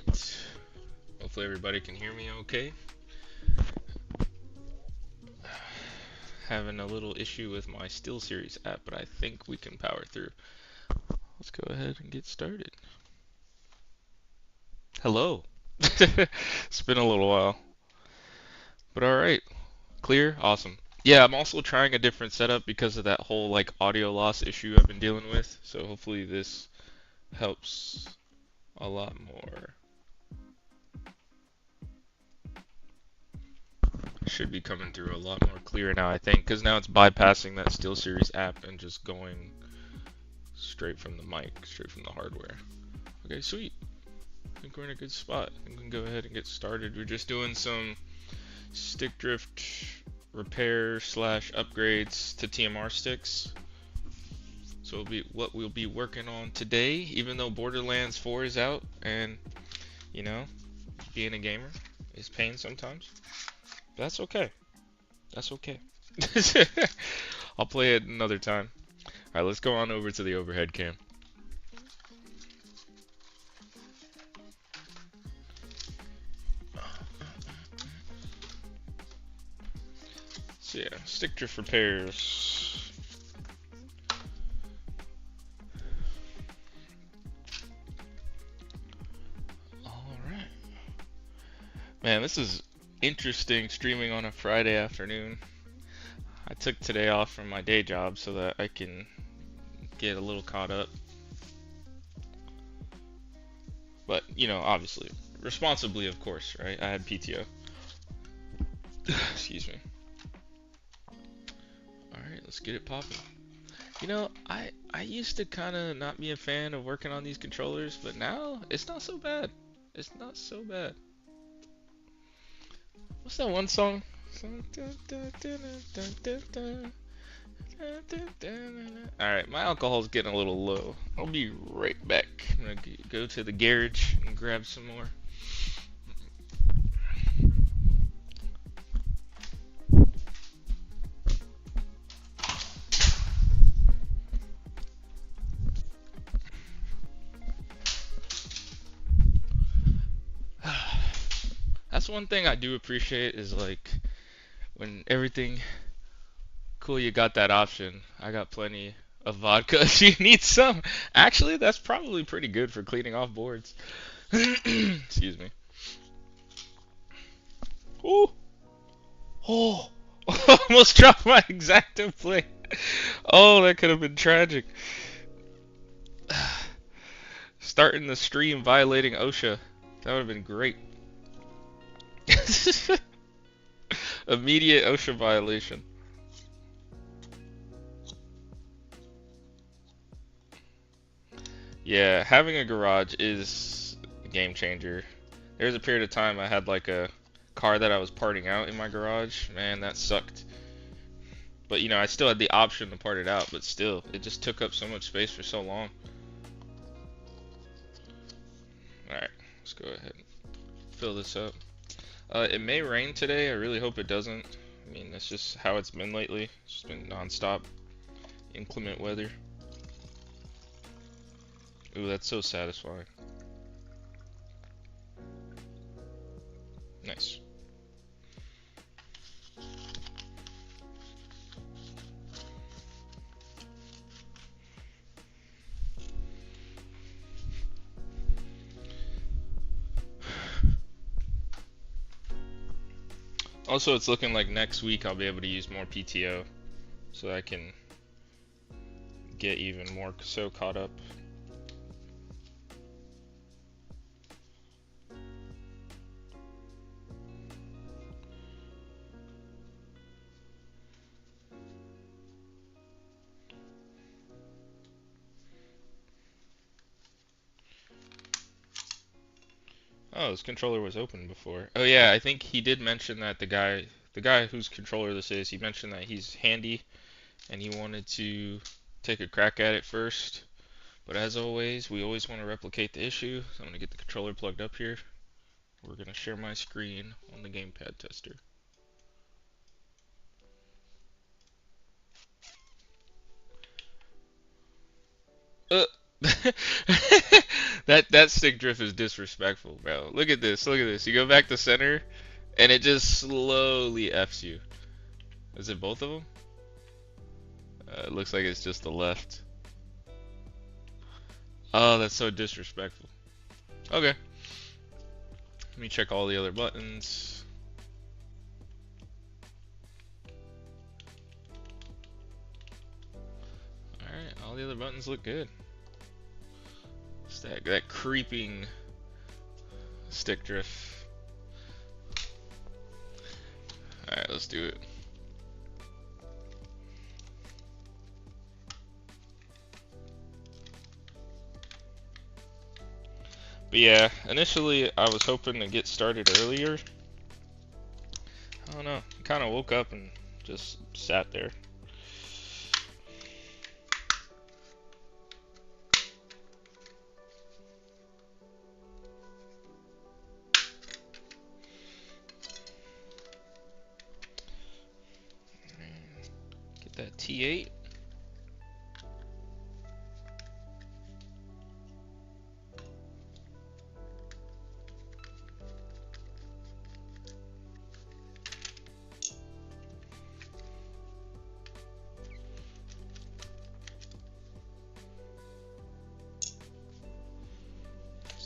Alright. Hopefully everybody can hear me okay. Having a little issue with my SteelSeries app, but I think we can power through. Let's go ahead and get started. Hello. It's been a little while. But alright. Clear? Awesome. Yeah, I'm also trying a different setup because of that whole like audio loss issue I've been dealing with. So hopefully this helps a lot more. Should be coming through a lot more clear now, I think, because now it's bypassing that SteelSeries app and just going straight from the mic, straight from the hardware. Okay, sweet. I think we're in a good spot. I think we can go ahead and get started. We're just doing some stick drift repair slash upgrades to TMR sticks. So it'll be what we'll be working on today, even though Borderlands 4 is out and, you know, being a gamer is pain sometimes. But that's okay. That's okay. I'll play it another time. Alright, let's go on over to the overhead cam. So yeah, stick drift repairs. Alright. Man, this is interesting streaming on a Friday afternoon. I took today off from my day job so that I can get a little caught up. But, you know, obviously, responsibly, of course, right? I had PTO. Excuse me. Alright, let's get it popping. You know, I used to kind of not be a fan of working on these controllers, but now it's not so bad. It's not so bad. What's that one song? Alright, my alcohol's getting a little low. I'll be right back. I'm gonna go to the garage and grab some more. That's one thing I do appreciate is like when everything cool, you got that option. I got plenty of vodka if you need some. Actually, that's probably pretty good for cleaning off boards. Excuse me. Ooh. Oh. Almost dropped my Exacto plate. Oh, that could have been tragic. Starting the stream violating OSHA. That would have been great. Immediate OSHA violation. Yeah, having a garage is a game changer. There was a period of time I had like a car that I was parting out in my garage. Man, that sucked. But you know, I still had the option to part it out, but still, it just took up so much space for so long. Alright, let's go ahead and fill this up. It may rain today. I really hope it doesn't. I mean, that's just how it's been lately. It's just been non-stop inclement weather. Ooh, that's so satisfying. Nice. Also, it's looking like next week I'll be able to use more PTO so I can get even more so caught up. Oh, this controller was open before. Oh yeah, I think he did mention that the guy whose controller this is, he mentioned that he's handy and he wanted to take a crack at it first. But as always, we always want to replicate the issue. So I'm going to get the controller plugged up here. We're going to share my screen on the gamepad tester. That stick drift is disrespectful, bro. Look at this. Look at this. You go back to center, and it just slowly Fs you. Is it both of them? It looks like it's just the left. Oh, that's so disrespectful. Okay. Let me check all the other buttons. Alright, all the other buttons look good. It's that creeping stick drift. Alright, let's do it. But yeah, initially I was hoping to get started earlier. I don't know, kind of woke up and just sat there. Get that T8.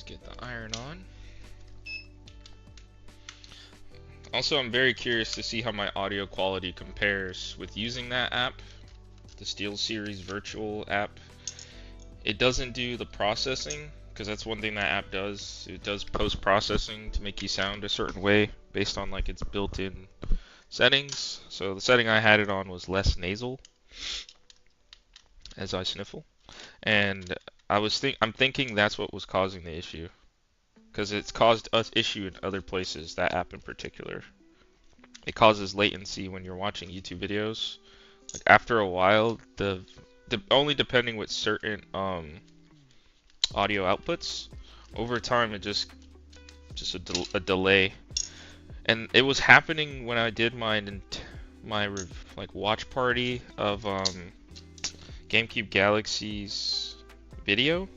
Get the iron on. Also, I'm very curious to see how my audio quality compares with using that app, the SteelSeries virtual app. It doesn't do the processing, because that's one thing that app does. It does post-processing to make you sound a certain way based on like its built-in settings. So the setting I had it on was less nasal as I sniffle, and I'm thinking that's what was causing the issue, because it's caused us issue in other places, that app in particular. It causes latency when you're watching YouTube videos. Like after a while, only depending with certain audio outputs, over time it just a delay. And it was happening when I did my like watch party of GameCube Galaxy's video.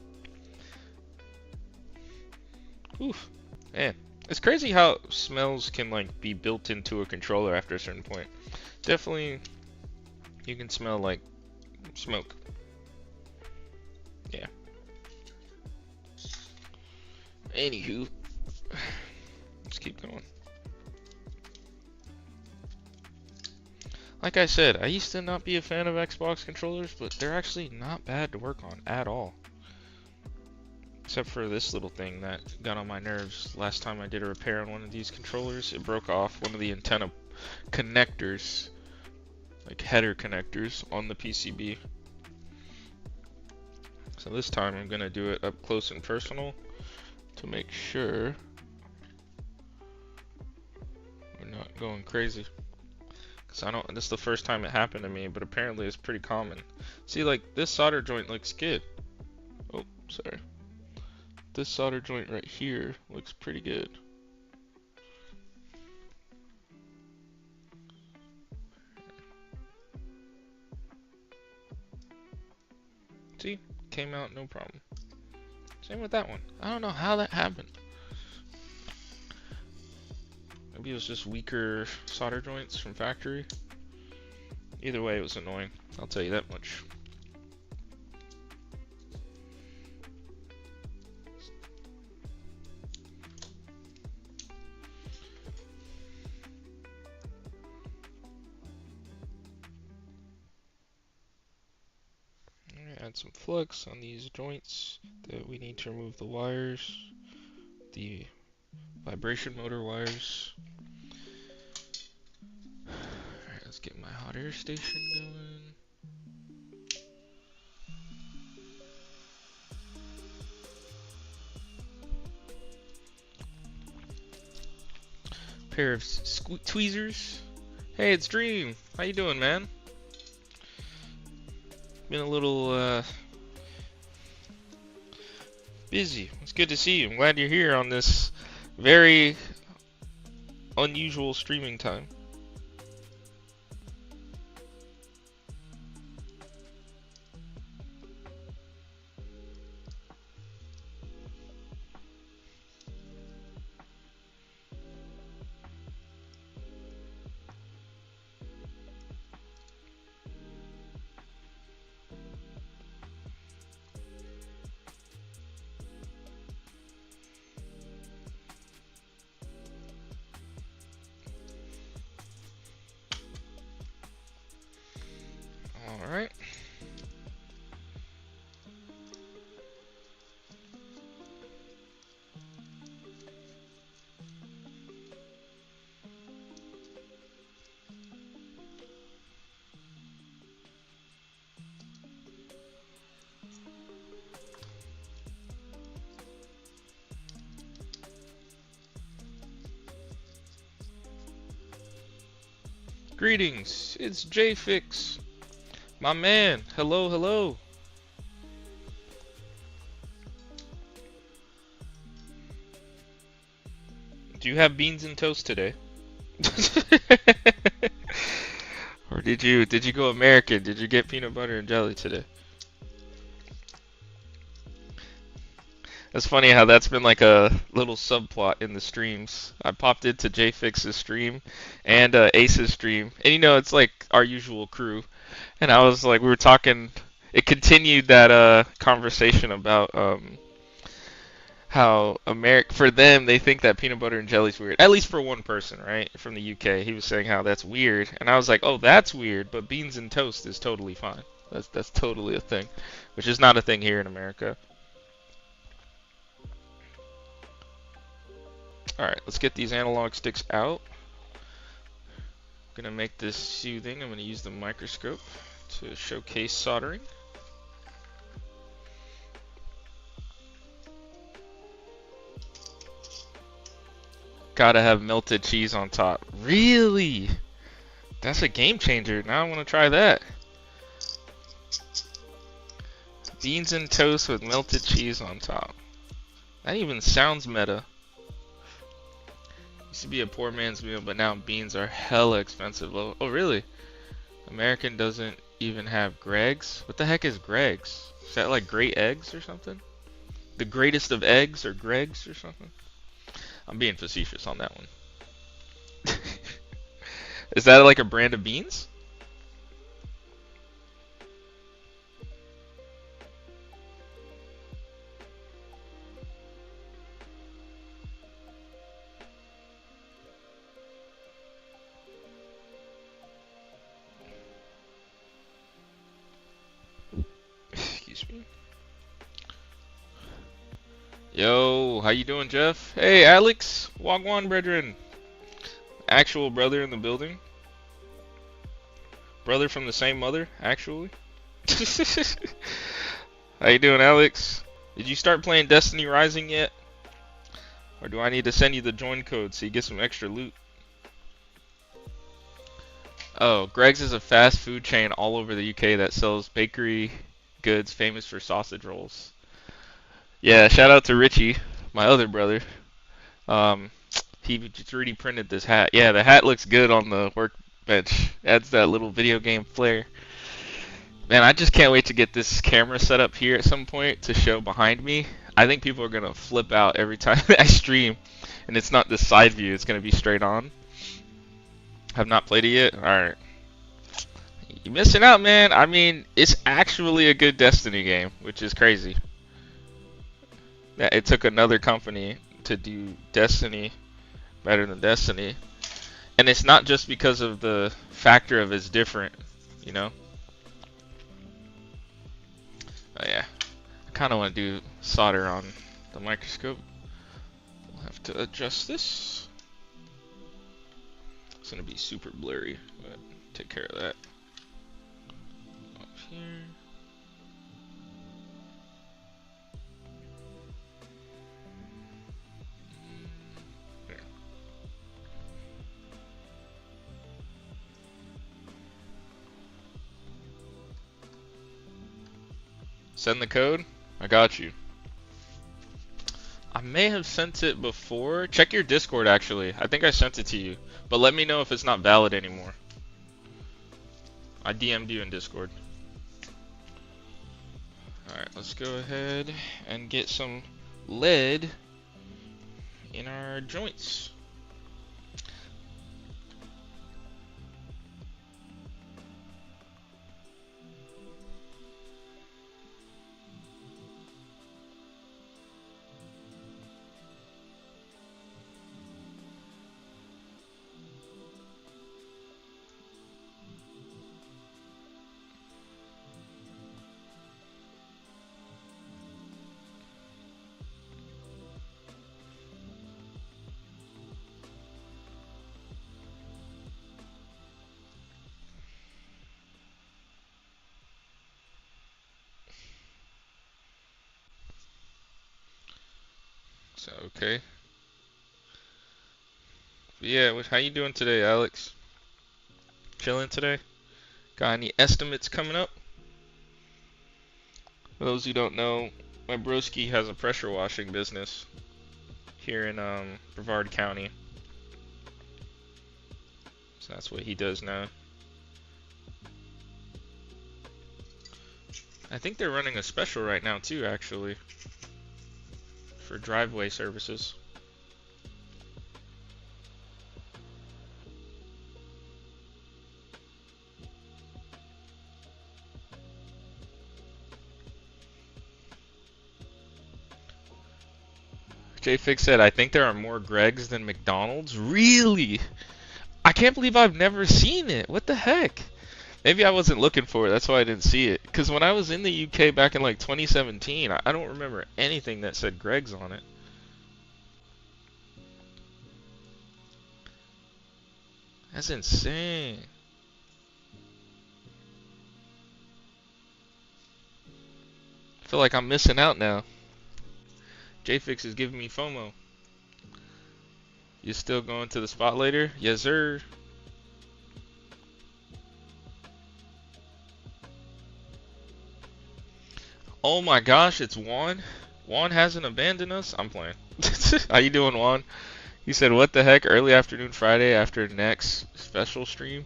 Oof, man, it's crazy how smells can like be built into a controller after a certain point. Definitely, you can smell like smoke. Yeah. Anywho, let's keep going. Like I said, I used to not be a fan of Xbox controllers, but they're actually not bad to work on at all. Except for this little thing that got on my nerves. Last time I did a repair on one of these controllers, it broke off one of the antenna connectors, like header connectors on the PCB. So this time I'm gonna do it up close and personal to make sure we're not going crazy. Cause this is the first time it happened to me, but apparently it's pretty common. See, like this solder joint looks good. Oh, sorry. This solder joint right here looks pretty good. See, came out no problem. Same with that one. I don't know how that happened. Maybe it was just weaker solder joints from factory. Either way, it was annoying. I'll tell you that much. Add some flux on these joints that we need to remove the wires, the vibration motor wires. Alright, let's get my hot air station going. Pair of tweezers. Hey, it's Dream. How you doing, man? Been a little busy. It's good to see you. I'm glad you're here on this very unusual streaming time. All right. Greetings, it's JFix. My man, hello, hello. Do you have beans and toast today? Or did you go American? Did you get peanut butter and jelly today? That's funny how that's been like a little subplot in the streams. I popped into JFix's stream and Ace's stream, and you know it's like our usual crew. And I was like, we were talking. It continued that conversation about how for them they think that peanut butter and jelly's weird. At least for one person, right, from the UK. He was saying how that's weird, and I was like, oh, that's weird, but beans and toast is totally fine. That's totally a thing, which is not a thing here in America. Alright, let's get these analog sticks out. I'm gonna make this soothing. I'm gonna use the microscope to showcase soldering. Gotta have melted cheese on top. Really? That's a game changer. Now I wanna try that. Beans and toast with melted cheese on top. That even sounds meta. Used to be a poor man's meal, but now beans are hella expensive. Oh, really? American doesn't even have Greg's? What the heck is Greg's? Is that like great eggs or something? The greatest of eggs or Greg's or something? I'm being facetious on that one. Is that like a brand of beans? Excuse me. Yo, how you doing, Jeff? Hey, Alex, Wagwan brethren. Actual brother in the building. Brother from the same mother, actually. How you doing, Alex? Did you start playing Destiny Rising yet? Or do I need to send you the join code so you get some extra loot? Oh, Greg's is a fast food chain all over the UK that sells bakery goods famous for sausage rolls. Yeah, shout out to Richie, my other brother. He 3D printed this hat. Yeah, the hat looks good on the workbench. Adds that little video game flair. Man, I just can't wait to get this camera set up here at some point to show behind me. I think people are gonna flip out every time I stream, and it's not the side view. It's gonna be straight on. Have not played it yet? Alright. You're missing out, man. I mean, it's actually a good Destiny game, which is crazy. Yeah, it took another company to do Destiny better than Destiny. And it's not just because of the factor of it's different, you know? Oh yeah. I kind of want to do solder on the microscope. We'll have to adjust this. It's going to be super blurry, but take care of that. Up here. There. Send the code. I got you. I may have sent it before. Check your Discord, actually. I think I sent it to you. But let me know if it's not valid anymore. I DM'd you in Discord. Alright, let's go ahead and get some lead in our joints. So, okay. But yeah, how you doing today, Alex? Chilling today? Got any estimates coming up? For those who don't know, my broski has a pressure washing business here in Brevard County. So that's what he does now. I think they're running a special right now too, actually, for driveway services. JFix said, I think there are more Gregs than McDonald's. Really? I can't believe I've never seen it. What the heck? Maybe I wasn't looking for it. That's why I didn't see it. Because when I was in the UK back in like 2017, I don't remember anything that said Greg's on it. That's insane. I feel like I'm missing out now. JFix is giving me FOMO. You still going to the spot later? Yes, sir. Oh my gosh, it's Juan. Juan hasn't abandoned us. I'm playing. How you doing, Juan? He said, what the heck? Early afternoon Friday after next special stream?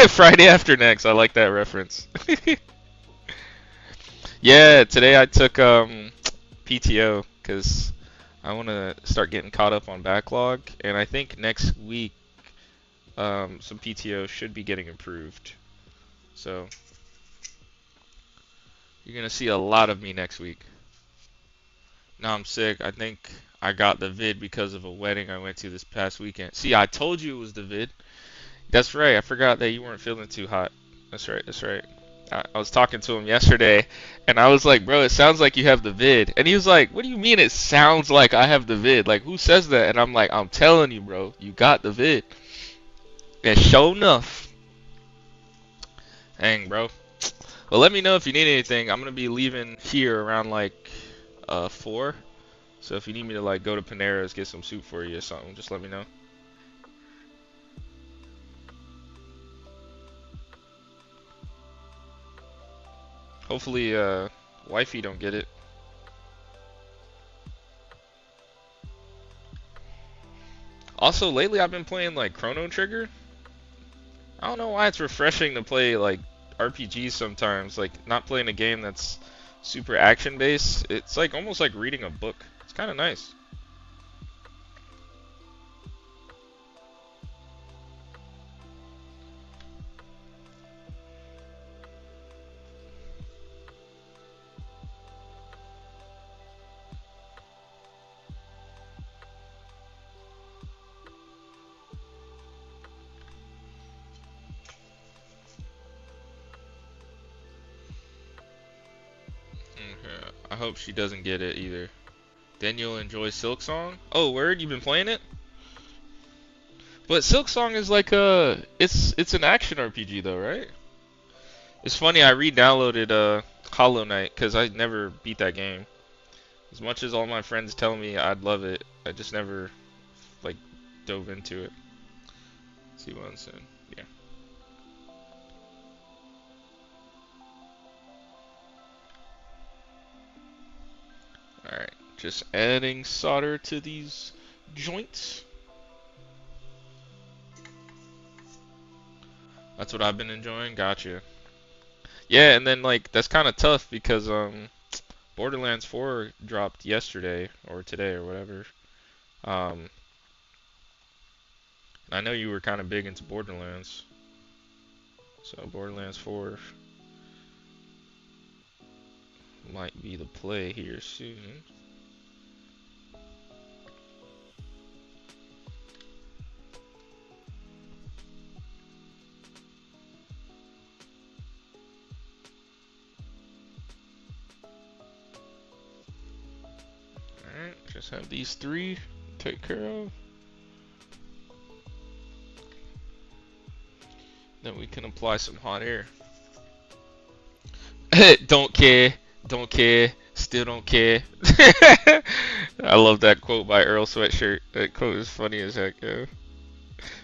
Friday after next. I like that reference. Yeah, today I took PTO because I want to start getting caught up on backlog, and I think next week some PTO should be getting approved. So you're gonna see a lot of me next week. No, I'm sick. I think I got the vid because of a wedding I went to this past weekend. See, I told you it was the vid. That's right. I forgot that you weren't feeling too hot. That's right. That's right. I was talking to him yesterday, and I was like, bro, it sounds like you have the vid. And he was like, what do you mean it sounds like I have the vid? Like, who says that? And I'm like, I'm telling you, bro, you got the vid. And sure enough. Dang, bro. Well, let me know if you need anything. I'm going to be leaving here around like 4. So if you need me to like go to Panera's, get some soup for you or something, just let me know. Hopefully, wifey don't get it. Also, lately I've been playing like Chrono Trigger. I don't know why it's refreshing to play like RPGs sometimes. Like not playing a game that's super action based. It's like almost like reading a book. It's kind of nice. Okay. I hope she doesn't get it either. Then you'll enjoy Silk Song. Oh, word, you've been playing it? But Silk Song is like it's an action RPG though, right? It's funny, I re-downloaded Hollow Knight because I never beat that game. As much as all my friends tell me I'd love it, I just never like dove into it. Let's see what I'm saying. Yeah. Alright, just adding solder to these joints. That's what I've been enjoying. Gotcha. Yeah, and then like that's kind of tough because Borderlands 4 dropped yesterday or today or whatever. Um, I know you were kind of big into Borderlands, so Borderlands 4 might be the play here soon. Alright, just have these 3 to take care of. Then we can apply some hot air. Don't care, still don't care. I love that quote by Earl Sweatshirt. That quote is funny as heck, yo.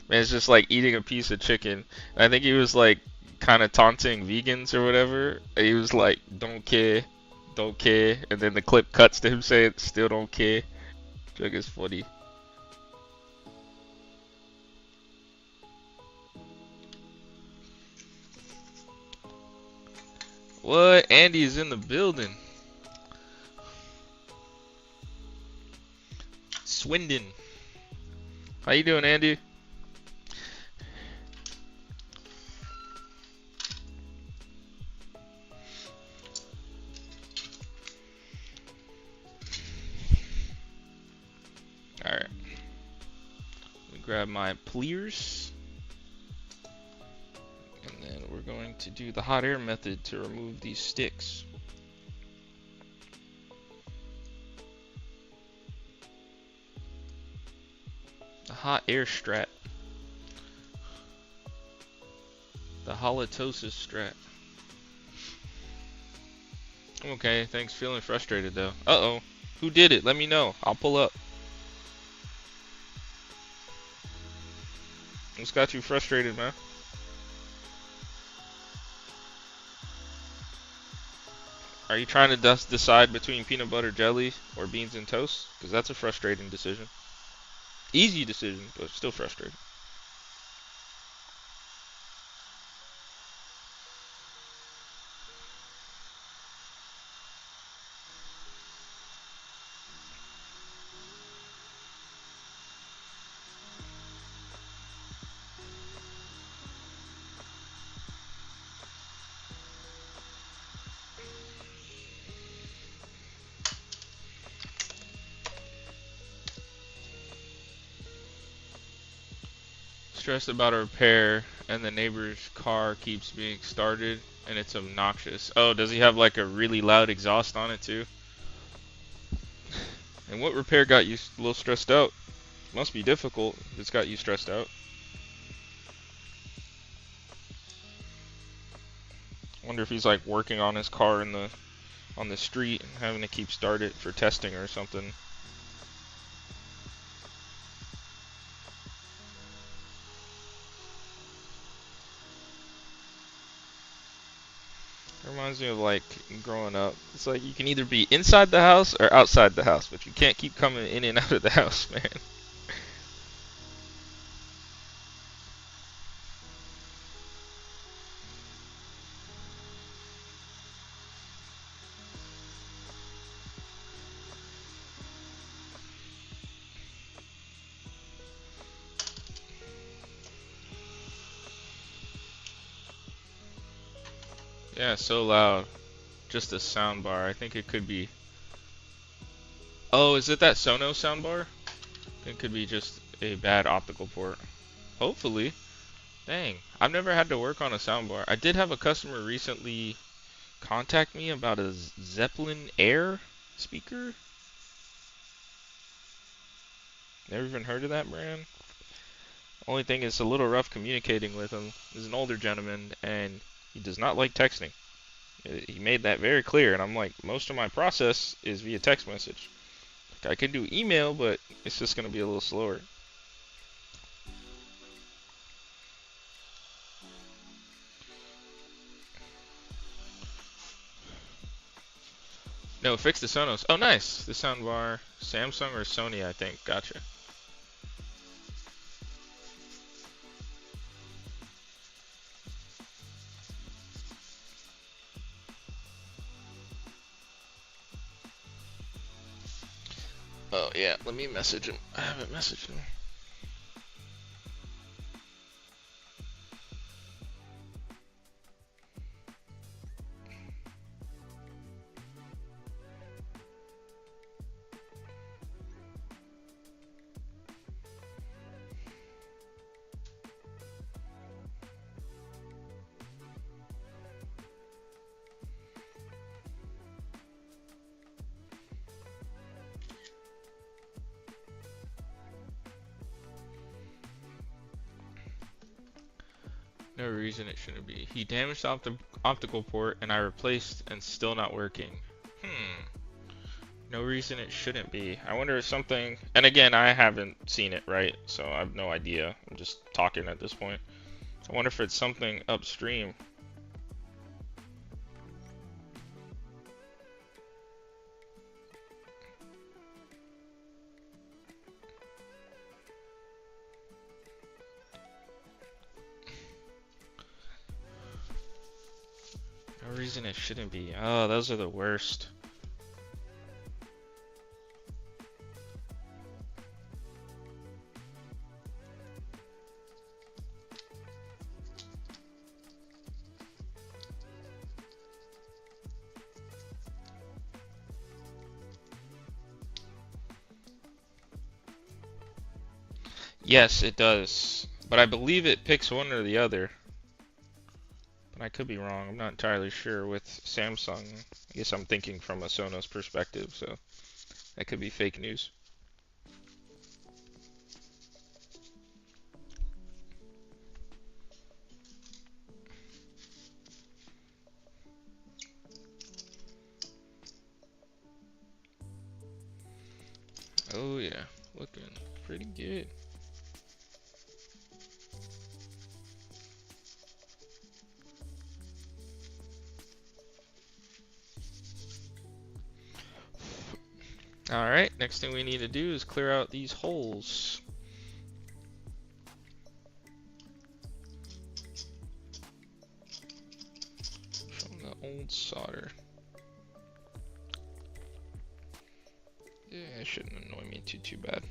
Man, it's just like eating a piece of chicken. I think he was like kind of taunting vegans or whatever. He was like, "Don't care, don't care," and then the clip cuts to him saying, "Still don't care." Joke is funny. What? Andy is in the building. Swindon. How you doing, Andy? Alright. Let me grab my pliers. And then we're going to do the hot air method to remove these sticks. The hot air strat. The halitosis strat. Okay, thanks. Feeling frustrated though. Uh-oh. Who did it? Let me know. I'll pull up. What's got you frustrated, man? Are you trying to decide between peanut butter jelly or beans and toast? Because that's a frustrating decision. Easy decision, but still frustrating. Stressed about a repair and the neighbor's car keeps being started and it's obnoxious. Oh, does he have like a really loud exhaust on it too? And what repair got you a little stressed out? Must be difficult if it's got you stressed out. Wonder if he's like working on his car on the street and having to keep start it for testing or something. It reminds me of like growing up. It's like you can either be inside the house or outside the house, but you can't keep coming in and out of the house, man. Yeah, so loud. Just a sound bar. I think it could be. Oh, is it that Sonos soundbar? It could be just a bad optical port. Hopefully. Dang, I've never had to work on a soundbar. I did have a customer recently contact me about a Zeppelin Air speaker. Never even heard of that brand. Only thing is a little rough communicating with him. He's an older gentleman and he does not like texting. He made that very clear, and I'm like, most of my process is via text message. Like, I can do email, but it's just gonna be a little slower. No, fix the Sonos. Oh, nice. The soundbar, Samsung or Sony, I think. Gotcha. Oh yeah, let me message him. I haven't messaged him. No reason it shouldn't be. He damaged the optical port and I replaced and still not working. No reason it shouldn't be. I wonder if something, and again, I haven't seen it, right? So I have no idea. I'm just talking at this point. I wonder if it's something upstream. No reason it shouldn't be. Oh, those are the worst. Yes, it does. But I believe it picks one or the other. But I could be wrong. I'm not entirely sure with Samsung. I guess I'm thinking from a Sonos perspective, so that could be fake news. Oh yeah, looking pretty good. Alright, next thing we need to do is clear out these holes. From the old solder. Yeah, it shouldn't annoy me too bad.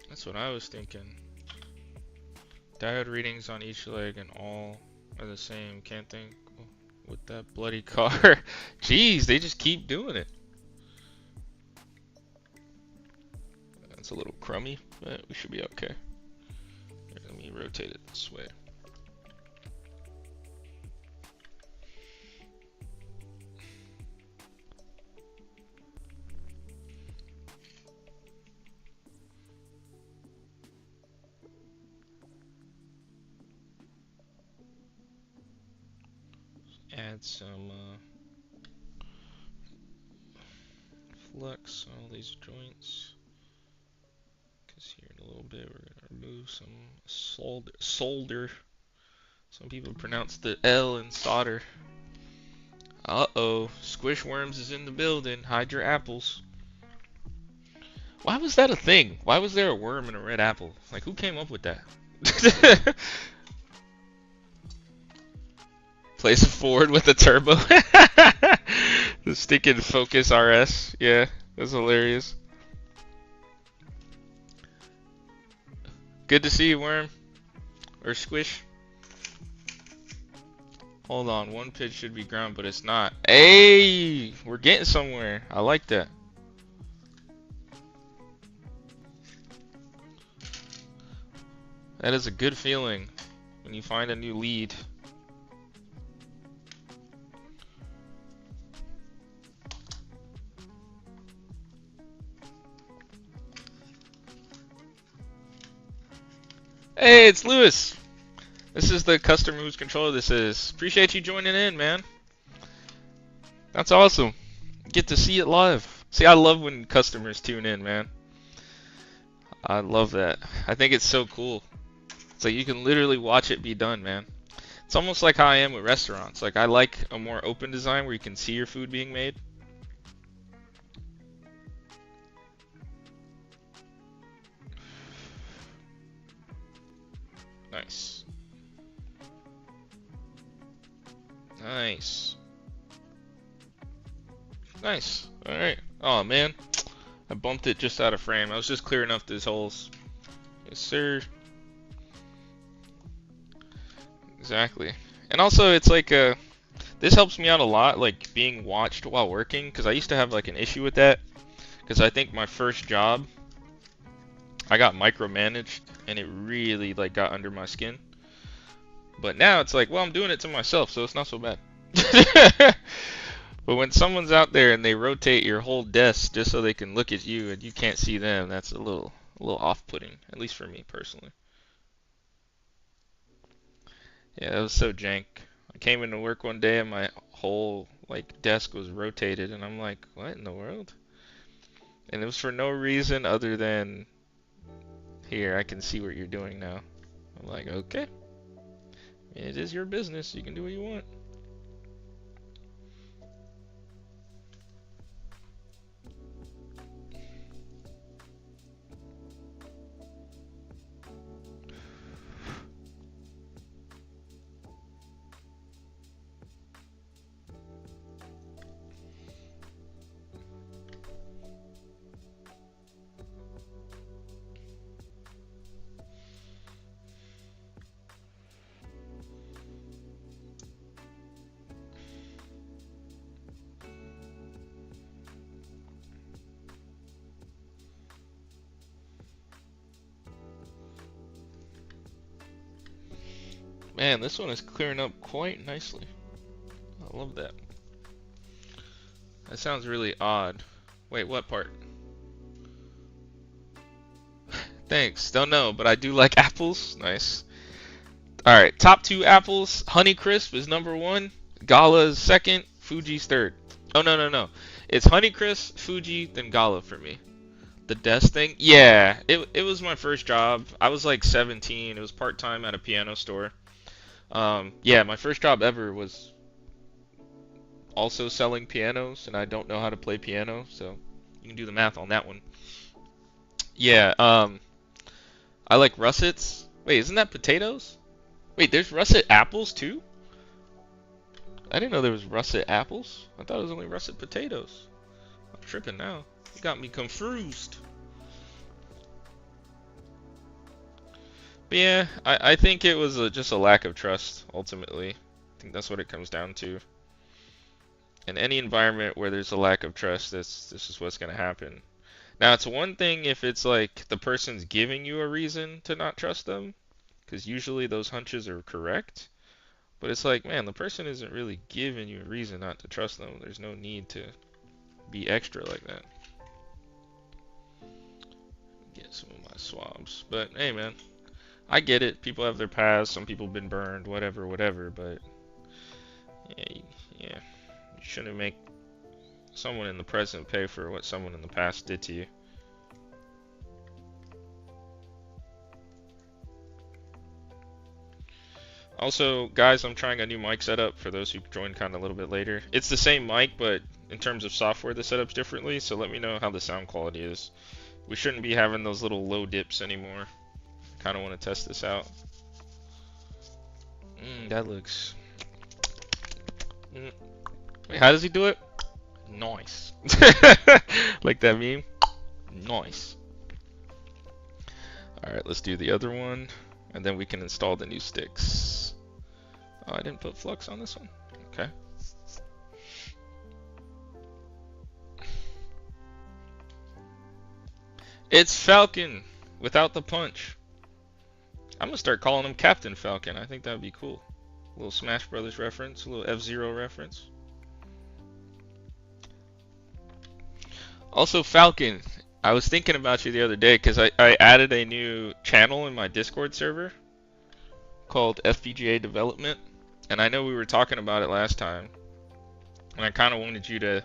That's what I was thinking. Diode readings on each leg and all are the same. Can't think with that bloody car. Jeez, they just keep doing it. That's a little crummy, but we should be okay. Here, let me rotate it this way. Add some flux on all these joints. Because here in a little bit we're going to remove some solder. Some people pronounce the L in solder. Uh-oh, Squishworms is in the building. Hide your apples. Why was that a thing? Why was there a worm in a red apple? Like, who came up with that? Place it forward with a turbo. The stinking Focus RS. Yeah, that's hilarious. Good to see you, Worm. Or Squish. Hold on, one pitch should be ground, but it's not. Hey, we're getting somewhere. I like that. That is a good feeling when you find a new lead. Hey, it's Lewis. This is the customer whose controller this is. Appreciate you joining in, man. That's awesome. Get to see it live. See, I love when customers tune in, man. I love that. I think it's so cool. It's like you can literally watch it be done, man. It's almost like how I am with restaurants. Like, I like a more open design where you can see your food being made. Nice. Nice. Nice. Alright. Oh, man. I bumped it just out of frame. I was just clearing up these holes. Yes, sir. Exactly. And also, it's like, this helps me out a lot, like, being watched while working, because I used to have, like, an issue with that. Because I think my first job, I got micromanaged, and it really like got under my skin. But now it's like, well, I'm doing it to myself, so it's not so bad. But when someone's out there and they rotate your whole desk just so they can look at you and you can't see them, that's a little off-putting, at least for me personally. Yeah, it was so jank. I came into work one day and my whole like desk was rotated, and I'm like, what in the world? And it was for no reason other than, here, I can see what you're doing now. I'm like, okay, it is your business. You can do what you want. Man, this one is clearing up quite nicely. I love that. That sounds really odd. Wait, what part? Thanks. Don't know, but I do like apples. Nice. Alright, top two apples. Honeycrisp is number one. Gala is second. Fuji's third. Oh, no, no, no. It's Honeycrisp, Fuji, then Gala for me. The desk thing? Yeah, it was my first job. I was like 17. It was part-time at a piano store. Yeah, my first job ever was also selling pianos, and I don't know how to play piano, so you can do the math on that one. Yeah, I like russets. Wait, isn't that potatoes? Wait, there's russet apples too? I didn't know there was russet apples. I thought it was only russet potatoes. I'm tripping now. You got me confused. But yeah, I think it was just a lack of trust, ultimately. I think that's what it comes down to. In any environment where there's a lack of trust, this is what's going to happen. Now, it's one thing if it's like the person's giving you a reason to not trust them, because usually those hunches are correct. But it's like, man, the person isn't really giving you a reason not to trust them. There's no need to be extra like that. Get some of my swabs. But hey, man, I get it. People have their past. Some people have been burned, whatever, whatever. But yeah, yeah, you shouldn't make someone in the present pay for what someone in the past did to you. Also, guys, I'm trying a new mic setup for those who joined kind of a little bit later. It's the same mic, but in terms of software, the setup's differently, so let me know how the sound quality is. We shouldn't be having those little low dips anymore. Kind of want to test this out. That looks... Wait, how does he do it? Nice. Like that meme? Nice. Alright, let's do the other one, and then we can install the new sticks. Oh, I didn't put flux on this one. Okay. It's Falcon without the punch. I'm gonna start calling him Captain Falcon. I think that would be cool. A little Smash Brothers reference, a little F-Zero reference. Also, Falcon, I was thinking about you the other day because I added a new channel in my Discord server called FPGA Development, and I know we were talking about it last time, and I kind of wanted you to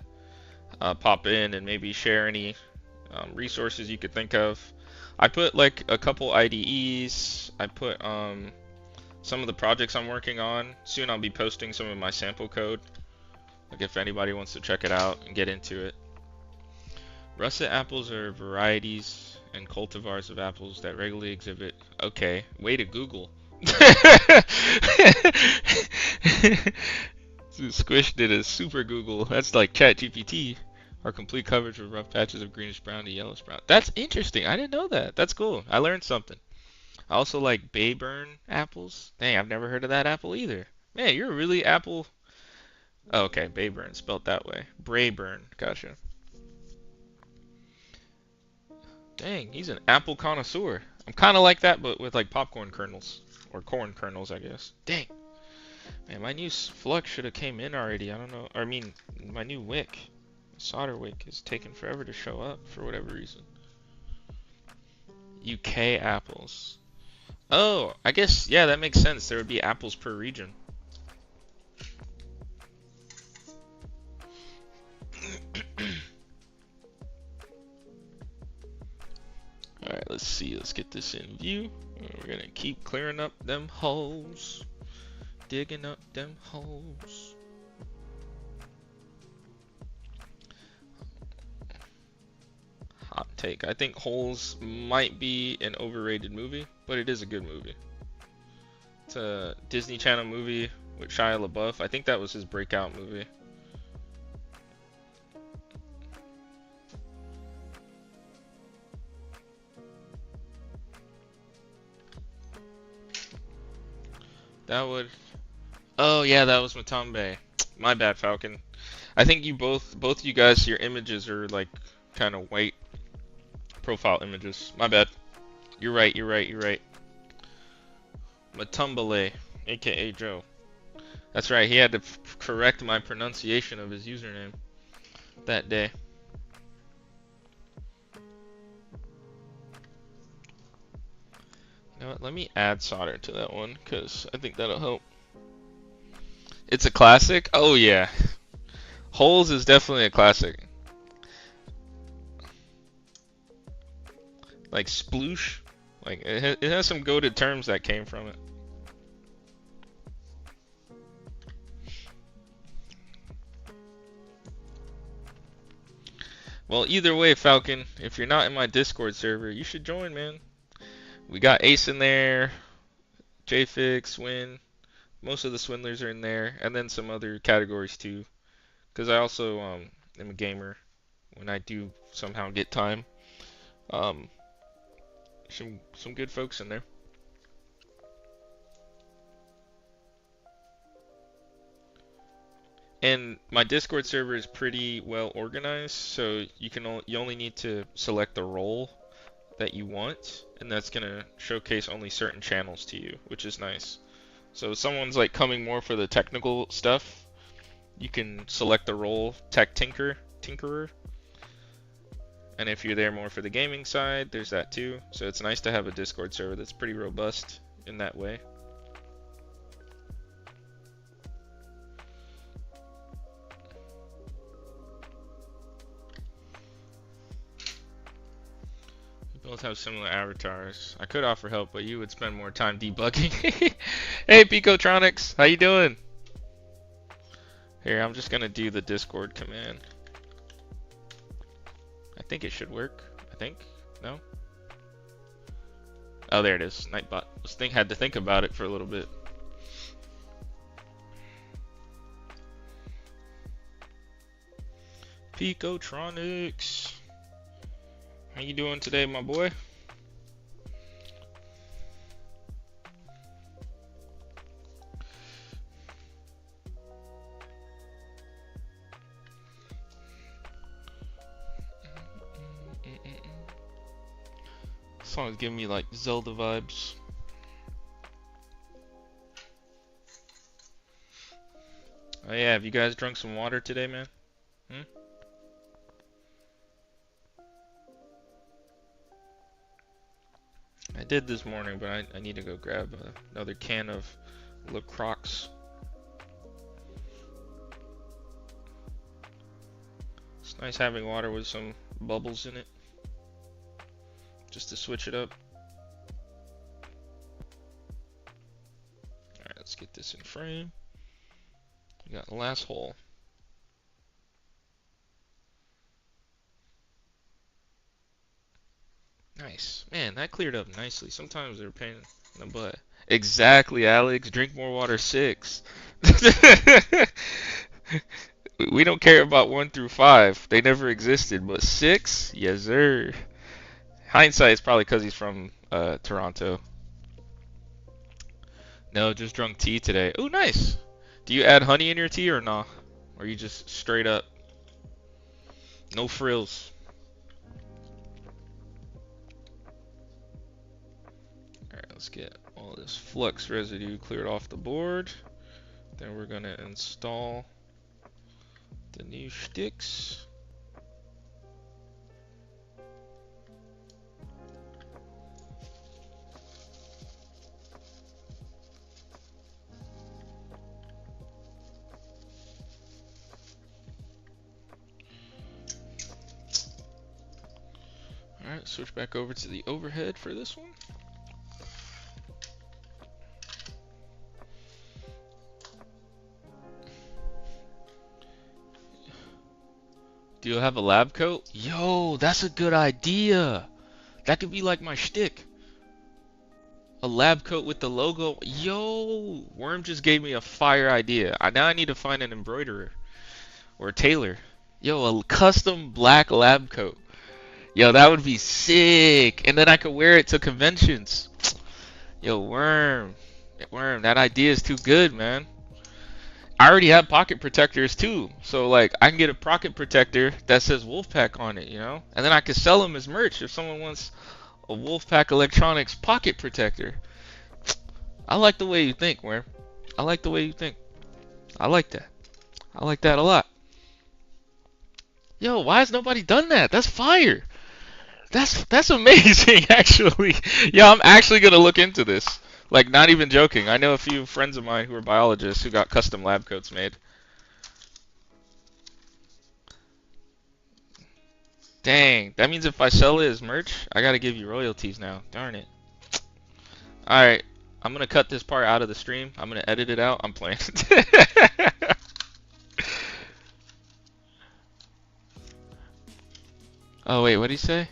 pop in and maybe share any resources you could think of. I put like a couple IDEs. I put some of the projects I'm working on. Soon I'll be posting some of my sample code, like if anybody wants to check it out and get into it. Russet apples are varieties and cultivars of apples that regularly exhibit... Okay, way to Google. Squish did a super Google. That's like ChatGPT. Our complete coverage of rough patches of greenish brown to yellowish brown. That's interesting. I didn't know that. That's cool. I learned something. I also like Bayburn apples. Dang, I've never heard of that apple either. Man, you're really apple... Oh, okay, Bayburn, spelled that way. Brayburn, gotcha. Dang, he's an apple connoisseur. I'm kind of like that, but with like popcorn kernels. Or corn kernels, I guess. Dang. Man, my new flux should have came in already. I don't know. I mean, my new wick. Solder wick is taking forever to show up for whatever reason. UK apples. Oh, I guess, yeah, that makes sense. There would be apples per region. Alright, let's see. Let's get this in view. We're gonna keep clearing up them holes. Digging up them holes. Hot take. I think Holes might be an overrated movie, but it is a good movie. It's a Disney Channel movie with Shia LaBeouf. I think that was his breakout movie. That would... Oh yeah, that was Matambe. My bad, Falcon. I think you both you guys, your images are like kind of white profile images. My bad. You're right. Matumbele, aka Joe. That's right. He had to correct my pronunciation of his username that day. You know what? Let me add solder to that one because I think that'll help. It's a classic? Oh yeah. Holes is definitely a classic. Like sploosh. Like it has some goated terms that came from it. Well, either way, Falcon, if you're not in my Discord server, you should join, man. We got Ace in there, JFix, Win. Most of the swindlers are in there, and then some other categories too. Because I also am a gamer when I do somehow get time. Some good folks in there. And my Discord server is pretty well organized, so you only need to select the role that you want, and that's gonna showcase only certain channels to you, which is nice. So if someone's like coming more for the technical stuff, you can select the role Tech Tinkerer. And if you're there more for the gaming side, there's that too. So it's nice to have a Discord server that's pretty robust in that way. We both have similar avatars. I could offer help, but you would spend more time debugging. Hey Picotronics, how you doing? Here, I'm just gonna do the Discord command. I think it should work. I think. No? Oh, there it is. Nightbot. This thing had to think about it for a little bit. Picotronics. How you doing today, my boy? This song is giving me like Zelda vibes. Oh yeah, have you guys drunk some water today, man? I did this morning, but I need to go grab another can of Le Crocs. It's nice having water with some bubbles in it, just to switch it up. Alright, let's get this in frame. We got the last hole. Nice. Man, that cleared up nicely. Sometimes they're a pain in the butt. Exactly, Alex. Drink more water 6. We don't care about 1 through 5. They never existed. But 6? Yes, sir. Hindsight is probably because he's from Toronto. No, just drunk tea today. Oh, nice. Do you add honey in your tea or nah? Or you just straight up? No frills. Let's get all this flux residue cleared off the board. Then we're gonna install the new sticks. Alright, switch back over to the overhead for this one. Do you have a lab coat? Yo, that's a good idea. That could be like my shtick. A lab coat with the logo. Yo, Worm just gave me a fire idea. Now I need to find an embroiderer or a tailor. Yo, a custom black lab coat. Yo, that would be sick. And then I could wear it to conventions. Yo, Worm, that idea is too good, man. I already have pocket protectors too, so like I can get a pocket protector that says Wolfpack on it, you know, and then I can sell them as merch if someone wants a WolfPackElectronics pocket protector. I like the way you think, Worm. I like the way you think. I like that. I like that a lot. Yo, why has nobody done that? That's fire. That's amazing, actually. Yeah, I'm actually gonna look into this. Like, not even joking. I know a few friends of mine who are biologists who got custom lab coats made. Dang, that means if I sell it as merch, I gotta give you royalties now. Darn it. Alright, I'm gonna cut this part out of the stream. I'm gonna edit it out. I'm playing. Oh, wait, what did he say?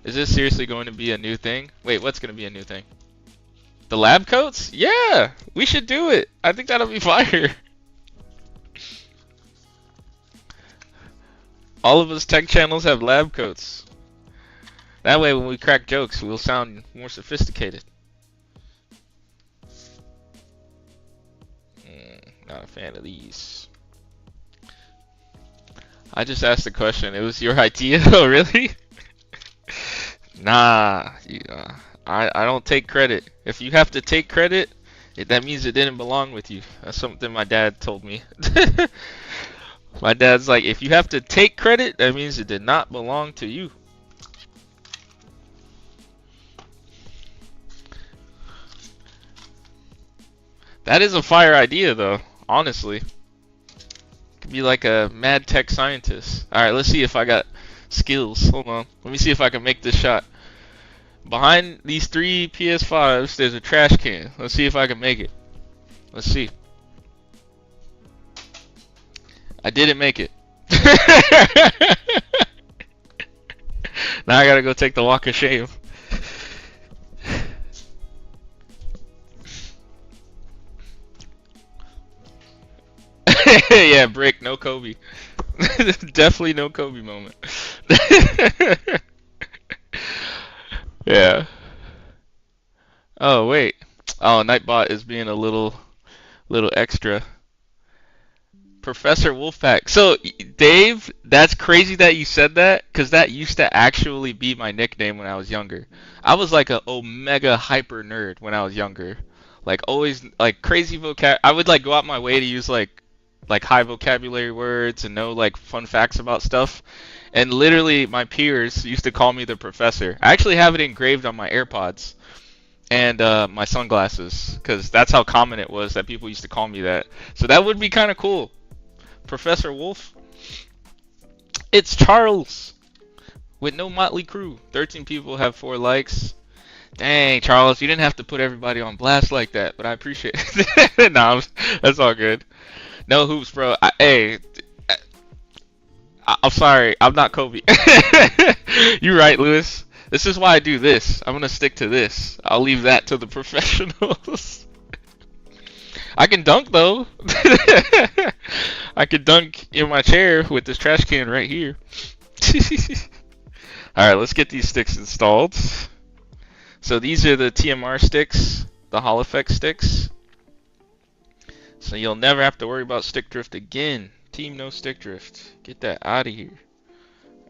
Is this seriously going to be a new thing? Wait, what's gonna be a new thing? The lab coats? Yeah, we should do it. I think that'll be fire. All of us tech channels have lab coats. That way when we crack jokes, we'll sound more sophisticated. Not a fan of these. I just asked the question. It was your idea? Oh, really? Nah. I don't take credit. If you have to take credit, that means it didn't belong with you. That's something my dad told me. My dad's like, if you have to take credit, that means it did not belong to you. That is a fire idea, though. Honestly, could be like a mad tech scientist. All right, let's see if I got skills. Hold on. Let me see if I can make this shot. Behind these 3 PS5s, there's a trash can. Let's see if I can make it. Let's see. I didn't make it. Now I gotta go take the walk of shame. Yeah, brick, no Kobe. Definitely no Kobe moment. Yeah. Oh wait. Oh, Nightbot is being a little extra. Professor Wolfpack. So, Dave, that's crazy that you said that, because that used to actually be my nickname when I was younger. I was like a omega hyper nerd when I was younger. Like, always, like, crazy vocab. I would, like, go out my way to use, like high vocabulary words and know, like, fun facts about stuff. And literally, my peers used to call me the professor. I actually have it engraved on my AirPods and my sunglasses, because that's how common it was that people used to call me that. So that would be kind of cool. Professor Wolf. It's Charles with no motley crew. 13 people have 4 likes. Dang, Charles, you didn't have to put everybody on blast like that, but I appreciate it. Nah, that's all good. No hoops, bro. I'm sorry. I'm not Kobe. You're right, Lewis. This is why I do this. I'm gonna stick to this. I'll leave that to the professionals. I can dunk though. I can dunk in my chair with this trash can right here. Alright, let's get these sticks installed. So these are the TMR sticks, the Hall Effect sticks. So you'll never have to worry about stick drift again. Team no stick drift. Get that out of here.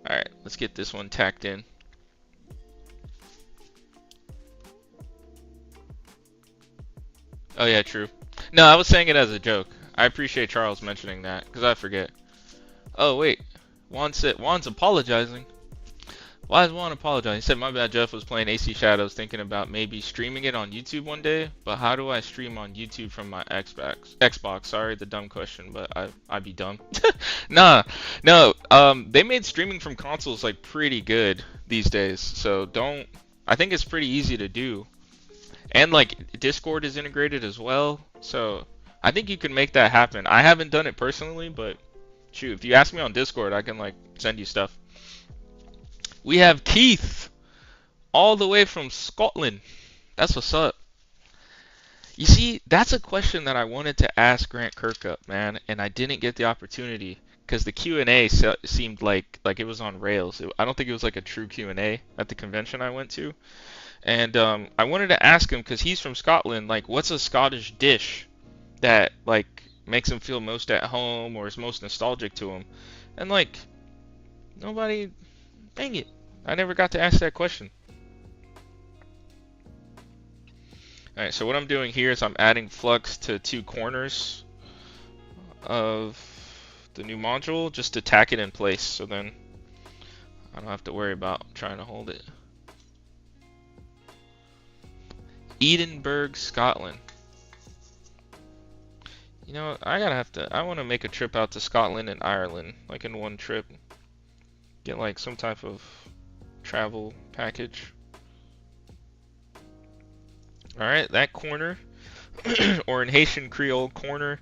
Alright, let's get this one tacked in. Oh yeah, true. No, I was saying it as a joke. I appreciate Charles mentioning that because I forget. Oh wait, Juan's apologizing. Why is Juan apologizing? He said, "My bad, Jeff was playing AC Shadows, thinking about maybe streaming it on YouTube one day. But how do I stream on YouTube from my Xbox? Xbox. Sorry, the dumb question, but I'd be dumb. Nah, no. They made streaming from consoles like pretty good these days. So don't. I think it's pretty easy to do. And like Discord is integrated as well. So I think you can make that happen. I haven't done it personally, but shoot, if you ask me on Discord, I can like send you stuff. We have Keith all the way from Scotland. That's what's up. You see, that's a question that I wanted to ask Grant Kirkup, man, and I didn't get the opportunity because the Q&A seemed like it was on rails. I don't think it was like a true Q&A at the convention I went to. And I wanted to ask him because he's from Scotland, like what's a Scottish dish that like makes him feel most at home or is most nostalgic to him? And like nobody, dang it, I never got to ask that question. Alright, so what I'm doing here is I'm adding flux to 2 corners of the new module just to tack it in place, so then I don't have to worry about trying to hold it. Edinburgh, Scotland. You know, I want to make a trip out to Scotland and Ireland, like in one trip. Get like some type of travel package. Alright, that corner, or in Haitian Creole, corner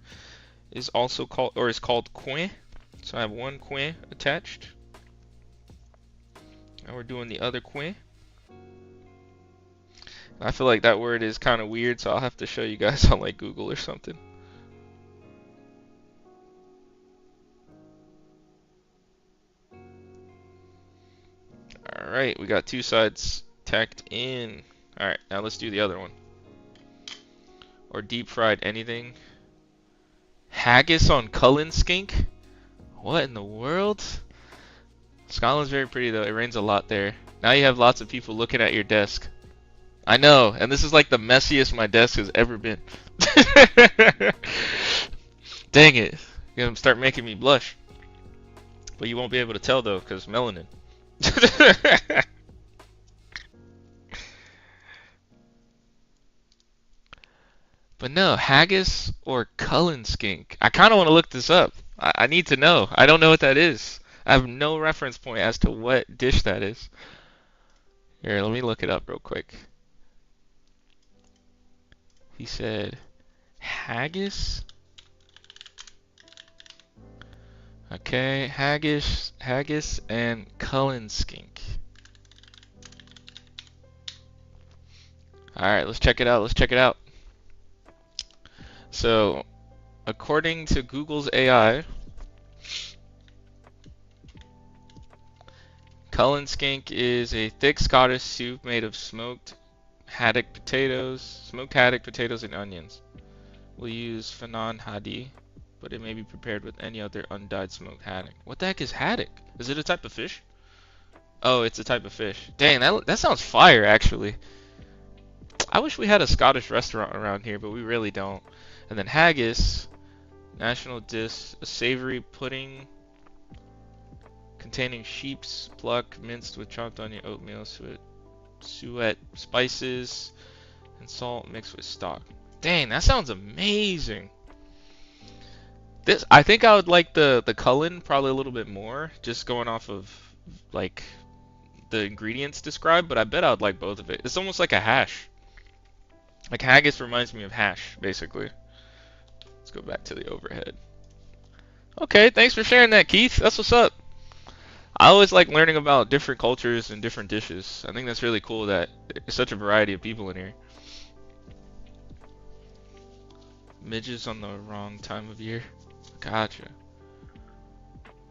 is also called, or is called coin. So I have one coin attached. Now we're doing the other coin. I feel like that word is kind of weird, so I'll have to show you guys on like Google or something. Alright, we got 2 sides tacked in. Alright, now let's do the other one. Or deep fried anything. Haggis on Cullen skink? What in the world? Scotland's very pretty though. It rains a lot there. Now you have lots of people looking at your desk. I know, and this is like the messiest my desk has ever been. Dang it. You're gonna start making me blush. But you won't be able to tell though, because melanin. But no, haggis or Cullen skink. I kind of want to look this up. I need to know. I don't know what that is. I have no reference point as to what dish that is. Here, let me look it up real quick. He said haggis. Okay, haggis and Cullen skink. All right, let's check it out. Let's check it out. So, according to Google's AI, Cullen skink is a thick Scottish soup made of smoked haddock potatoes, and onions. We'll use Fanon Hadi, but it may be prepared with any other undyed smoked haddock. What the heck is haddock? Is it a type of fish? Oh, it's a type of fish. Dang, that sounds fire, actually. I wish we had a Scottish restaurant around here, but we really don't. And then haggis, national dish, a savory pudding containing sheep's pluck minced with chopped onion, oatmeal, suet, spices, and salt mixed with stock. Dang, that sounds amazing. I think I would like the Cullen probably a little bit more, just going off of like the ingredients described, but I bet I would like both of it. It's almost like a hash. Like haggis reminds me of hash, basically. Let's go back to the overhead. Okay, thanks for sharing that, Keith. That's what's up. I always like learning about different cultures and different dishes. I think that's really cool that there's such a variety of people in here. Midges on the wrong time of year. Gotcha.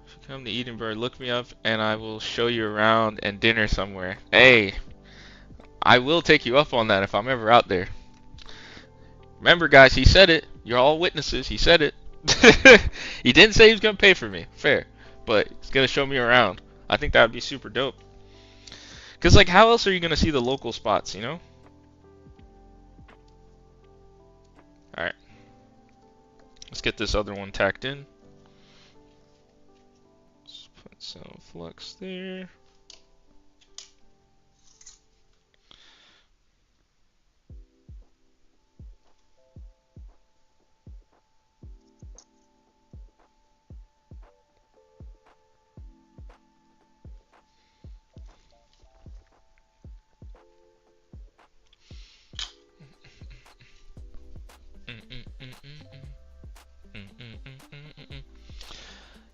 If you come to Edinburgh, look me up and I will show you around and dinner somewhere. Hey, I will take you up on that if I'm ever out there. Remember, guys, he said it. You're all witnesses. He said it. He didn't say he was going to pay for me. Fair. But he's going to show me around. I think that would be super dope. Because, like, how else are you going to see the local spots, you know? Alright. Let's get this other one tacked in. Let's put some flux there.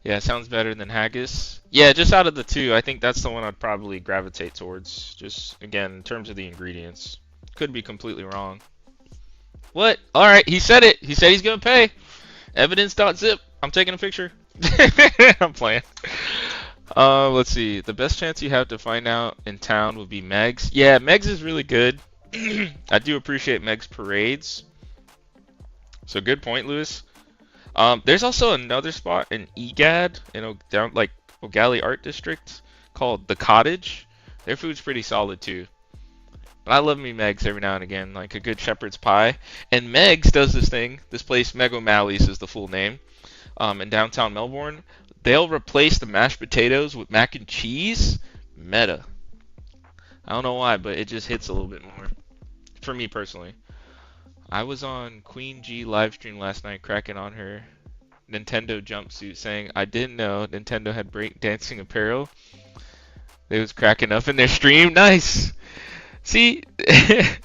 Yeah, sounds better than haggis. Yeah, just out of the two, I think that's the one I'd probably gravitate towards. Just, again, in terms of the ingredients. Could be completely wrong. What? Alright, he said it. He said he's gonna pay. Evidence.zip. I'm taking a picture. I'm playing. Let's see. The best chance you have to find out in town would be Meg's. Yeah, Meg's is really good. I do appreciate Meg's parades. So good point, Lewis. There's also another spot in EGAD in down like Ogali Art District called The Cottage. Their food's pretty solid too. But I love me Meg's every now and again, like a good shepherd's pie. And Meg's does this thing. This place, Meg O'Malley's is the full name. In downtown Melbourne, they'll replace the mashed potatoes with mac and cheese. Meta. I don't know why, but it just hits a little bit more. For me personally. I was on Queen G livestream last night cracking on her Nintendo jumpsuit saying I didn't know Nintendo had breakdancing apparel. They was cracking up in their stream. Nice. See,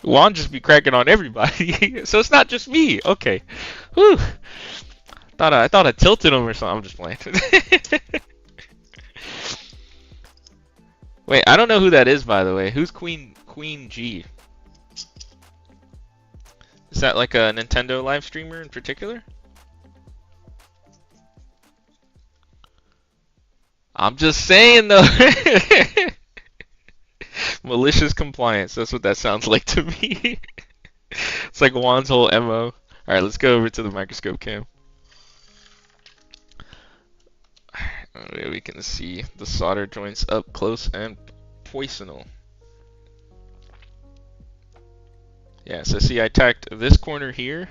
Juan just be cracking on everybody. So it's not just me. Okay. Whew. I thought I tilted him or something. I'm just playing. Wait, I don't know who that is, by the way. Who's Queen G? Is that like a Nintendo live streamer in particular? I'm just saying though. Malicious compliance. That's what that sounds like to me. It's like Juan's whole MO. Alright, let's go over to the microscope cam. Alright, we can see the solder joints up close and personal. Yeah, so see I tacked this corner here,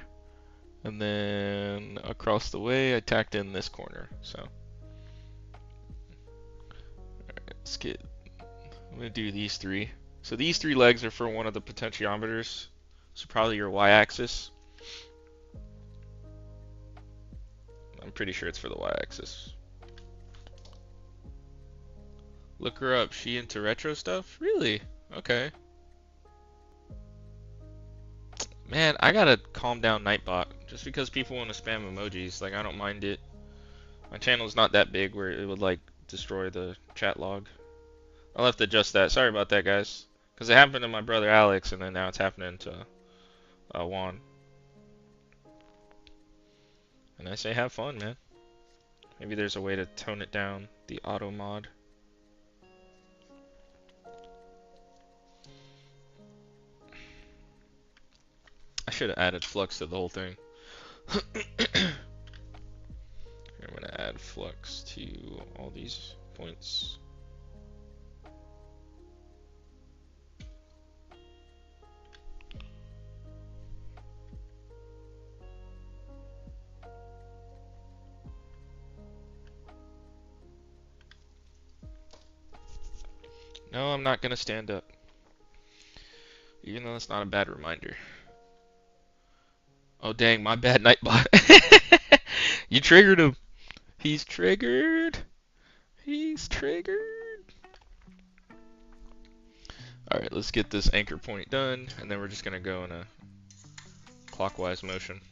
and then across the way I tacked in this corner, so. Alright, let's get, I'm going to do these three. So these three legs are for one of the potentiometers, so probably your y-axis. I'm pretty sure it's for the y-axis. Look her up, she into retro stuff? Really? Okay. Man, I gotta calm down Nightbot. Just because people want to spam emojis, like I don't mind it. My channel's not that big where it would like destroy the chat log. I'll have to adjust that. Sorry about that, guys. Because it happened to my brother Alex, and then now it's happening to Juan. And I say have fun, man. Maybe there's a way to tone it down, the auto mod. I should have added flux to the whole thing. I'm gonna add flux to all these points. No, I'm not gonna stand up. Even though it's not a bad reminder. Oh dang, my bad, Nightbot. You triggered him. He's triggered. He's triggered. Alright, let's get this anchor point done, and then we're just gonna go in a clockwise motion.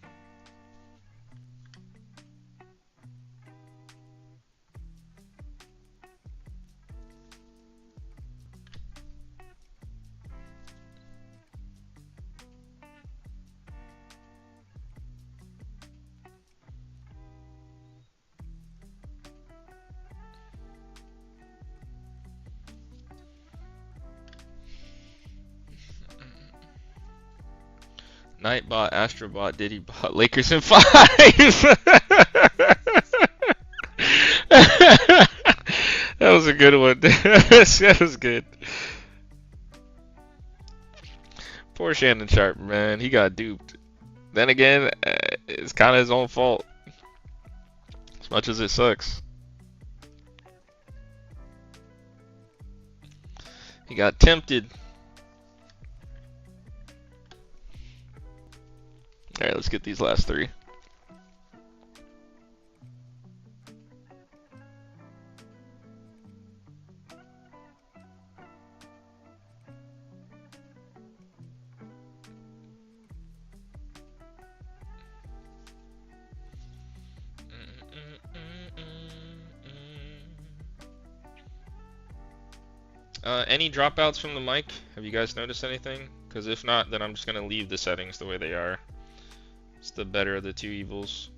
Nightbot, Astrobot, Didybot, Lakers in 5! That was a good one. That was good. Poor Shannon Sharp, man. He got duped. then again, it's kind of his own fault, as much as it sucks. He got tempted. All right, let's get these last three. Any dropouts from the mic? Have you guys noticed anything? Because if not, then I'm just going to leave the settings the way they are. It's the better of the two evils.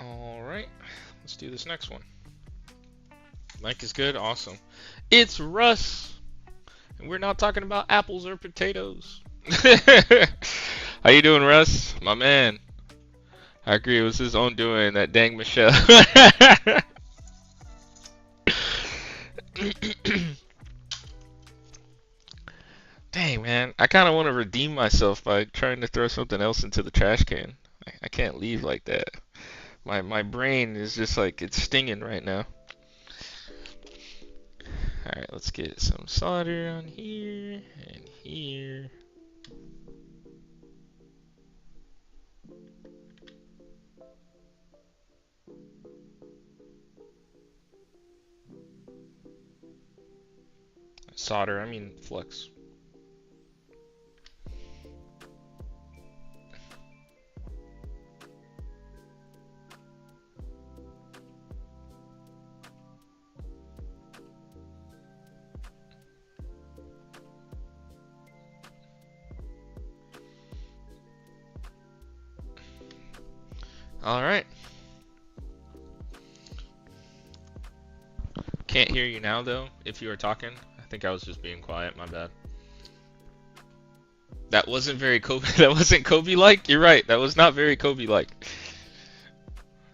Alright, let's do this next one. Mic is good? Awesome. It's Russ! And we're not talking about apples or potatoes. How you doing, Russ? My man. I agree, it was his own doing, that dang Michelle. Dang, man. I kind of want to redeem myself by trying to throw something else into the trash can. I can't leave like that. My brain is just like, it's stinging right now. Alright, let's get some solder on here and here. Solder, I mean flux. Alright. Can't hear you now though, if you were talking. I think I was just being quiet, my bad. That wasn't very Kobe. That wasn't Kobe-like. You're right. That was not very Kobe-like.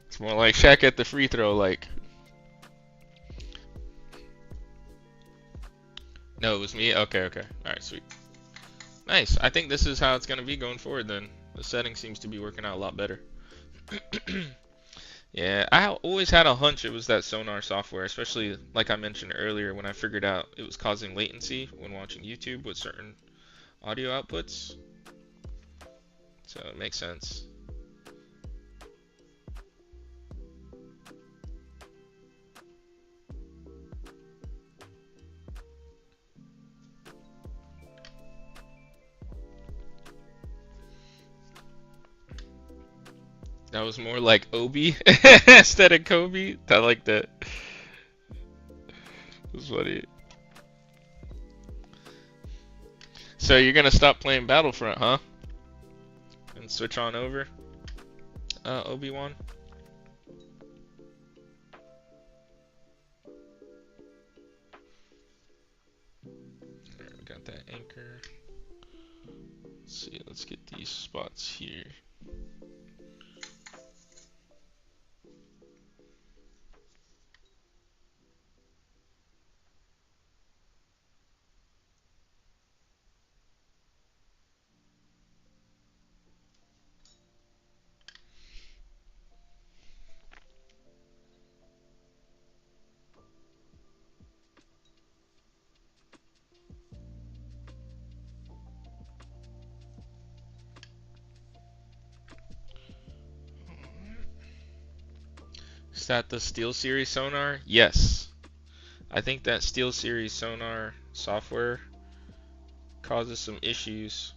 It's more like Shaq at the free throw, like. No, it was me. Okay, okay. All right, sweet. Nice. I think this is how it's gonna be going forward. Then the setting seems to be working out a lot better. Yeah, I always had a hunch it was that Sonar software, especially like I mentioned earlier when I figured out it was causing latency when watching YouTube with certain audio outputs. So it makes sense. That was more like Obi instead of Kobe. I like that. It was funny. So you're gonna stop playing Battlefront, huh? And switch on over, Obi-Wan? Alright, we got that anchor. Let's see, let's get these spots here. Is that the SteelSeries sonar? Yes. I think that SteelSeries sonar software causes some issues.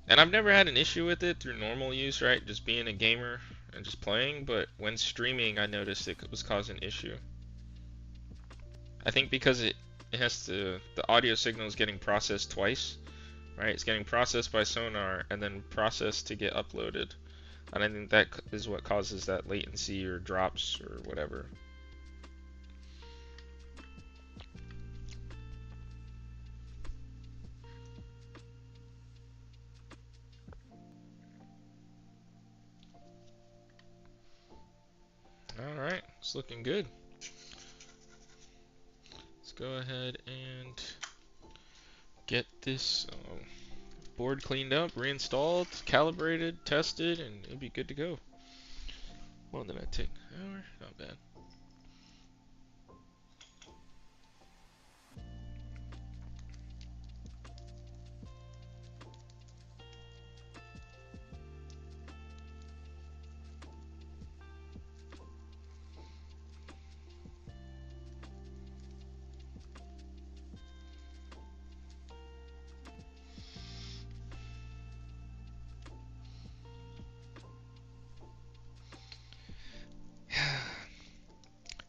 And I've never had an issue with it through normal use, right? Just being a gamer and just playing, but when streaming I noticed it was causing an issue. I think because it has to, the audio signal is getting processed twice, right? It's getting processed by sonar and then processed to get uploaded. And I think that is what causes that latency or drops or whatever. It's looking good. Let's go ahead and get this board cleaned up, reinstalled, calibrated, tested, and it'll be good to go. Well, did that take an hour? Not bad.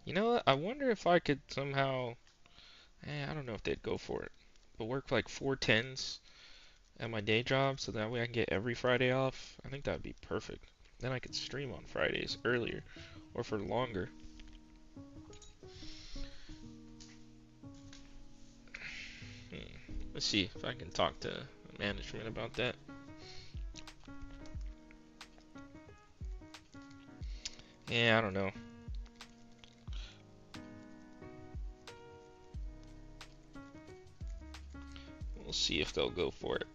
You know what? I wonder if I could somehow, I don't know if they'd go for it, but work like 4 10s at my day job so that way I can get every Friday off. I think that'd be perfect. Then I could stream on Fridays earlier or for longer. Let's see if I can talk to management about that. Yeah, I don't know. We'll see if they'll go for it.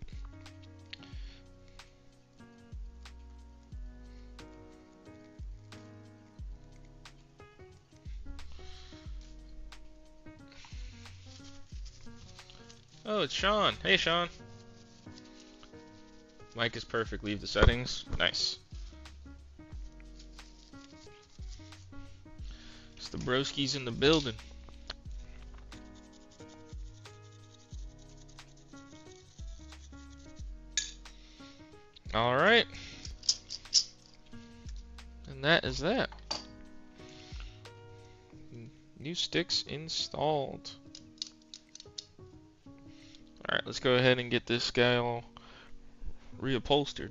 Oh, it's Sean. Hey, Sean. Mic is perfect. Leave the settings. Nice. It's the broskies in the building. All right. And that is that. New sticks installed. Alright, let's go ahead and get this guy all reupholstered.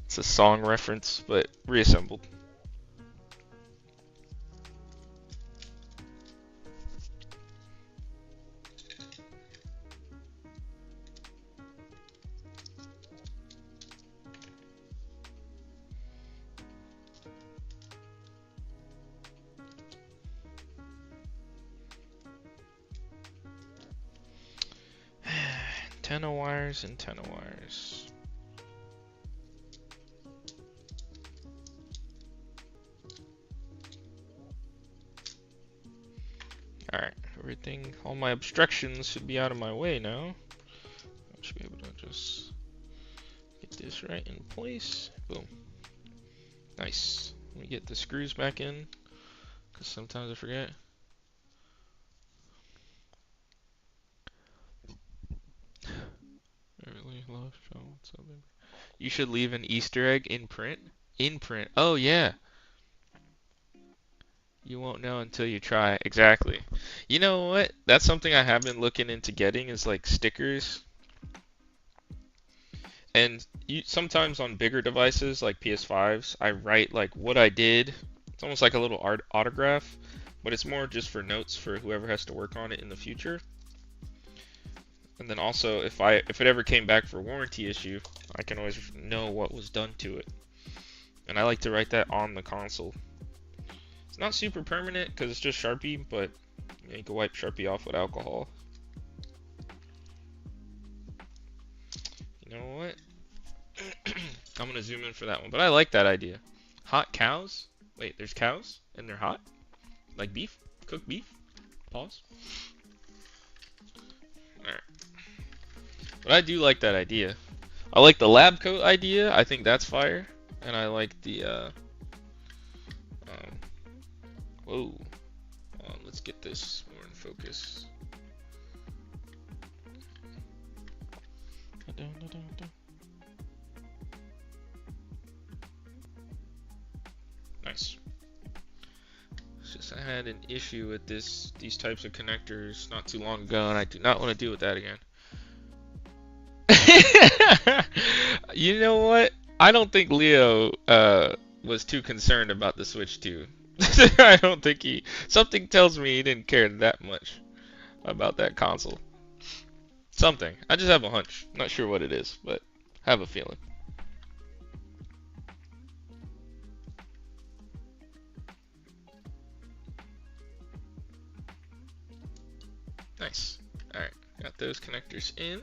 It's a song reference, but reassembled. Antenna wires, antenna wires. Alright, everything, all my obstructions should be out of my way now. I should be able to just get this right in place. Boom. Nice. Let me get the screws back in, because sometimes I forget. You should leave an Easter egg in print. In print. Oh yeah. You won't know until you try. Exactly. You know what? That's something I have been looking into getting is like stickers. And sometimes on bigger devices like PS5s, I write like what I did. It's almost like a little autograph, but it's more just for notes for whoever has to work on it in the future. And then also, if it ever came back for warranty issue, I can always know what was done to it. And I like to write that on the console. It's not super permanent because it's just Sharpie, but you can wipe Sharpie off with alcohol. You know what? I'm gonna zoom in for that one, but I like that idea. Hot cows? Wait, there's cows and they're hot? Like beef? Cooked beef? Pause. Alright. But I do like that idea. I like the lab coat idea. I think that's fire. And I like the, whoa. Let's get this more in focus. Nice. It's just I had an issue with these types of connectors not too long ago, and I do not want to deal with that again. You know what? I don't think Leo was too concerned about the Switch 2. I don't think something tells me he didn't care that much about that console. Something. I just have a hunch. Not sure what it is, but I have a feeling. Nice. Alright, got those connectors in.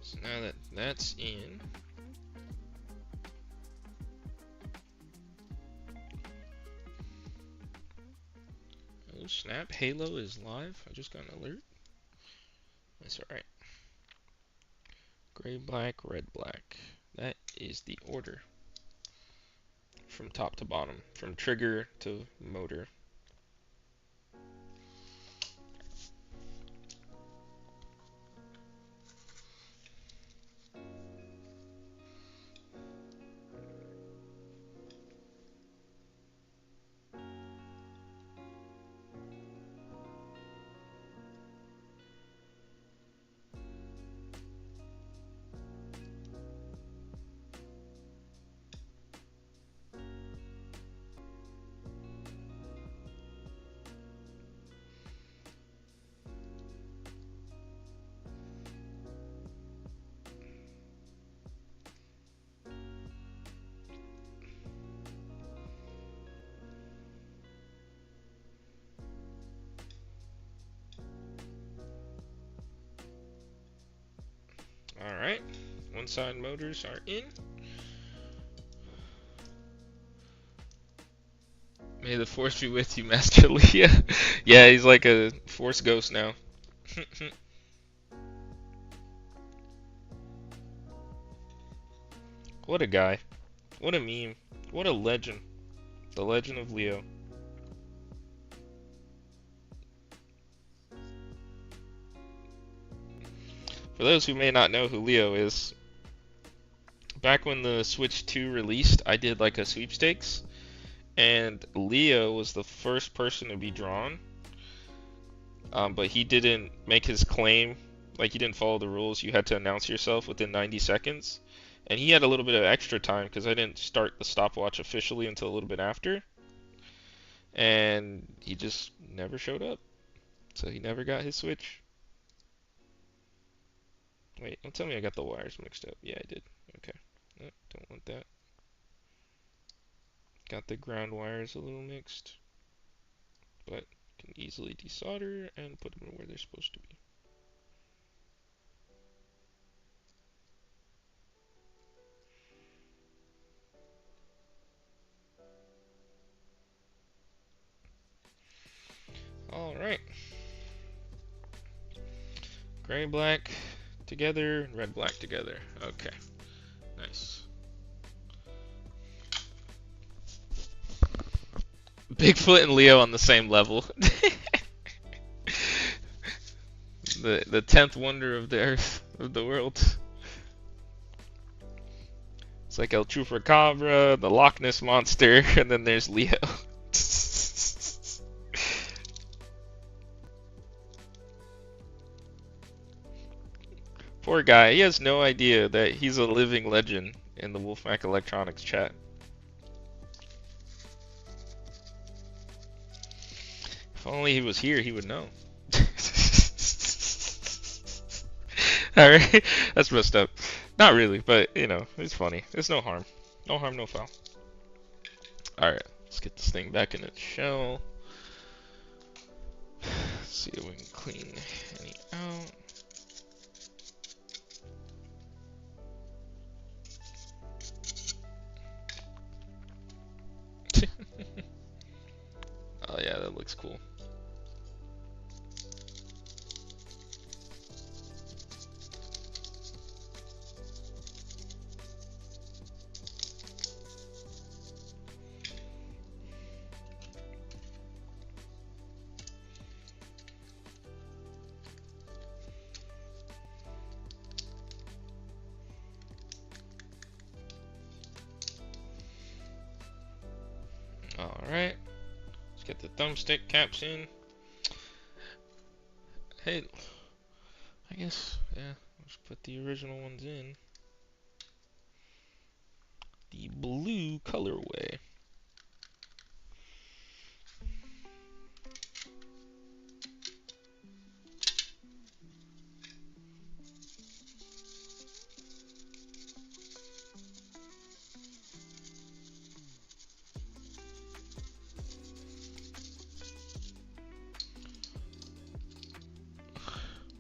So now that that's in, oh snap, Halo is live. I just got an alert. That's alright. Gray, black, red, black. That is the order from top to bottom, from trigger to motor. Alright, one side motors are in. May the force be with you, Master Leah. Yeah, he's like a force ghost now. What a guy. What a meme. What a legend. The legend of Leo. For those who may not know who Leo is, back when the Switch 2 released, I did like a sweepstakes, and Leo was the first person to be drawn, but he didn't make his claim, like he didn't follow the rules. You had to announce yourself within 90 seconds, and he had a little bit of extra time because I didn't start the stopwatch officially until a little bit after, and he just never showed up, so he never got his Switch. Wait, don't tell me I got the wires mixed up. Yeah, I did. Okay. Nope, don't want that. Got the ground wires a little mixed, but can easily desolder and put them where they're supposed to be. Alright. Gray, black together, and red, black together. Okay. Nice. Bigfoot and Leo on the same level. the 10th wonder of the earth, of the world. It's like El Chupacabra, the Loch Ness Monster, and then there's Leo. Poor guy, he has no idea that he's a living legend in the WolfPackElectronics chat. If only he was here, he would know. Alright, that's messed up. Not really, but, you know, it's funny. It's no harm. No harm, no foul. Alright, let's get this thing back in its shell. See if we can clean any out. Oh yeah, that looks cool. Alright, let's get the thumbstick caps in. Hey, I guess, yeah, let's put the original ones in. The blue colorway.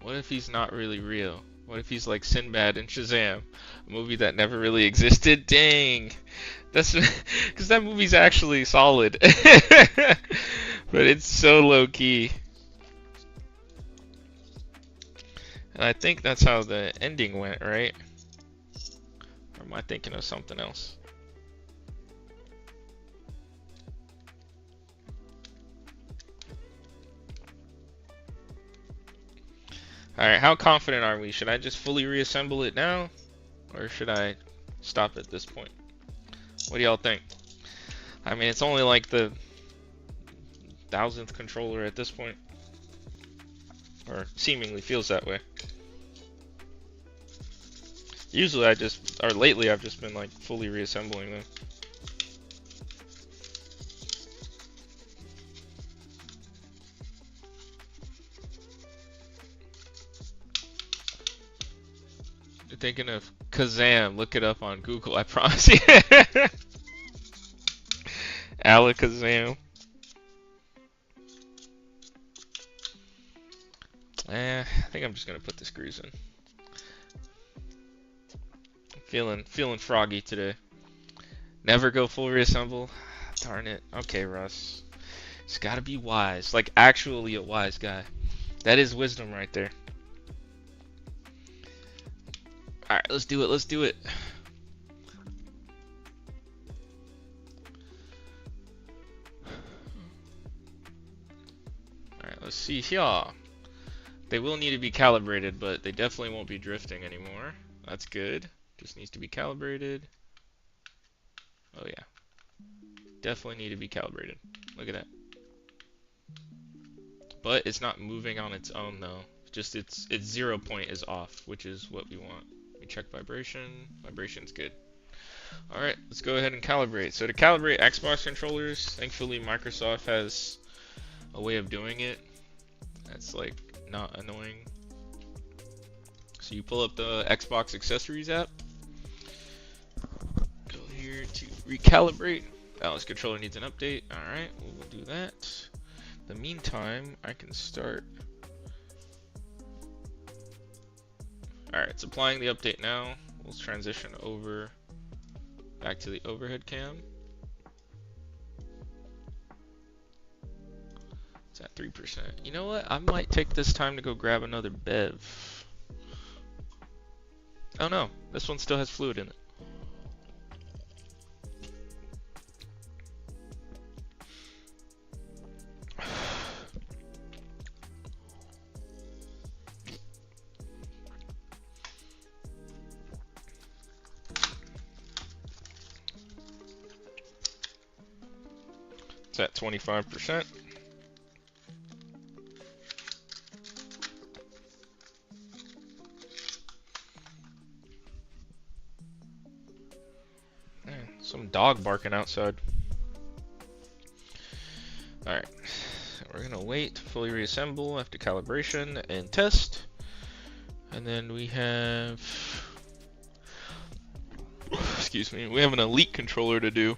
What if he's not really real? What if he's like Sinbad and Shazam, a movie that never really existed? Dang, that's because that movie's actually solid, but it's so low key. And I think that's how the ending went, right? Or am I thinking of something else? Alright, how confident are we? Should I just fully reassemble it now? Or should I stop at this point? What do y'all think? I mean, it's only like the 1000th controller at this point. Or seemingly feels that way. Usually lately I've just been like fully reassembling them. You're thinking of Kazam, look it up on Google, I promise you. Alakazam. I think I'm just gonna put the screws in. Feeling froggy today. Never go full reassemble. Darn it. Okay, Russ. It's gotta be wise. Like actually a wise guy. That is wisdom right there. Alright, let's do it. Let's do it. Alright, let's see here. They will need to be calibrated, but they definitely won't be drifting anymore. That's good. Just needs to be calibrated. Oh yeah. Definitely need to be calibrated. Look at that. But it's not moving on its own though. Just its 0 point is off, which is what we want. We check vibration. Vibration's good. Alright, let's go ahead and calibrate. So to calibrate Xbox controllers, thankfully Microsoft has a way of doing it that's like not annoying. So you pull up the Xbox accessories app. Go here to recalibrate. This controller needs an update. Alright, we'll do that. In the meantime, I can start. Alright, it's applying the update now. We'll transition over back to the overhead cam. It's at 3%. You know what? I might take this time to go grab another Bev. Oh no, this one still has fluid in it. It's at 25%. Man, some dog barking outside. Alright, we're gonna wait to fully reassemble after calibration and test. And then we have, excuse me, we have an elite controller to do.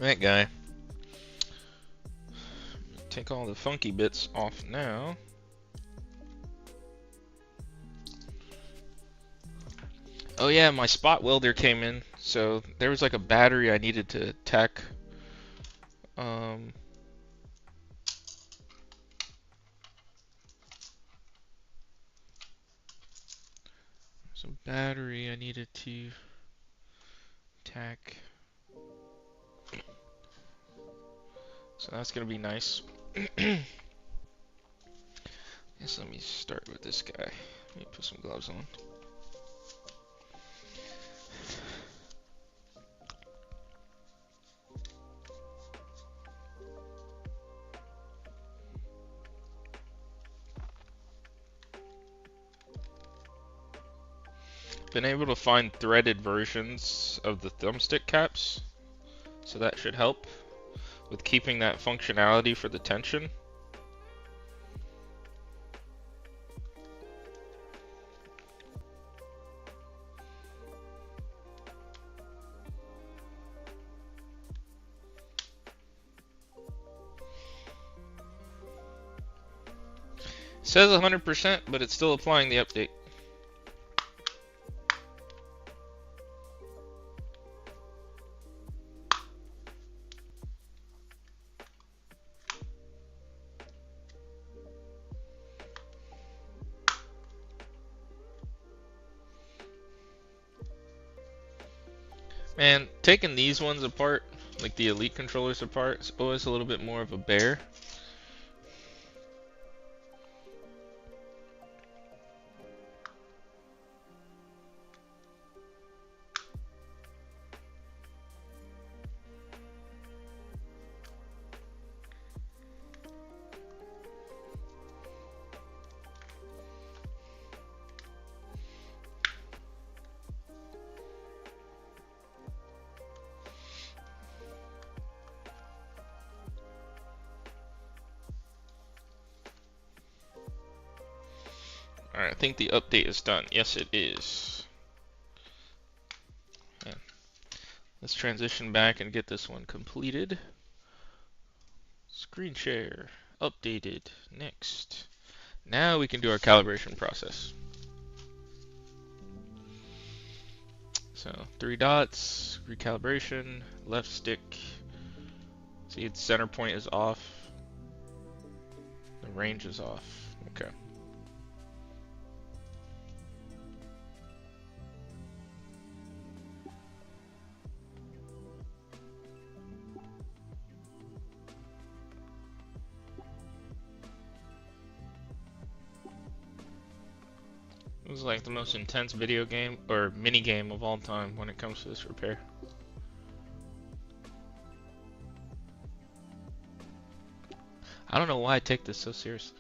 That guy. Take all the funky bits off now. Oh yeah, my spot welder came in, so there was like a battery I needed to tack. Some battery I needed to tack. So that's gonna be nice. Guess let me start with this guy. Let me put some gloves on. Been able to find threaded versions of the thumbstick caps, so that should help with keeping that functionality for the tension. says 100%, but it's still applying the update. Man, taking these ones apart, like the Elite controllers apart, is always a little bit more of a bear. Alright, I think the update is done. Yes, it is. Yeah. Let's transition back and get this one completed. Screen share. Updated. Next. Now we can do our calibration process. So, 3 dots, recalibration, left stick. See, its center point is off. The range is off. Okay. It was like the most intense video game or mini game of all time when it comes to this repair. I don't know why I take this so seriously.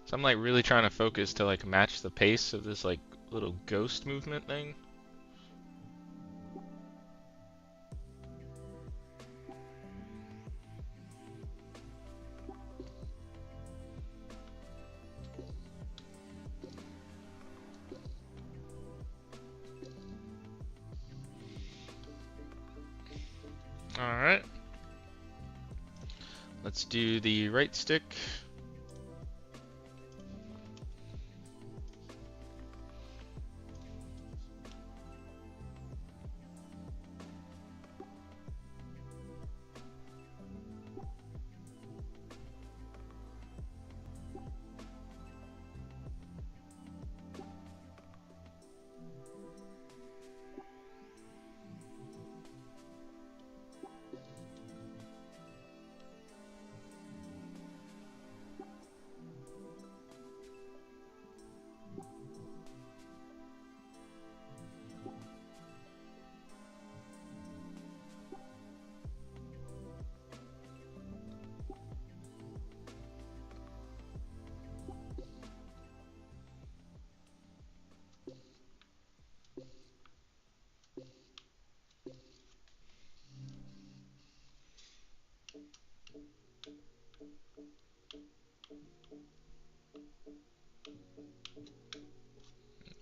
So I'm like really trying to focus to like match the pace of this like little ghost movement thing. Alright. Let's do the right stick.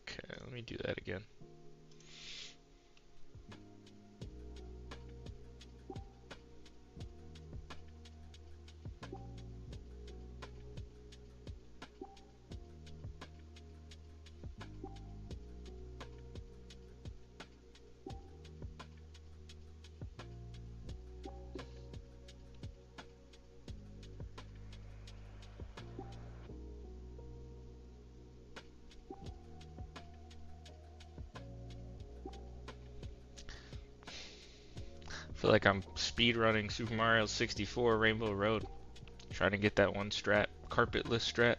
Okay, let me do that again. I feel like I'm speedrunning Super Mario 64 Rainbow Road, trying to get that one strat, carpetless strat.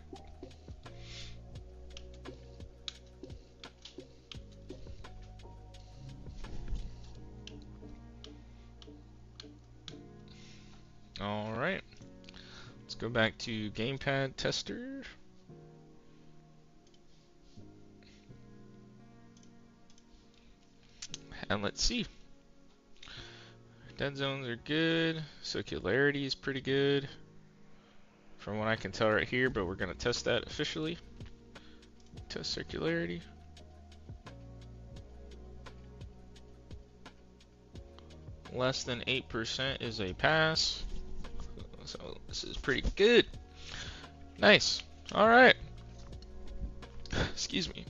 Alright, let's go back to Gamepad Tester. And let's see. Dead zones are good. Circularity is pretty good from what I can tell right here, but we're going to test that officially. Test circularity. Less than 8% is a pass. So this is pretty good. Nice. All right. Excuse me.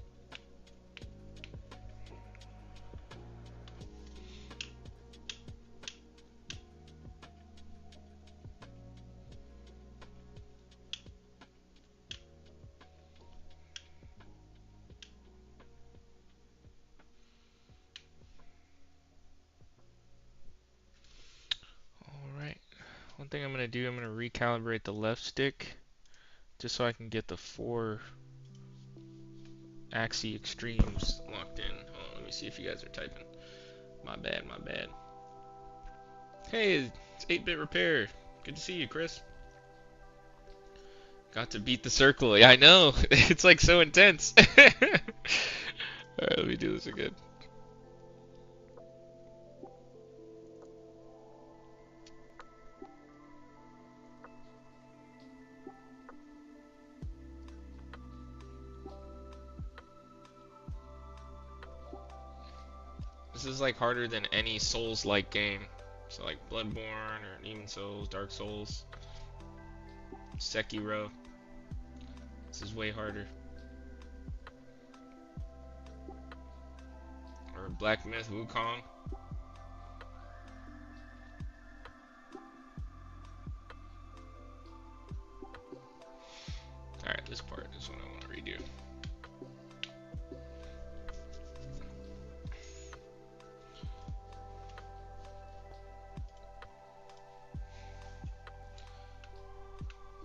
All right. One thing I'm gonna do, I'm gonna recalibrate the left stick just so I can get the 4 axis extremes locked in. Hold on, let me see if you guys are typing. My bad, my bad. Hey, it's 8-bit repair. Good to see you, Chris. Got to beat the circle. Yeah, I know. It's like so intense. Alright, let me do this again. This is like harder than any Souls-like game. So like Bloodborne or Demon Souls, Dark Souls, Sekiro. This is way harder. Or Black Myth Wukong. Alright, this part is what I want to redo.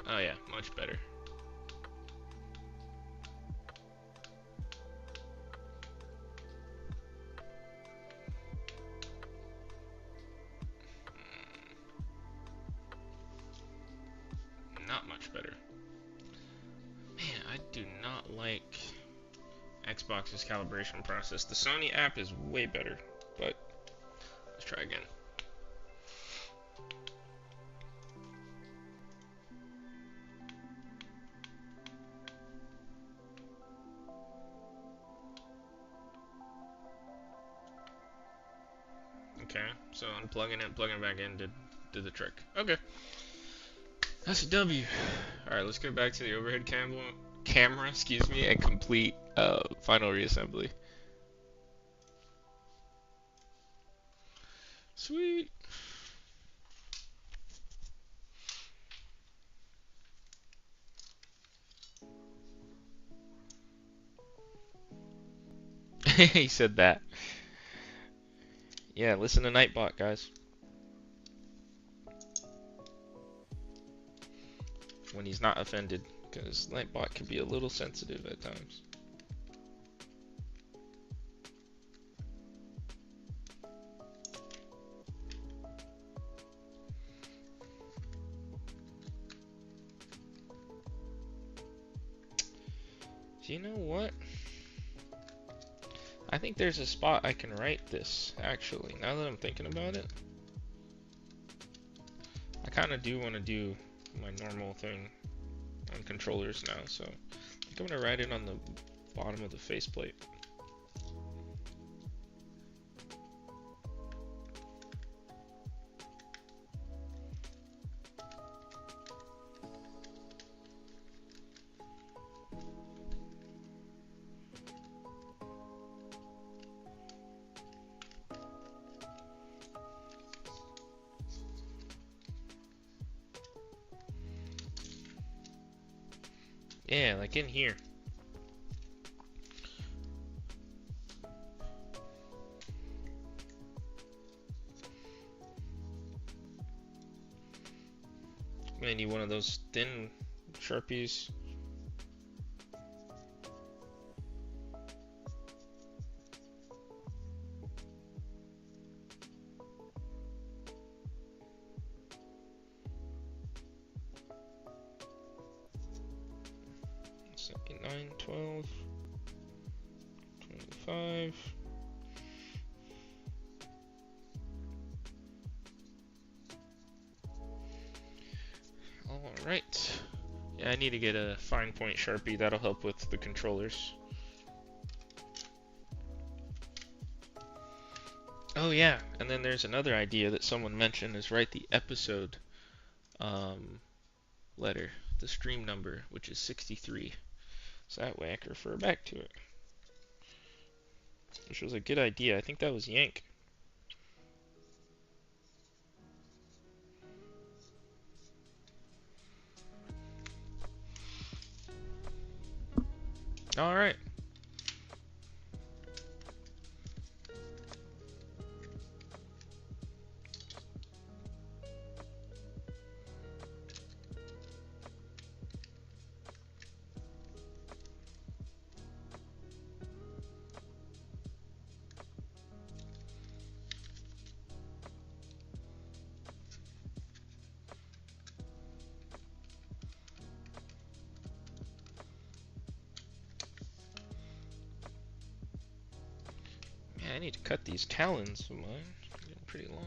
Oh yeah, much better. Not much better. Man, I do not like Xbox's calibration process. The Sony app is way better, but let's try again. Okay, so unplugging it, plugging it back in did the trick. Okay, that's a W. All right, let's go back to the overhead camera, excuse me, and complete final reassembly. Sweet. He said that. Yeah, listen to Nightbot, guys. When he's not offended, because Nightbot can be a little sensitive at times. Do you know what? I think there's a spot I can write this, actually, now that I'm thinking about it. I kind of do want to do my normal thing on controllers now, so I think I'm going to write it on the bottom of the faceplate. Yeah, like in here. I'm gonna need one of those thin Sharpies. Second 9, 12, 25. Alright. Yeah, I need to get a fine point Sharpie. That'll help with the controllers. Oh yeah, and then there's another idea that someone mentioned is write the episode letter. the stream number, which is 63. So that way I can refer back to it. Which was a good idea. I think that was Yank. Alright. Man, I need to cut these talons of mine. They're getting pretty long.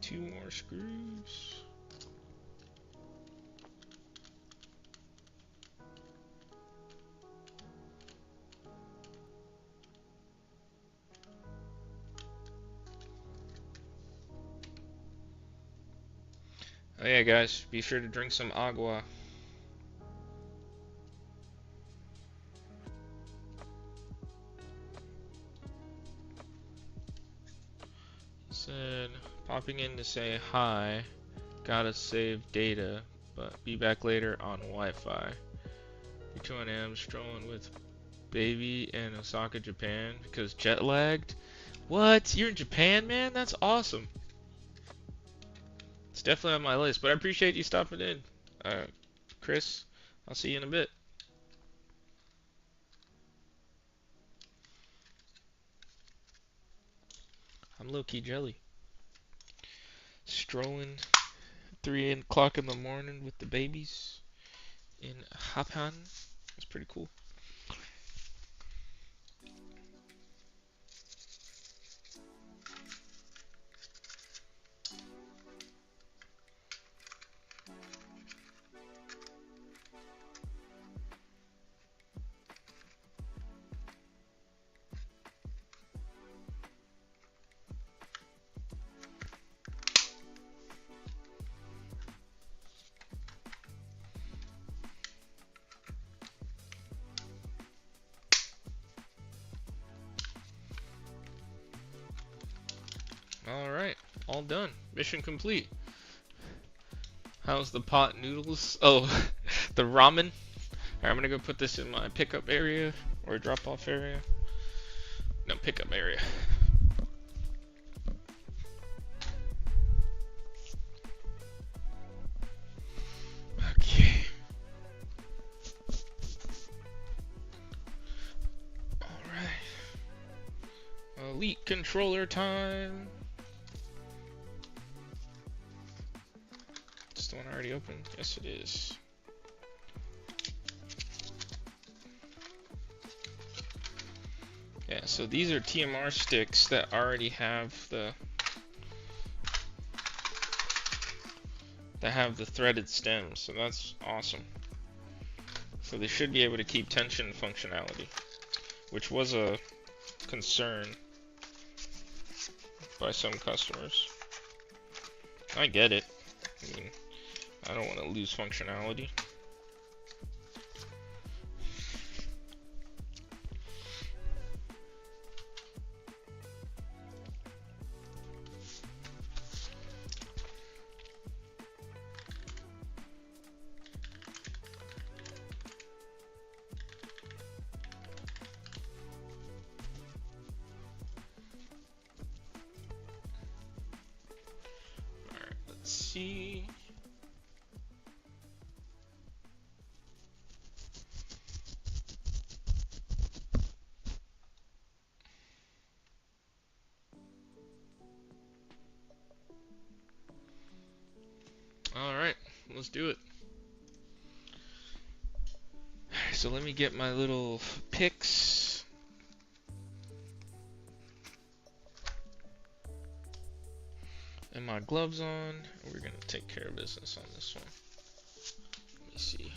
Two more screws. Oh yeah, guys, be sure to drink some agua. Said, popping in to say hi. Gotta save data, but be back later on Wi-Fi. Return am strolling with baby in Osaka, Japan because jet lagged. What? You're in Japan, man? That's awesome. It's definitely on my list, but I appreciate you stopping in. Chris, I'll see you in a bit. I'm low-key jelly. Strolling 3 o'clock in the morning with the babies in Japan. It's pretty cool. Alright, all done. Mission complete. How's the pot noodles? Oh, the ramen. Alright, I'm gonna go put this in my pickup area or drop off area. No, pickup area. Okay. Alright. Elite controller time. Is the one already open? Yes, it is. Yeah, so these are TMR sticks that already have the threaded stems, so that's awesome. So they should be able to keep tension functionality, which was a concern by some customers. I get it. I mean, I don't want to lose functionality. Alright, let's see. Alright, let's do it. So let me get my little picks. And my gloves on. We're gonna take care of business on this one. Let me see.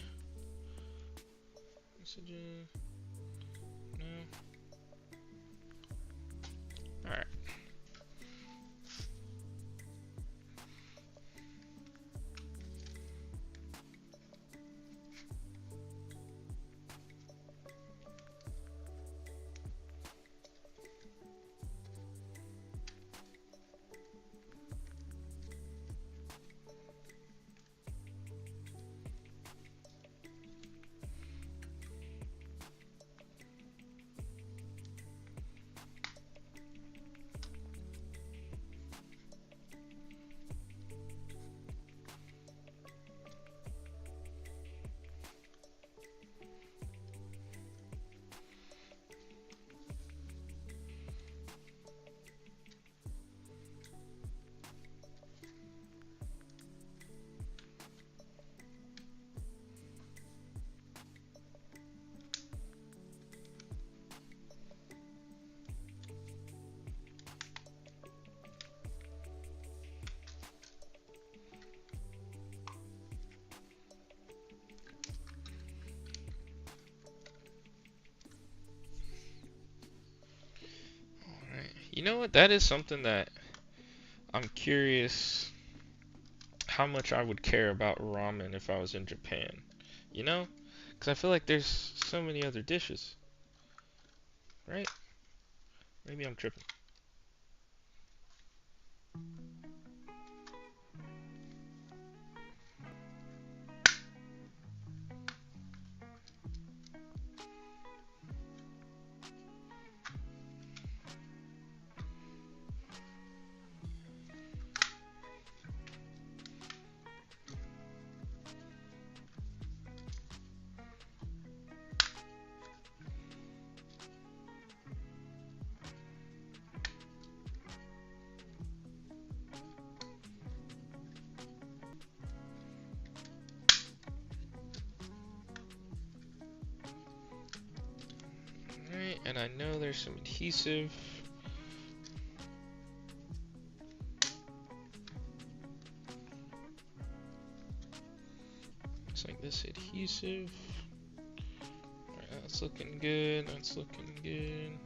Messaging. No. Alright. You know what? That is something that I'm curious how much I would care about ramen if I was in Japan. You know? Because I feel like there's so many other dishes, right? Maybe I'm tripping. Alright, and I know there's some adhesive. It's like this adhesive. Alright, that's looking good. That's looking good.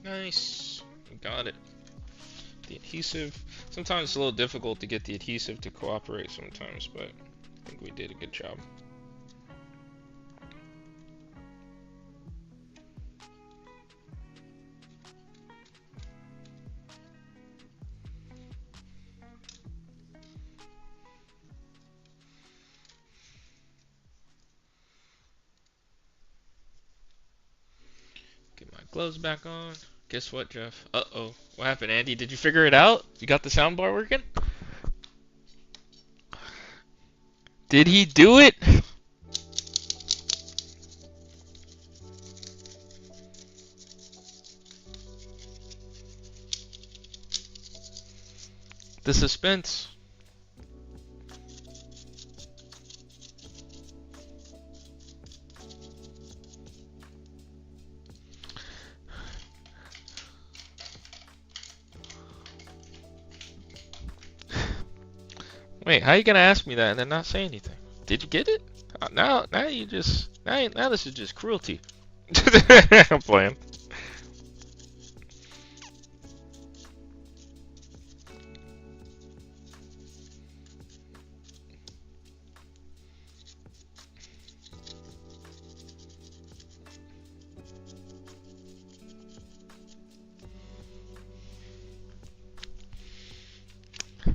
Nice. We got it. The adhesive. Sometimes it's a little difficult to get the adhesive to cooperate sometimes, but I think we did a good job. Get my gloves back on. Guess what, Jeff? Uh-oh. What happened, Andy? Did you figure it out? You got the soundbar working? Did he do it? The suspense. Wait, how you gonna ask me that and then not say anything? Did you get it? Now you just now this is just cruelty. I'm playing.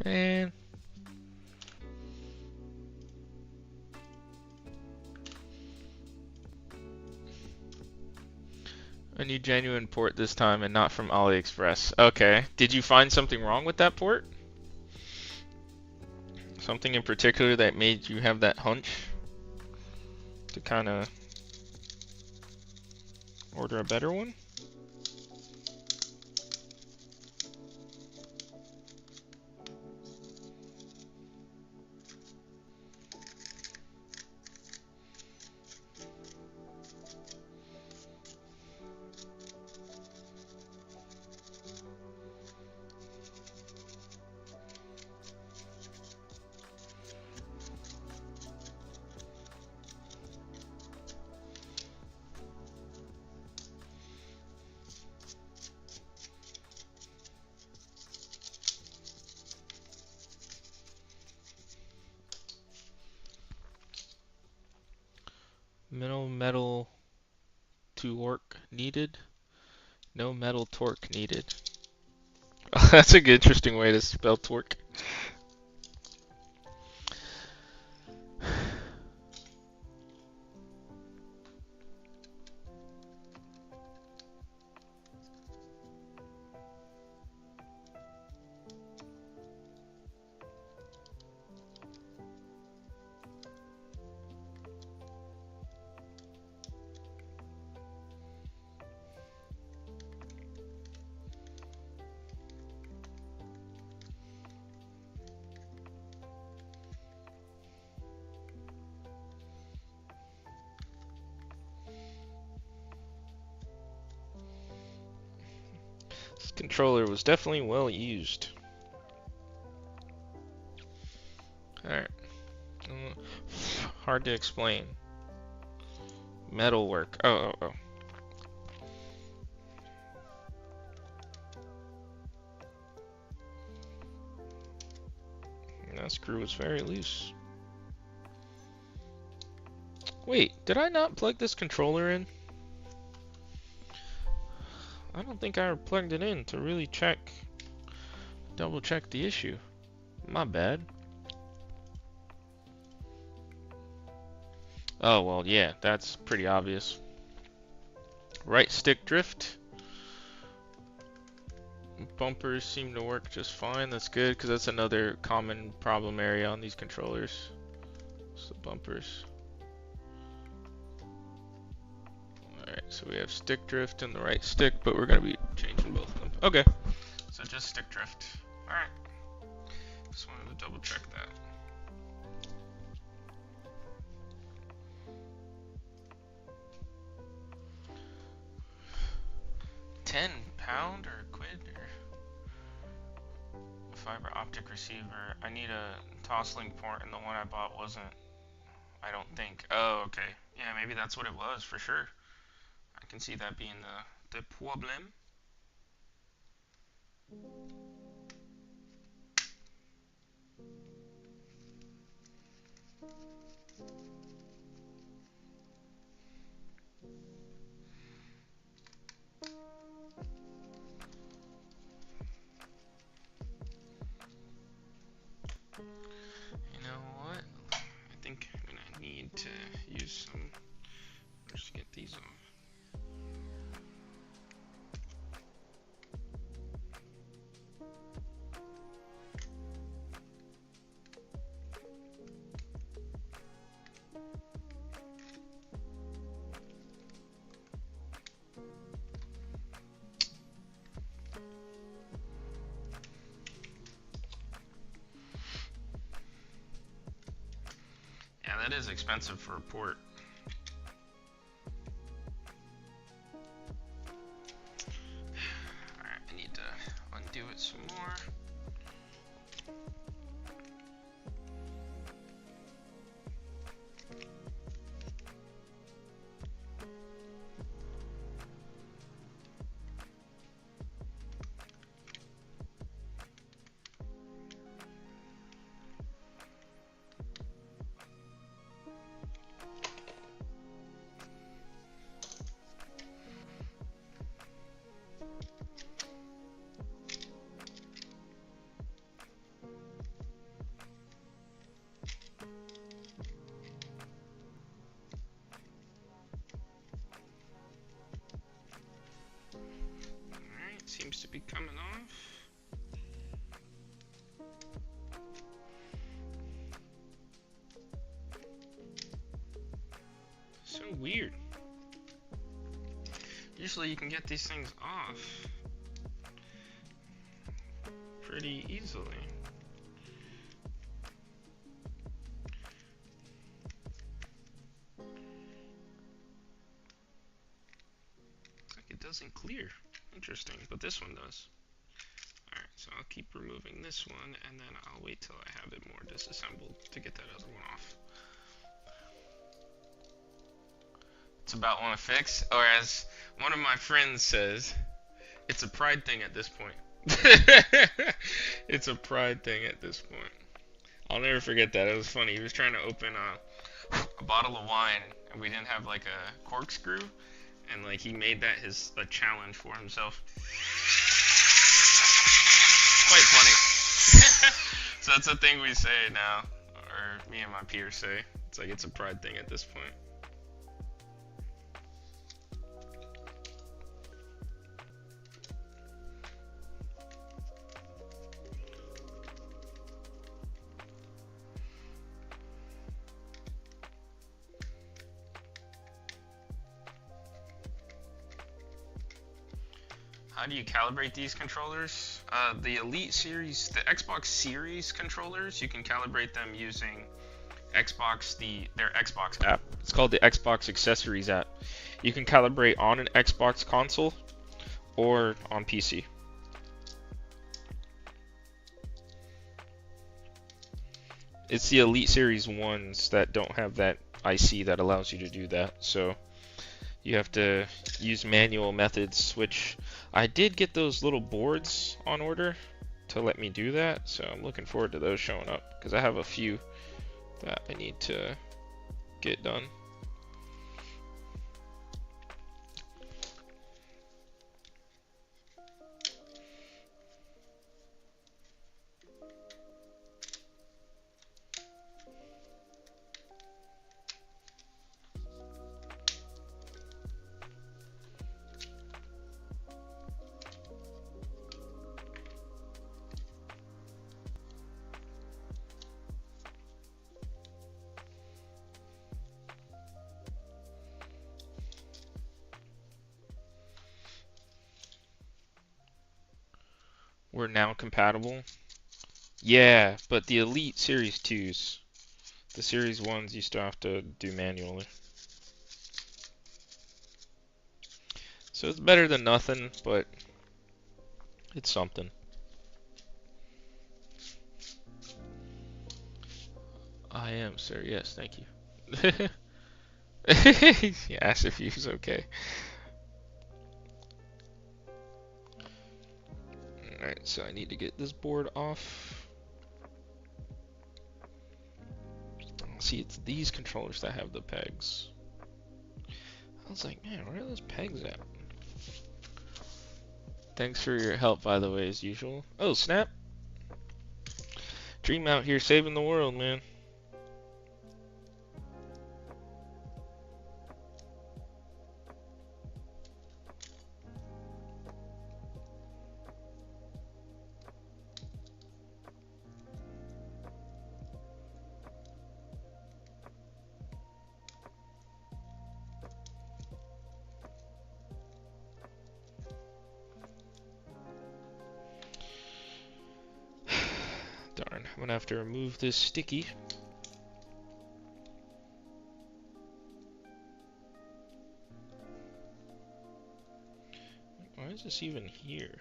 Man. A new genuine port this time and not from AliExpress. Okay. Did you find something wrong with that port? Something in particular that made you have that hunch to kind of order a better one? Minimal metal torque needed. No metal torque needed. That's a good, interesting way to spell torque. controller was definitely well used. Alright. Hard to explain. Metalwork. Oh. That screw was very loose. Wait, did I not plug this controller in? I don't think I plugged it in to really double check the issue. My bad. Oh, well, yeah, that's pretty obvious. Right stick drift. Bumpers seem to work just fine. That's good, because that's another common problem area on these controllers. It's the bumpers. Alright, so we have stick drift and the right stick, but we're going to be changing both of them. Okay, so just stick drift. Alright, just wanted to double check that. £10 or a quid or fiber optic receiver. I need a Toslink port, and the one I bought wasn't. I don't think. Oh, okay. Yeah, maybe that's what it was for sure. I can see that being the problem. You know what? I think I'm gonna need to use some. Just get these off. Yeah, that is expensive for a port. Alright, I need to undo it some more. Seems to be coming off. So weird. Usually you can get these things off pretty easily. Like it doesn't clear. Interesting, but this one does. Alright, so I'll keep removing this one, and then I'll wait till I have it more disassembled to get that other one off. It's about one to fix, or as one of my friends says, it's a pride thing at this point. It's a pride thing at this point. I'll never forget that. It was funny. He was trying to open a bottle of wine, and we didn't have like a corkscrew. And like he made that a challenge for himself. Quite funny. So that's a thing we say now, or me and my peers say. It's like it's a pride thing at this point. How do you calibrate these controllers? The Elite Series, the Xbox Series controllers, you can calibrate them using their Xbox app. It's called the Xbox Accessories app. You can calibrate on an Xbox console or on PC. it's the Elite Series ones that don't have that IC that allows you to do that. So you have to use manual methods, which I did get those little boards on order to let me do that. So I'm looking forward to those showing up because I have a few that I need to get done. We're now compatible. Yeah, but the Elite Series 2s, the Series 1s you still have to do manually. So it's better than nothing, but it's something. I am, sir. Yes, thank you. He asked if he was okay. Alright, so I need to get this board off. See, it's these controllers that have the pegs. I was like, man, where are those pegs at? Thanks for your help, by the way, as usual. Oh, snap. Dream out here saving the world, man. Darn, I'm gonna have to remove this sticky. Why is this even here?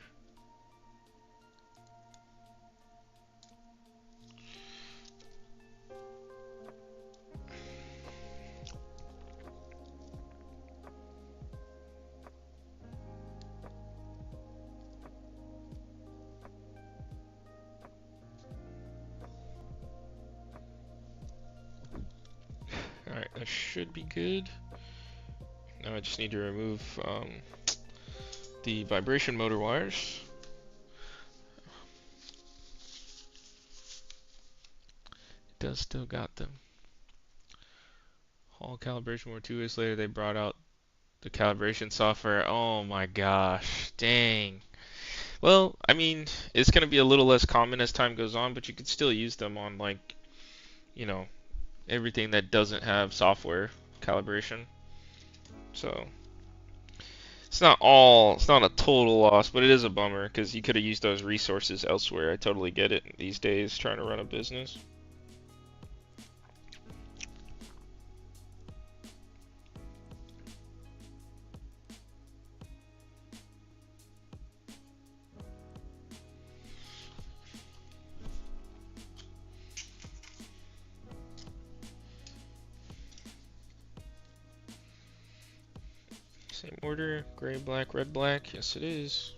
Alright, that should be good. Now I just need to remove the vibration motor wires. It does still got them. Hall calibration more 2 days later they brought out the calibration software. Oh my gosh, dang. Well, I mean, it's going to be a little less common as time goes on, but you can still use them on, like, you know, everything that doesn't have software calibration. So it's not a total loss, but it is a bummer because you could have used those resources elsewhere. I totally get it these days trying to run a business. Same order, gray, black, red, black. Yes, it is.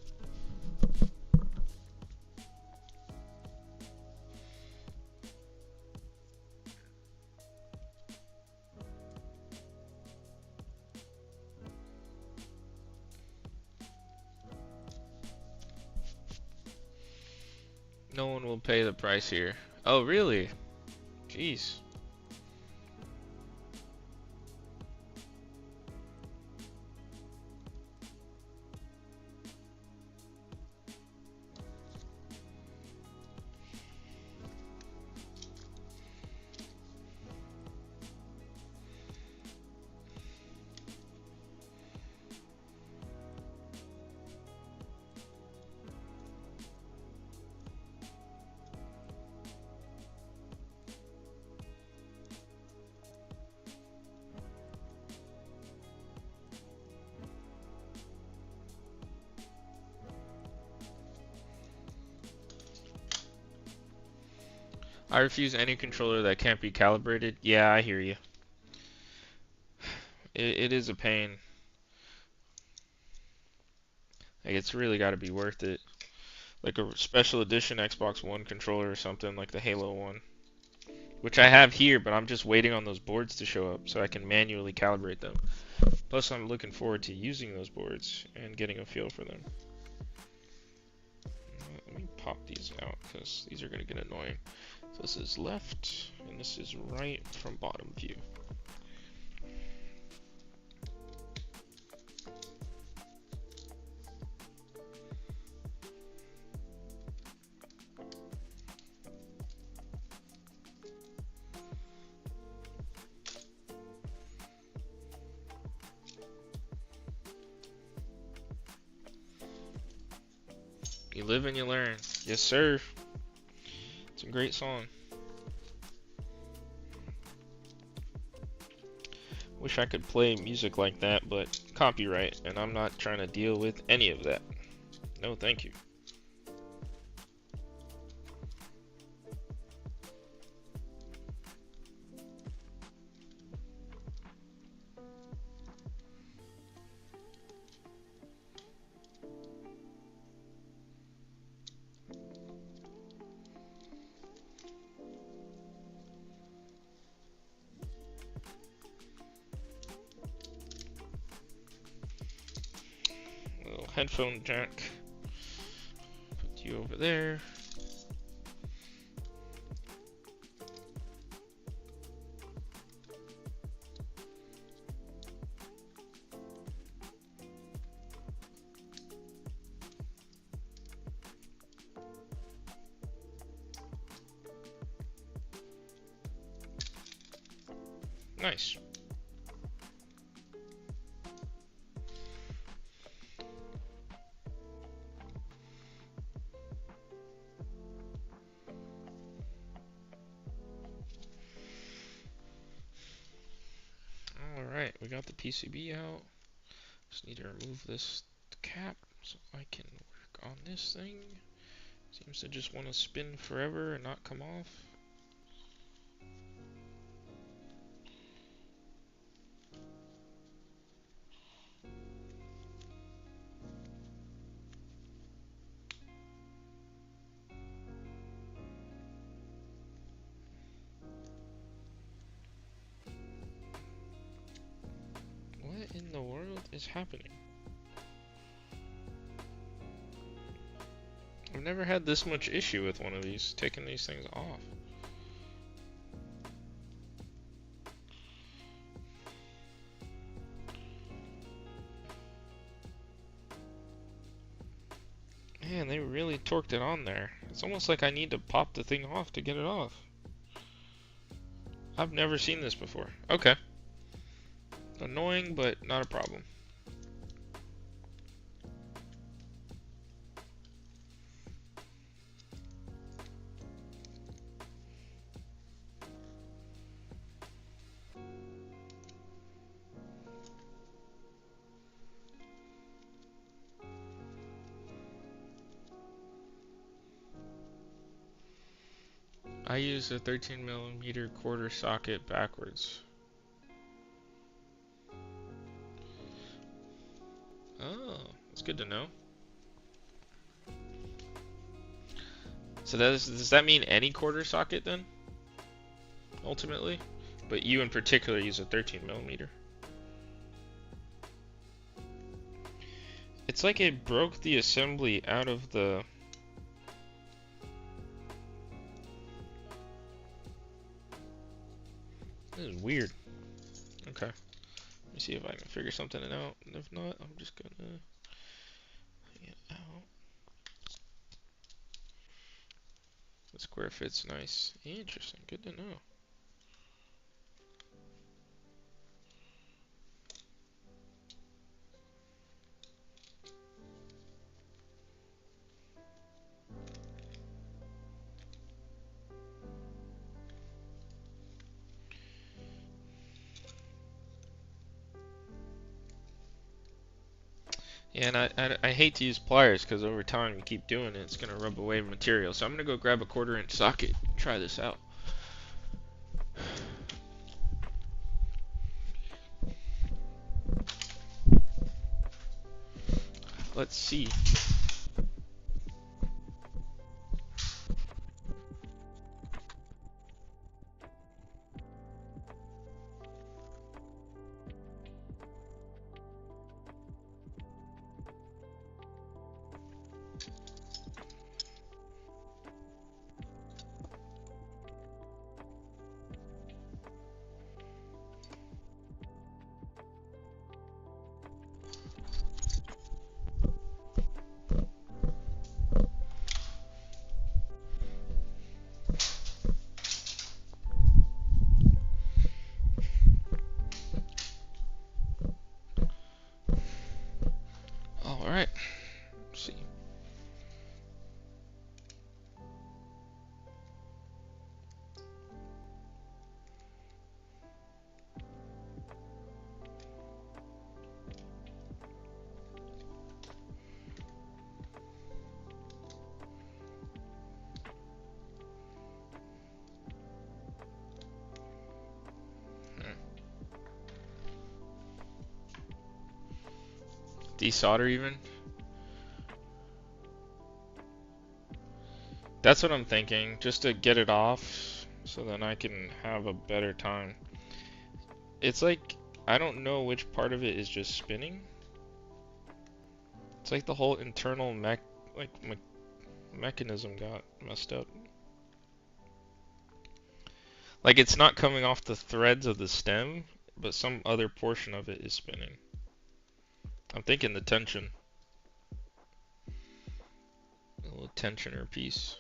No one will pay the price here. Oh, really? Jeez. I refuse any controller that can't be calibrated. Yeah, I hear you. It is a pain. Like, it's really got to be worth it. Like a special edition Xbox One controller or something, like the Halo one. Which I have here, but I'm just waiting on those boards to show up so I can manually calibrate them. Plus, I'm looking forward to using those boards and getting a feel for them. Let me pop these out because these are going to get annoying. So this is left, and this is right from bottom view. You live and you learn. Yes, sir. It's a great song. Wish I could play music like that, but copyright, and I'm not trying to deal with any of that. No, thank you. Little headphone jack. Put you over there. Nice. Alright, we got the PCB out. Just need to remove this cap so I can work on this thing. Seems to just want to spin forever and not come off. What in the world is happening? I've never had this much issue with one of these, taking these things off. Man, they really torqued it on there. It's almost like I need to pop the thing off to get it off. I've never seen this before. Okay. Annoying, but not a problem. I use a 13mm quarter socket backwards. Oh, that's good to know. So does that mean any quarter socket then? Ultimately? But you in particular use a 13mm. It's like it broke the assembly out of the... This is weird. Okay. Let me see if I can figure something out. And if not, I'm just gonna hang it out. The square fit's nice. Interesting. Good to know. Yeah, and I hate to use pliers because over time you keep doing it, it's going to rub away material. So I'm going to go grab a 1/4 inch socket and try this out. Let's see. All right. Let's see. Desolder even? That's what I'm thinking, just to get it off so then I can have a better time. It's like, I don't know which part of it is just spinning. It's like the whole internal mechanism got messed up. Like it's not coming off the threads of the stem, but some other portion of it is spinning. I'm thinking the tension. A little tensioner piece.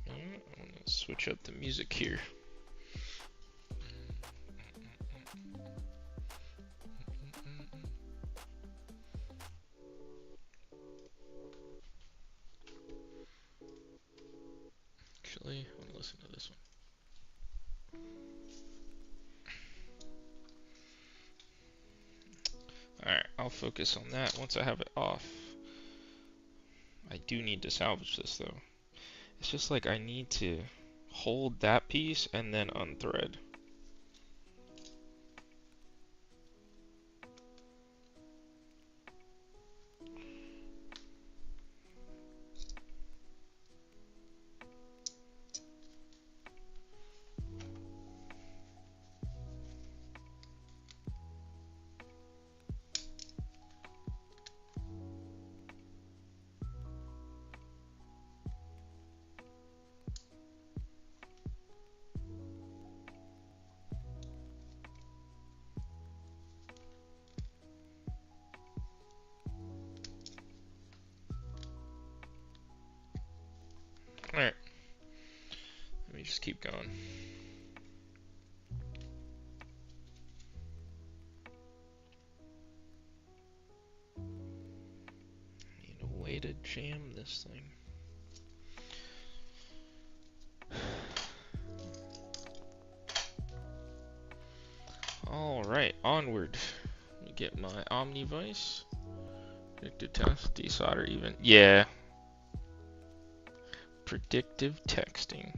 I'm gonna switch up the music here. Actually, I want to listen to this one. Alright, I'll focus on that once I have it off. I do need to salvage this though. It's just like I need to hold that piece and then unthread. Alright. Let me just keep going. Need a way to jam this thing. Alright, onward. Let me get my Omnivice. Predictive test, desolder even. Yeah. Predictive texting.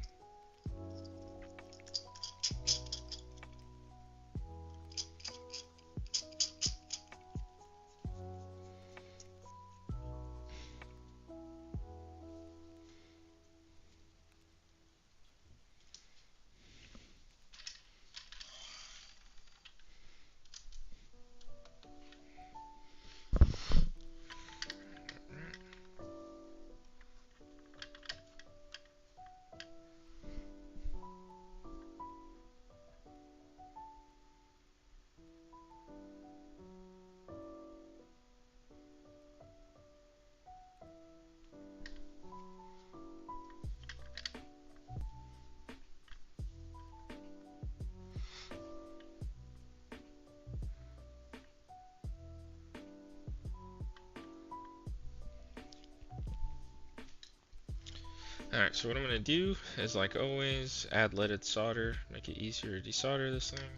Alright, so what I'm going to do is, like always, add leaded solder, make it easier to desolder this thing.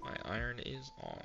My iron is on.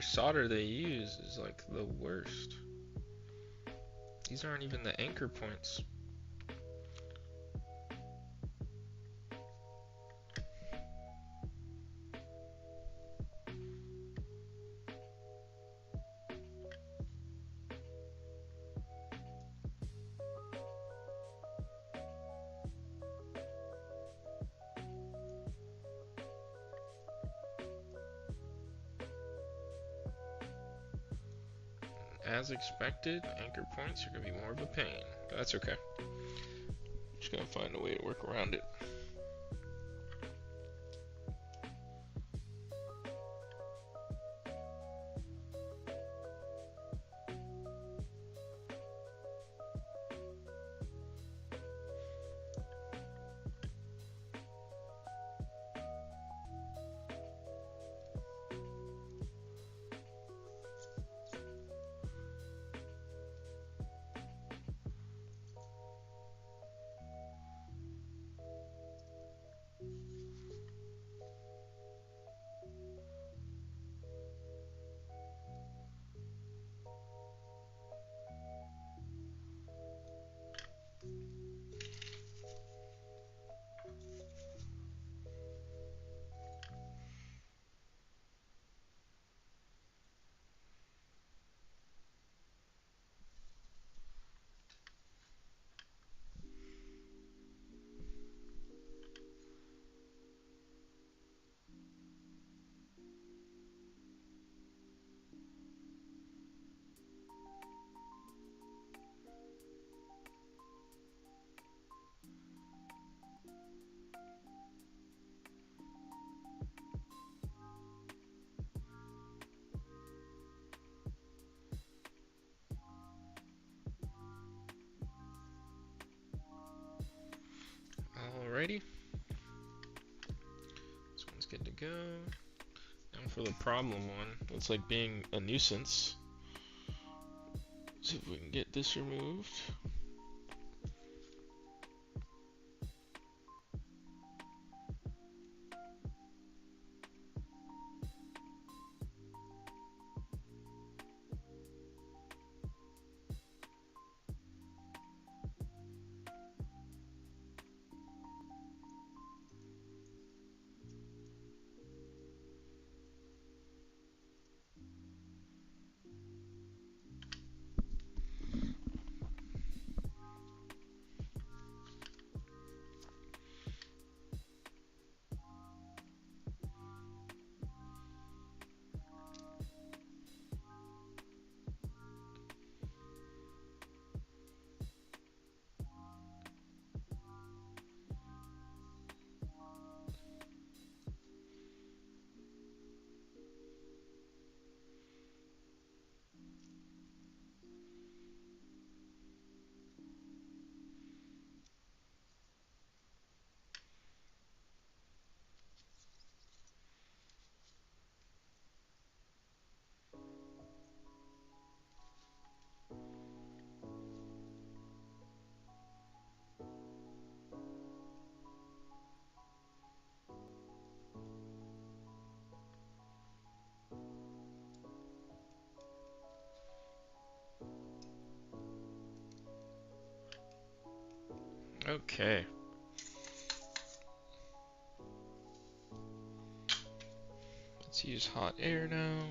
solder they use is like the worst. These aren't even the anchor points. As expected, anchor points are going to be more of a pain, but that's okay. Just going to find a way to work around it. Alrighty. This one's good to go. Now for the problem one. Looks like being a nuisance. See if we can get this removed. Okay. Let's use hot air now.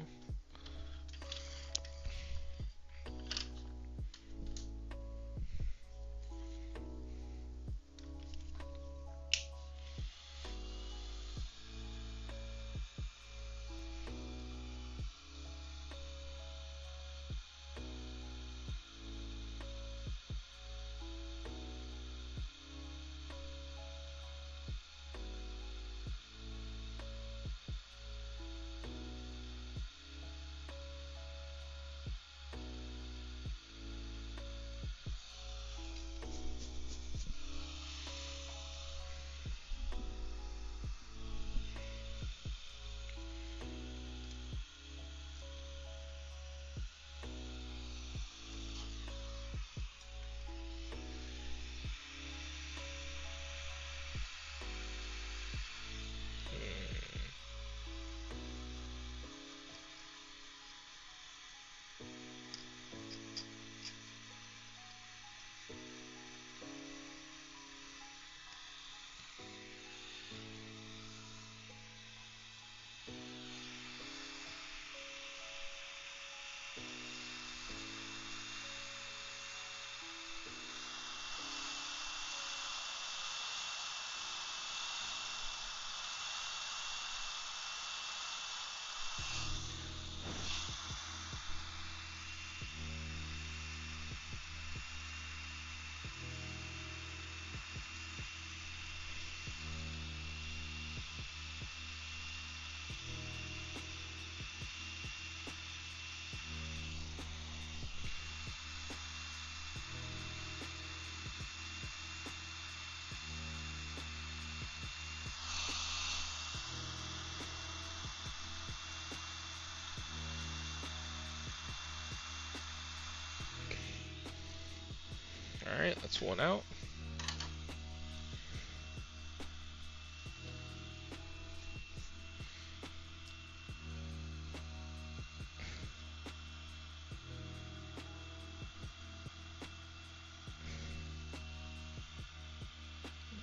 Alright, that's one out.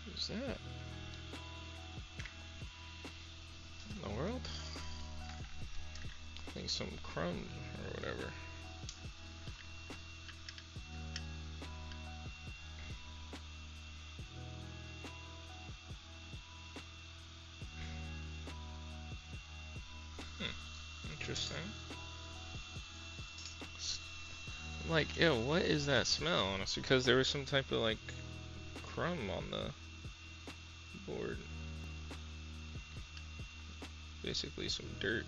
What is that? What in the world? I think some crumbs or whatever. Interesting. I'm like, ew, what is that smell? Honestly, because there was some type of like crumb on the board. Basically some dirt.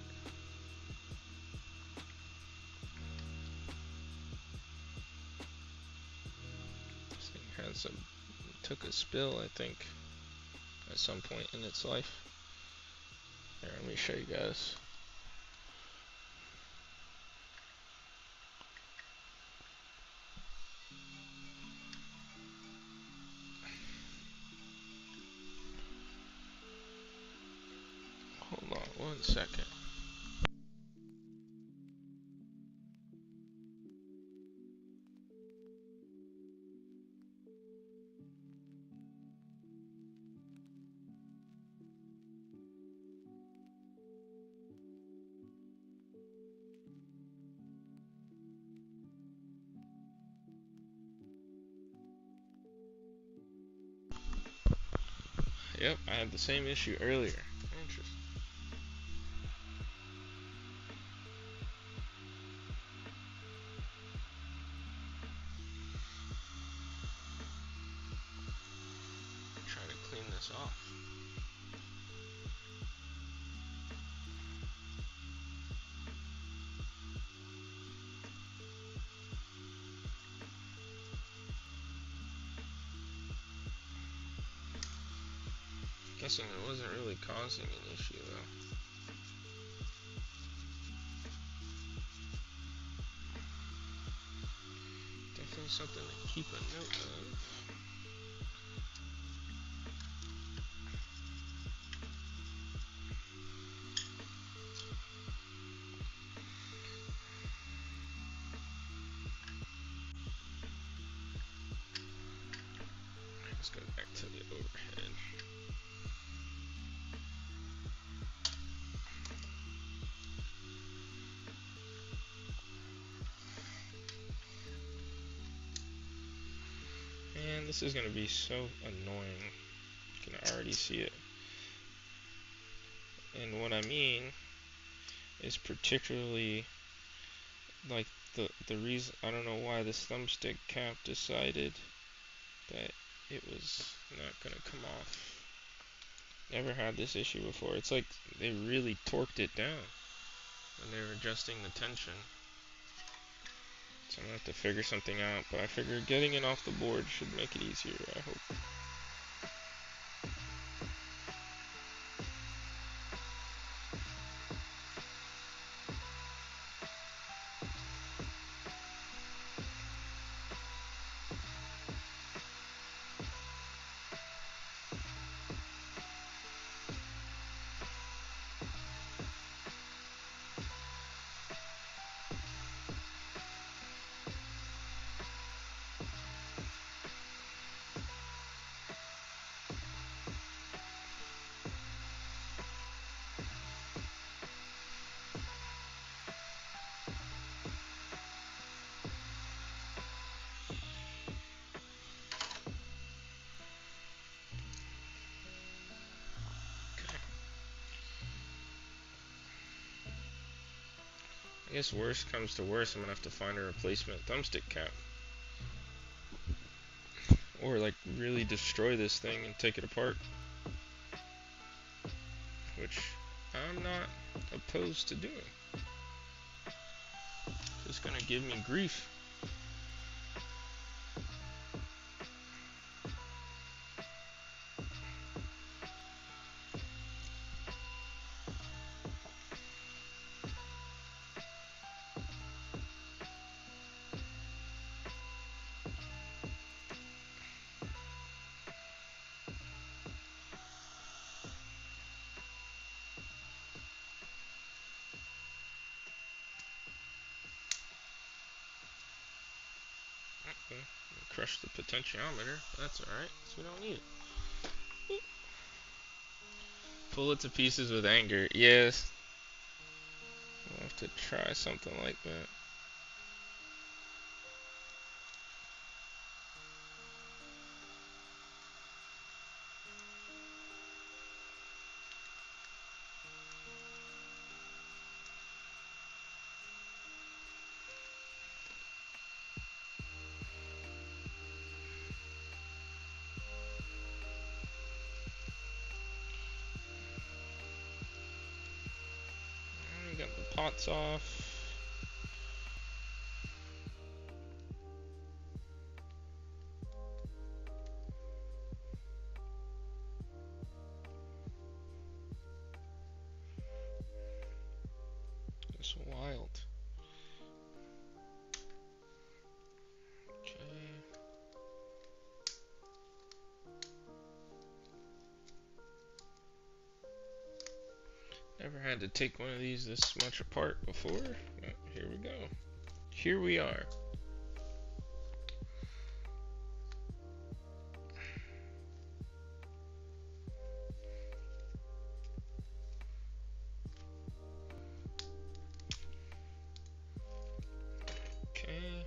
This thing has took a spill, I think, at some point in its life. Here, let me show you guys. Hold on 1 second. Yep, I had the same issue earlier. Interesting. Try to clean this off. Guessing it wasn't really causing an issue though. Definitely something to keep a note of. Let's go back to the overhead. And this is going to be so annoying. You can already see it. And what I mean is particularly like the reason, I don't know why this thumbstick cap decided that it was not going to come off. Never had this issue before. It's like they really torqued it down when they were adjusting the tension. So I'm going to have to figure something out, but I figure getting it off the board should make it easier, I hope. I guess worst comes to worst, I'm gonna have to find a replacement thumbstick cap. Or like really destroy this thing and take it apart. Which I'm not opposed to doing. It's gonna give me grief. Okay. Crush the potentiometer. That's alright, so we don't need it. Pull it to pieces with anger. Yes. We'll have to try something like that. We got the pots off. It's wild. Okay. Never had to take one of these this much apart before. But here we go. Here we are. Okay.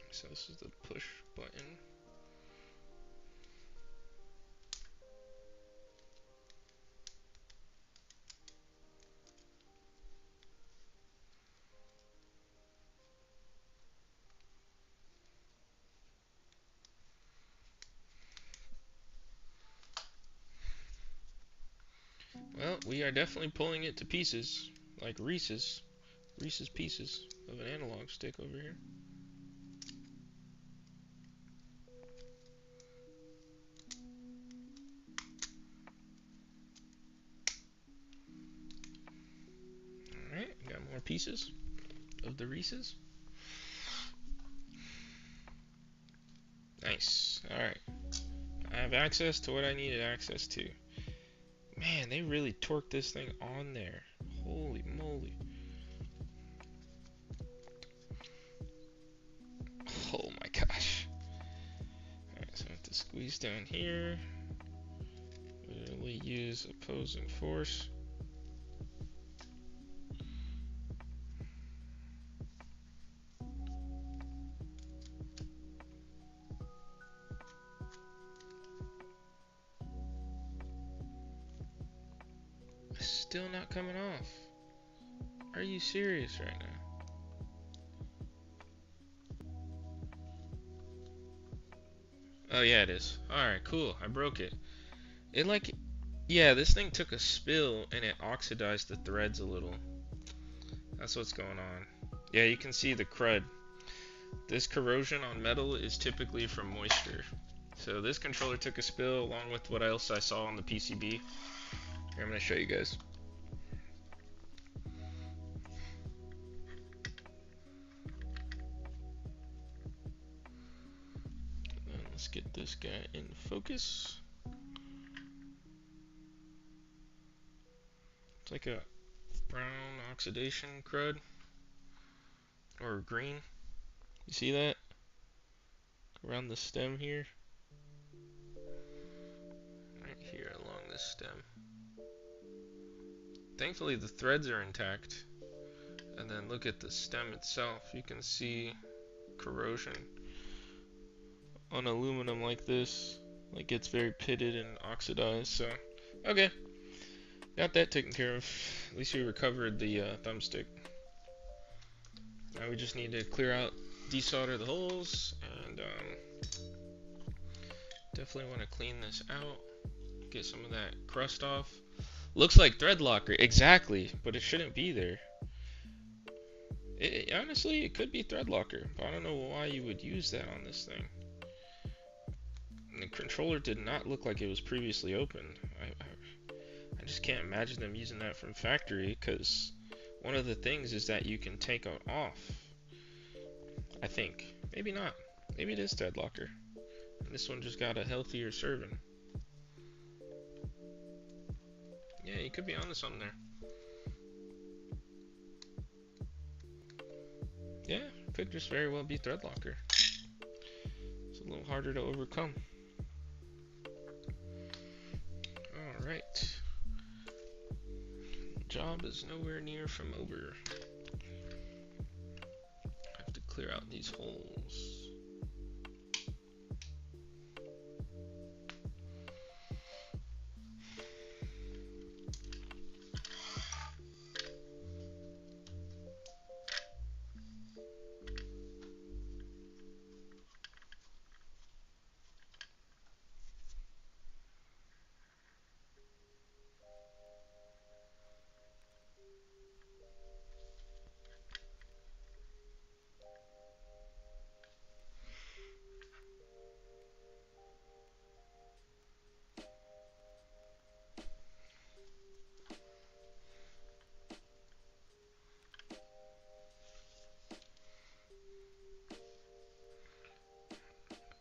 So this is the push button. Well, we are definitely pulling it to pieces, like Reese's Pieces of an analog stick over here. Alright, got more pieces of the Reese's. Nice. Alright. I have access to what I needed access to. Man, they really torqued this thing on there. Holy moly. Oh my gosh. Alright, so I have to squeeze down here. Literally use opposing force. Still not coming off. Are you serious right now? Oh yeah, it is. Alright, cool. I broke it. Yeah, this thing took a spill and it oxidized the threads a little. That's what's going on. Yeah, you can see the crud. This corrosion on metal is typically from moisture. So this controller took a spill along with what else I saw on the PCB. Here, I'm going to show you guys. And let's get this guy in focus. It's like a brown oxidation crud. Or green. You see that? Around the stem here. Right here along this stem. Thankfully the threads are intact. And then look at the stem itself. You can see corrosion on aluminum like this. Like it's very pitted and oxidized. So, okay. Got that taken care of. At least we recovered the thumbstick. Now we just need to clear out, desolder the holes, and definitely want to clean this out. Get some of that crust off. Looks like thread locker, exactly, but it shouldn't be there. Honestly, it could be thread locker, but I don't know why you would use that on this thing. And the controller did not look like it was previously opened. I just can't imagine them using that from factory, because one of the things is that you can take it off. I think. Maybe not. Maybe it is thread locker. This one just got a healthier serving. Yeah, you could be onto something there. Yeah, could just very well be Threadlocker. It's a little harder to overcome. Alright. Job is nowhere near from over. Have to clear out these holes.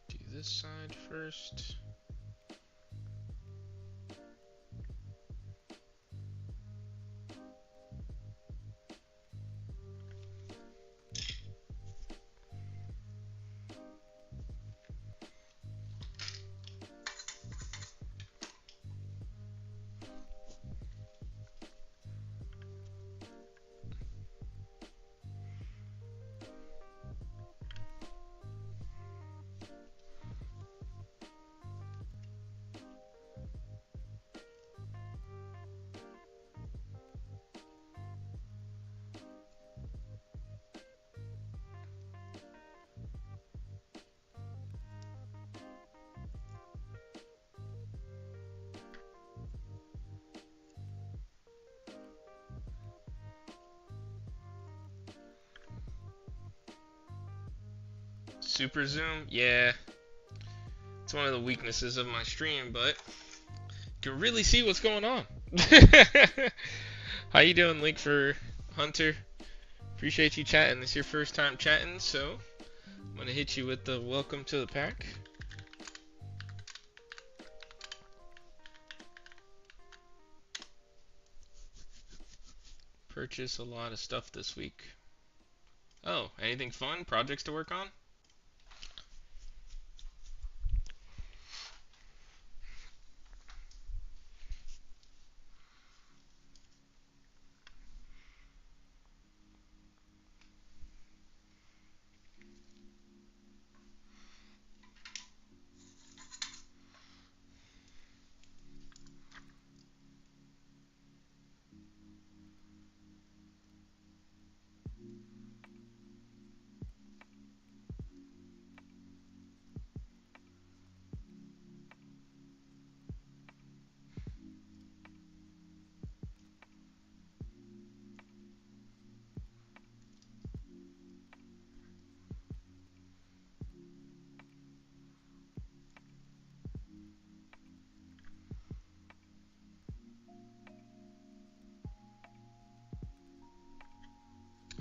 Do this side first. Super zoom, yeah. It's one of the weaknesses of my stream, but you can really see what's going on. How you doing, Link for Hunter? Appreciate you chatting. This is your first time chatting, so I'm gonna hit you with the welcome to the pack. Purchase a lot of stuff this week. Oh, anything fun? Projects to work on?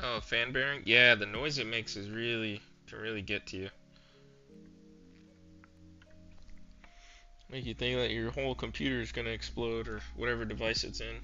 Oh, fan bearing? Yeah, the noise it makes is can really get to you. Make you think that your whole computer is gonna explode or whatever device it's in.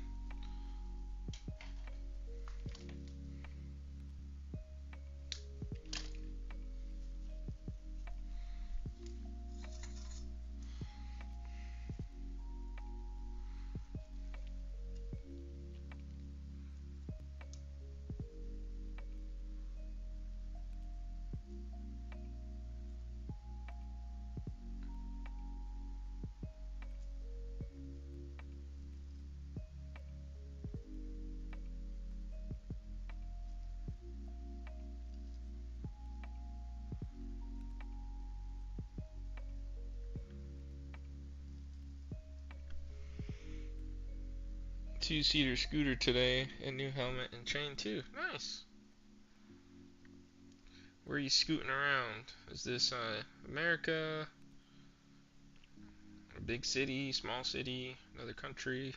Two-seater scooter today, and new helmet and chain too. Nice. Where are you scooting around? Is this America? A big city, small city, another country?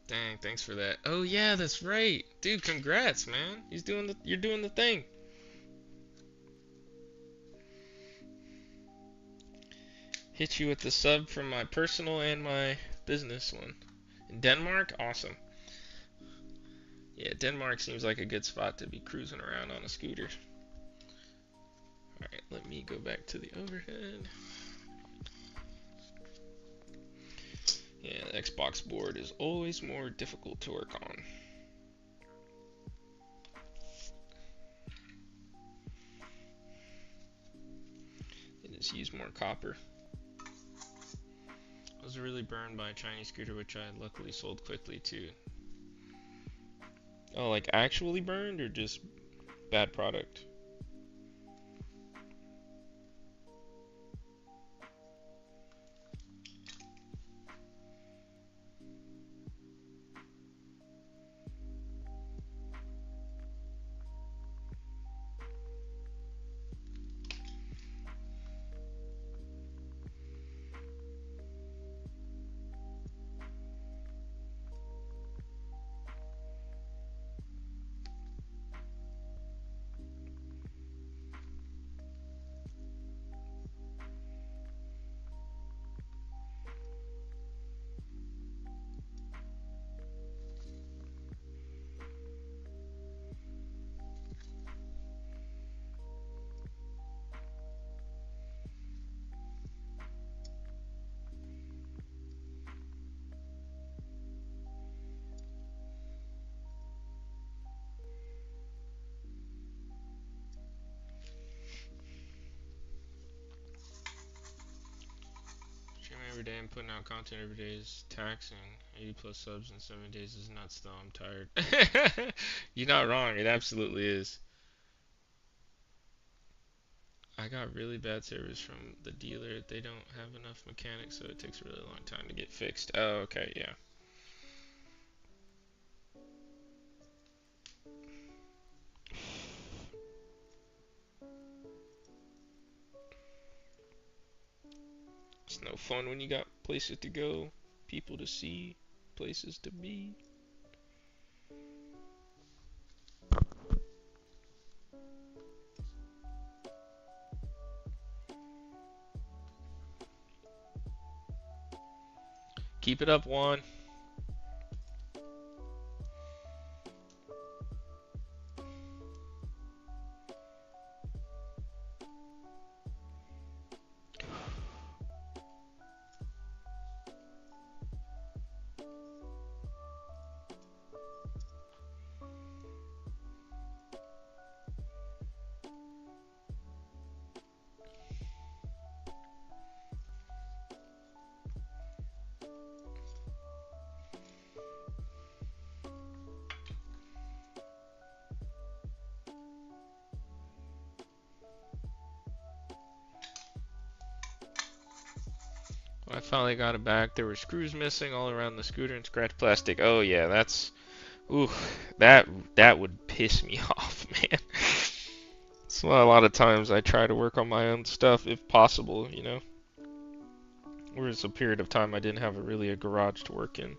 Dang, thanks for that. Oh yeah, that's right. Dude, congrats, man. You're doing the thing. Hit you with the sub from my personal and my business one. In Denmark? Awesome. Yeah, Denmark seems like a good spot to be cruising around on a scooter. Alright, let me go back to the overhead. Yeah, the Xbox board is always more difficult to work on. They just use more copper. I was really burned by a Chinese scooter, which I luckily sold quickly too. Oh, like actually burned or just bad product? Streaming every day and putting out content every day is taxing. 80 plus subs in 7 days is nuts though. I'm tired. You're not wrong. It absolutely is. I got really bad service from the dealer. They don't have enough mechanics, so it takes a really long time to get fixed. Oh, okay, yeah. It's no fun when you got places to go, people to see, places to be. Keep it up, Juan. When I finally got it back, there were screws missing all around the scooter and scratched plastic. Oh yeah, that's ooh, that would piss me off, man. So a lot of times I try to work on my own stuff if possible, you know. There was a period of time I didn't have really a garage to work in.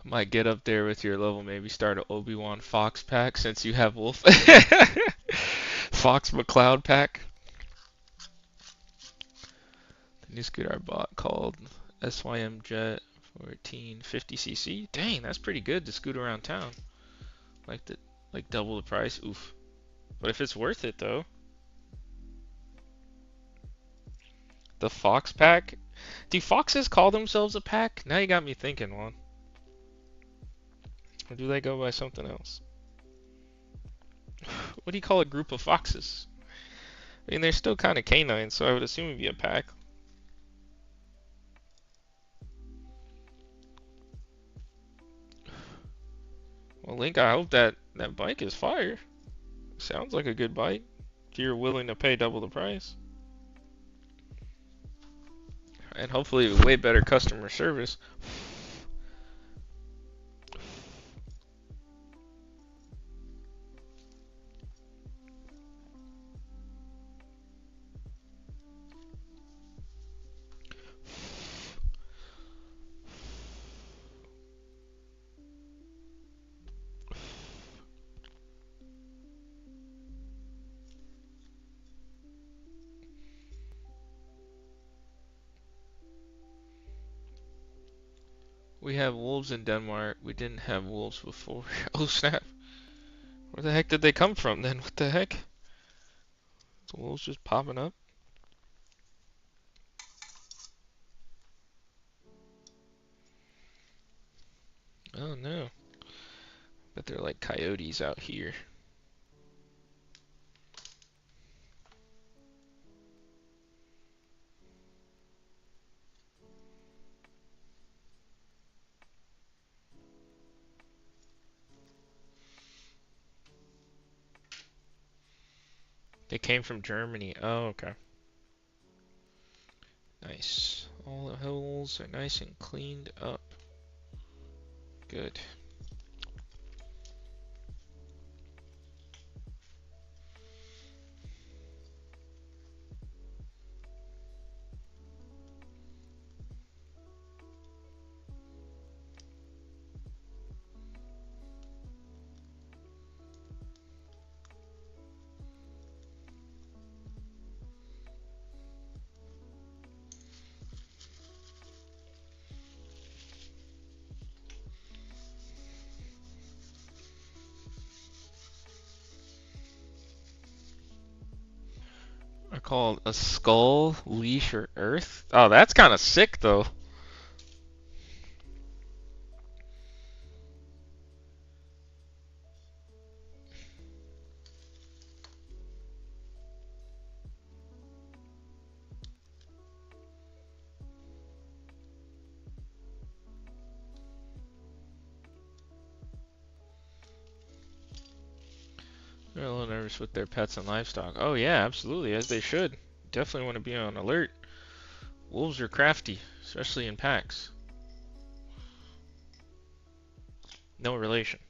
Might get up there with your level, maybe start an Obi-Wan Fox pack since you have Wolf. Fox McCloud pack. The new scooter I bought called SYM Jet 1450cc. Dang, that's pretty good to scoot around town. Like double the price. Oof. But if it's worth it though. The Fox pack? Do Foxes call themselves a pack? Now you got me thinking, one. Or do they go by something else? What do you call a group of foxes? I mean, they're still kind of canine, so I would assume it'd be a pack. Well, Link, I hope that bike is fire. Sounds like a good bite. If you're willing to pay double the price. And hopefully way better customer service. We have wolves in Denmark. We didn't have wolves before. Oh snap. Where the heck did they come from then? What the heck? The wolves just popping up? Oh no. Bet they're like coyotes out here. They came from Germany. Oh, okay. Nice. All the holes are nice and cleaned up. Good. Are called a skull, leash, or earth. Oh, that's kind of sick though. They're a little nervous with their pets and livestock. Oh yeah, absolutely, as they should. Definitely want to be on alert. Wolves are crafty, especially in packs. No relation.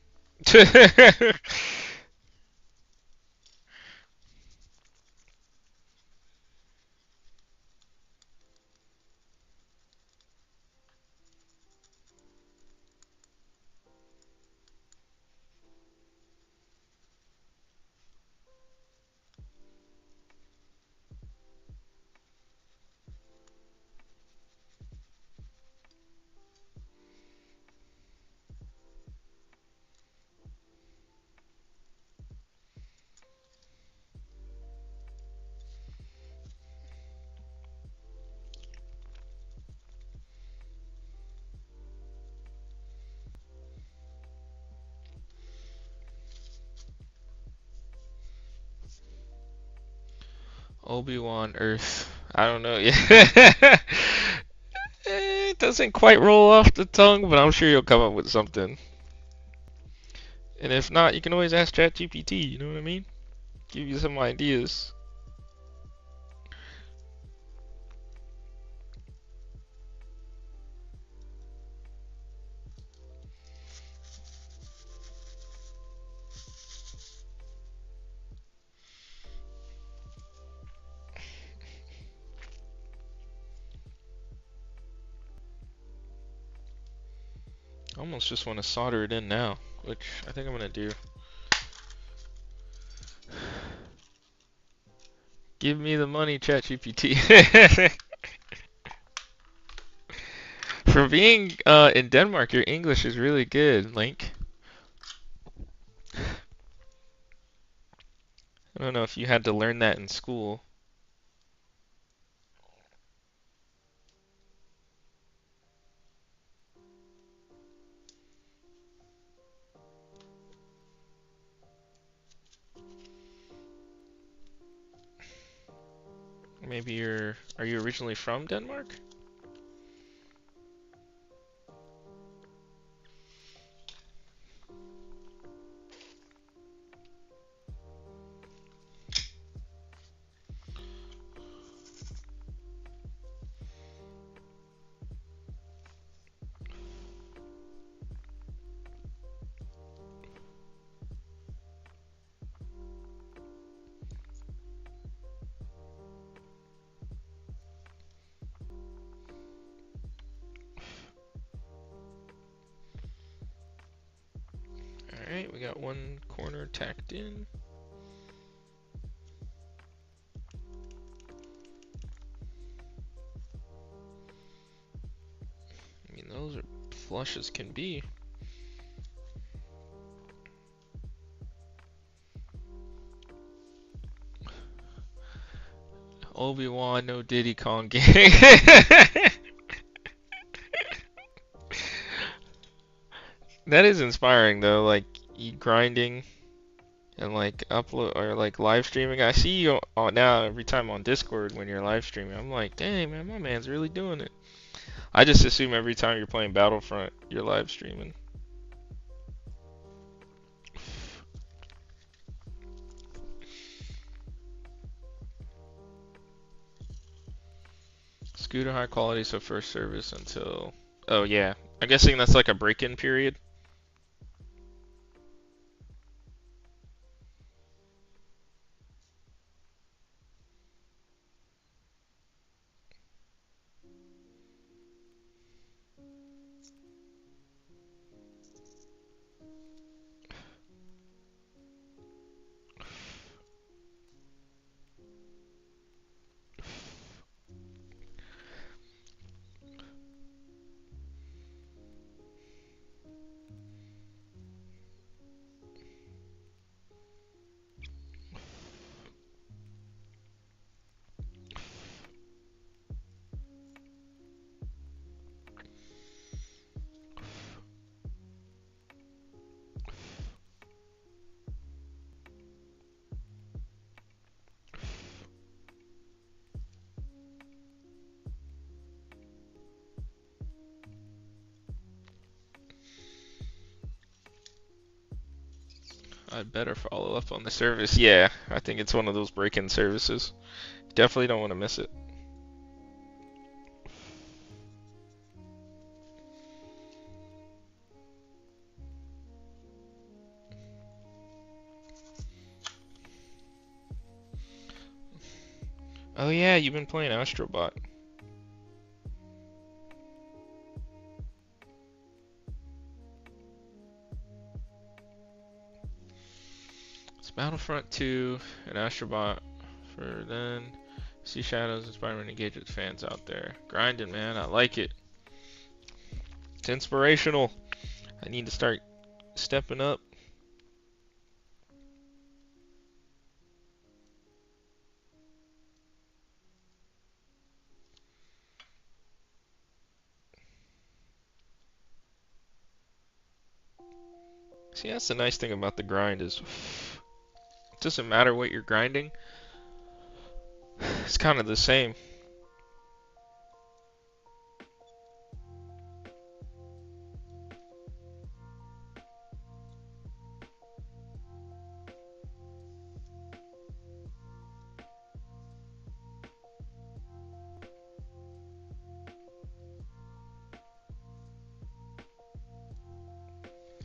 Obi-Wan Earth. I don't know. Yeah. It doesn't quite roll off the tongue, but I'm sure you'll come up with something. And if not, you can always ask ChatGPT, you know what I mean? Give you some ideas. I almost just want to solder it in now, which I think I'm going to do. Give me the money, ChatGPT. For being in Denmark, your English is really good, Link. I don't know if you had to learn that in school. Maybe are you originally from Denmark? got one corner tacked in. I mean, those are flush as can be. Obi-Wan, no Diddy Kong gang. That is inspiring though, like you grinding and like upload or like live streaming. I see you now every time on Discord when you're live streaming. I'm like, dang man, my man's really doing it. I just assume every time you're playing Battlefront, you're live streaming. Scooter high quality, so first service until. Oh yeah, I'm guessing that's like a break-in period. I'd better follow up on the service. Yeah, I think it's one of those break-in services. Definitely don't want to miss it. Oh yeah, you've been playing Astrobot. It's Battlefront 2 and Astrobot for then. See Shadows, inspiring, engage with fans out there. Grinding, man, I like it. It's inspirational. I need to start stepping up. See, that's the nice thing about the grind is it doesn't matter what you're grinding. It's kind of the same.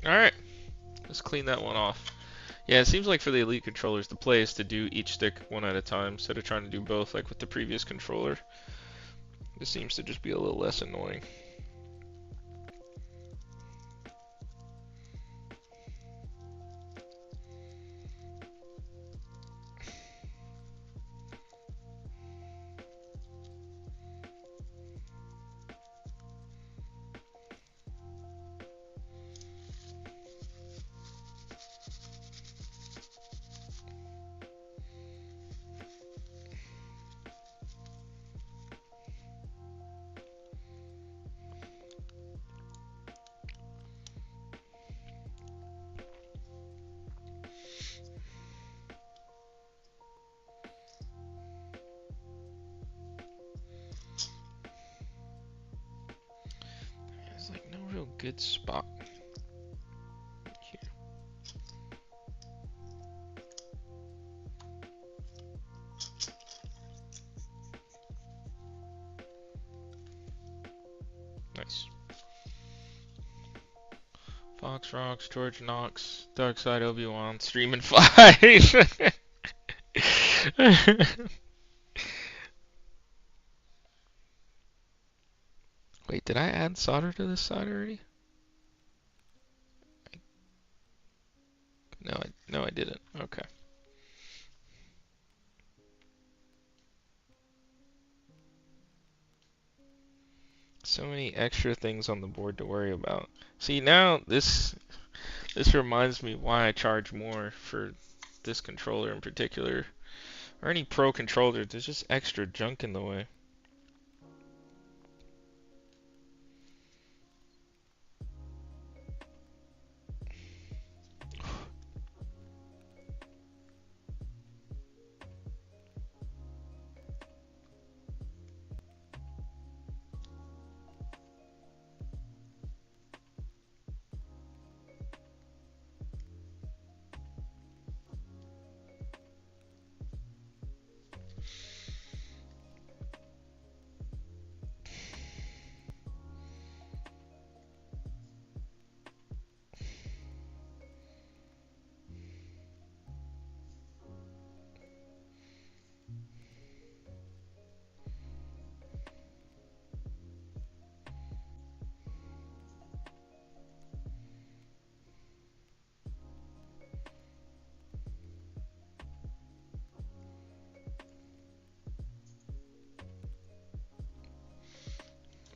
Alright, let's clean that one off. Yeah, it seems like for the Elite controllers, the play is to do each stick one at a time instead of trying to do both like with the previous controller. This seems to just be a little less annoying. There's like no real good spot here. Nice. Fox Rocks, George Knox, Darkside Obi-Wan, Streamin' 5. Wait, did I add solder to this side already? No, I didn't. Okay. So many extra things on the board to worry about. See, now this reminds me why I charge more for this controller in particular, or any pro controller. There's just extra junk in the way.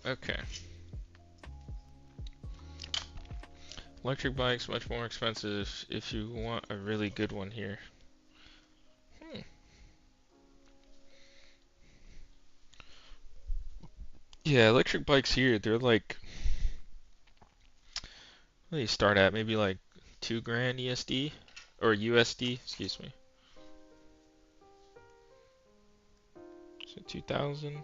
Okay. Electric bike's much more expensive if you want a really good one here. Yeah, electric bikes here, they're like, what do they start at? Maybe like 2 grand ESD or USD, excuse me. So 2,000.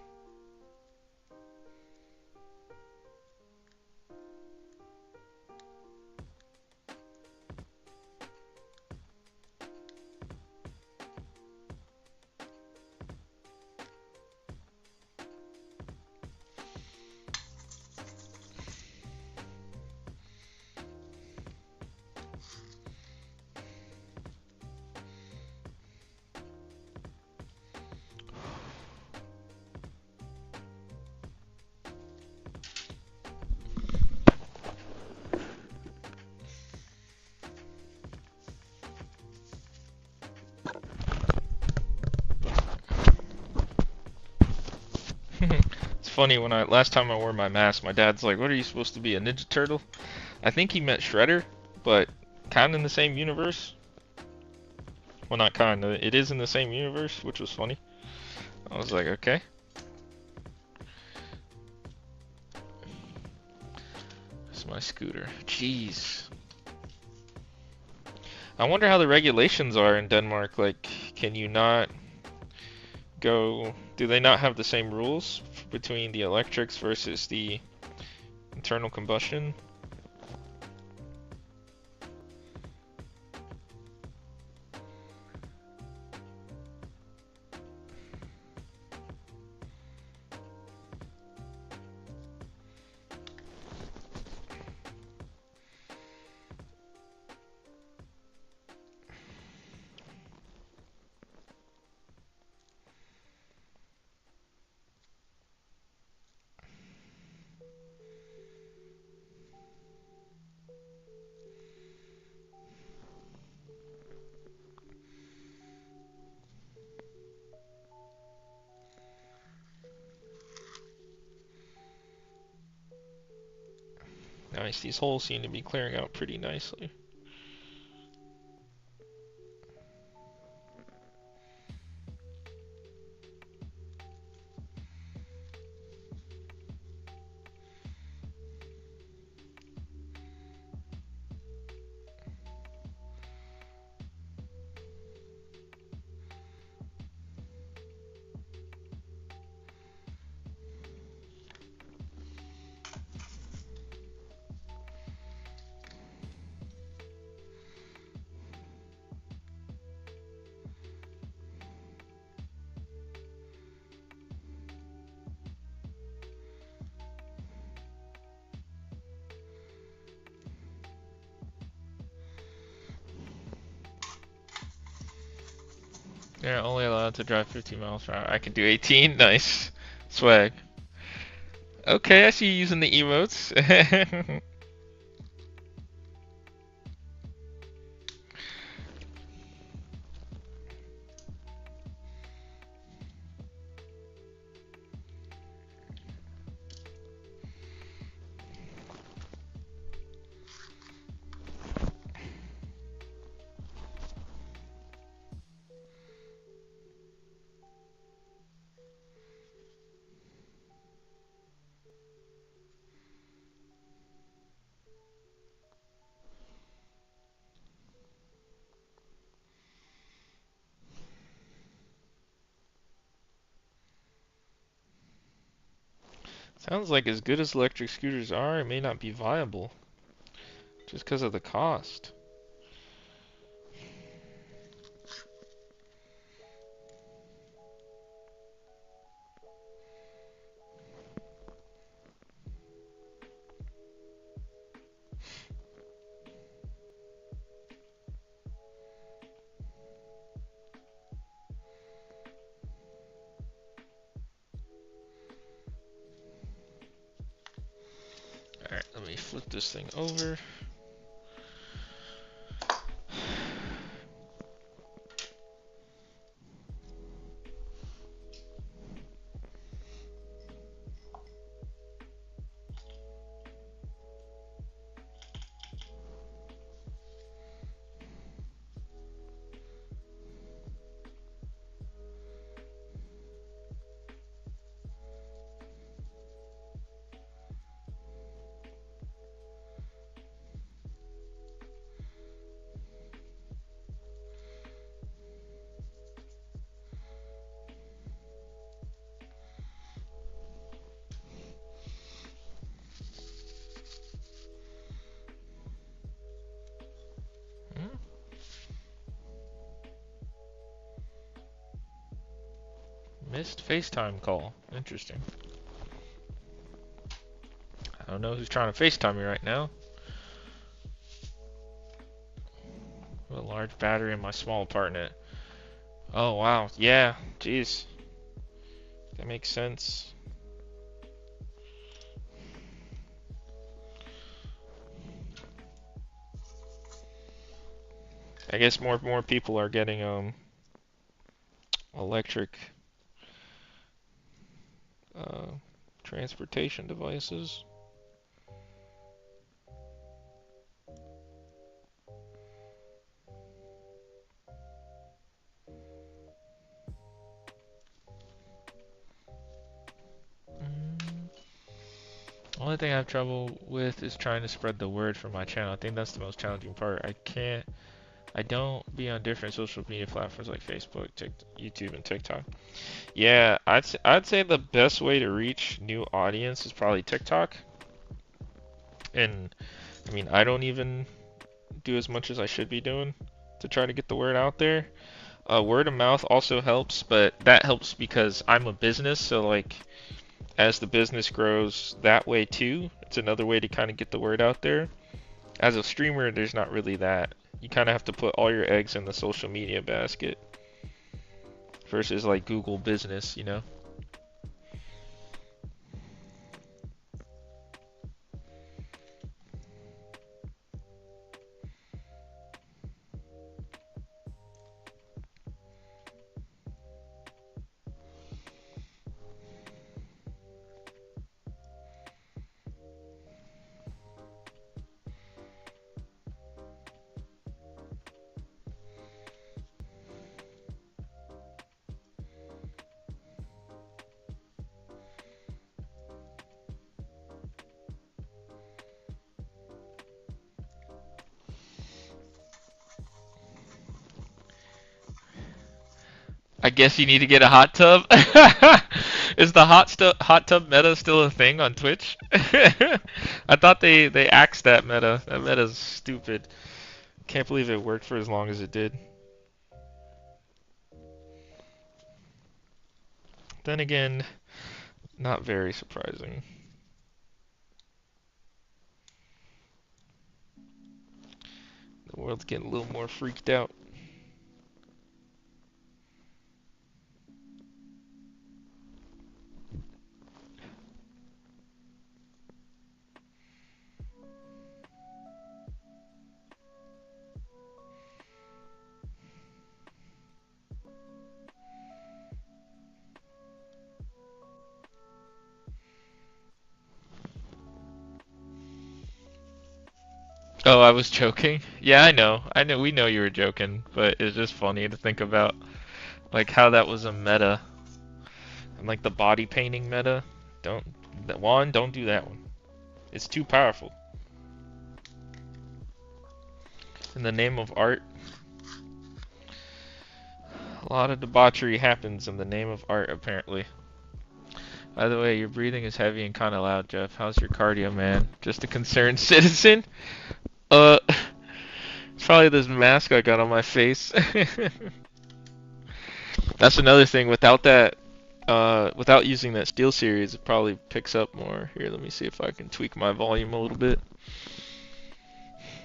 It's funny when last time I wore my mask, my dad's like, "What are you supposed to be, a Ninja Turtle?" I think he meant Shredder, but kind of in the same universe. Well, not kind of. It is in the same universe, which was funny. I was like, okay. It's my scooter. Jeez. I wonder how the regulations are in Denmark. Like, can you not go? Do they not have the same rules between the electrics versus the internal combustion? Nice, these holes seem to be clearing out pretty nicely. Yeah, only allowed to drive 15 miles per hour. I can do 18. Nice. Swag. Okay, I see you using the emotes. Sounds like as good as electric scooters are, it may not be viable just because of the cost. Alright, let me flip this thing over. Missed FaceTime call. Interesting. I don't know who's trying to FaceTime me right now. A large battery in my small apartment. Oh wow, yeah, jeez. That makes sense. I guess more people are getting electric transportation devices. Only thing I have trouble with is trying to spread the word for my channel. I think that's the most challenging part. I don't be on different social media platforms like Facebook, YouTube, and TikTok. Yeah, I'd say the best way to reach new audience is probably TikTok. And I mean, I don't even do as much as I should be doing to try to get the word out there. Word of mouth also helps, but that helps because I'm a business, so like as the business grows that way too, it's another way to kind of get the word out there. As a streamer, there's not really that. You kind of have to put all your eggs in the social media basket versus like Google Business, you know? I guess you need to get a hot tub. Is the hot tub meta still a thing on Twitch? I thought they axed that meta. That meta's stupid. Can't believe it worked for as long as it did. Then again, not very surprising. The world's getting a little more freaked out. Oh, I was joking. Yeah, I know. We know you were joking, but it's just funny to think about like how that was a meta. And like the body painting meta. Don't do that one. It's too powerful. In the name of art. A lot of debauchery happens in the name of art, apparently. By the way, your breathing is heavy and kind of loud, Jeff. How's your cardio, man? Just a concerned citizen? It's probably this mask I got on my face. That's another thing. Without using that Steel Series, it probably picks up more. Here, let me see if I can tweak my volume a little bit.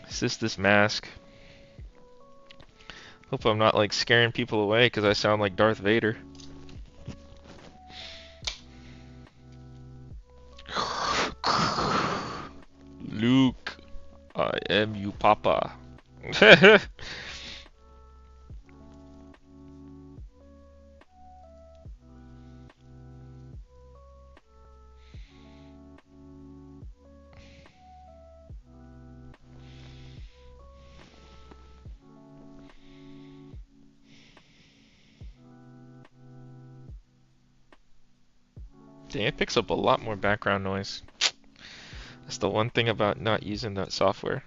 It's just this mask. Hope I'm not like scaring people away because I sound like Darth Vader. Luke, I am you, Papa. Dang, it picks up a lot more background noise. That's the one thing about not using that software.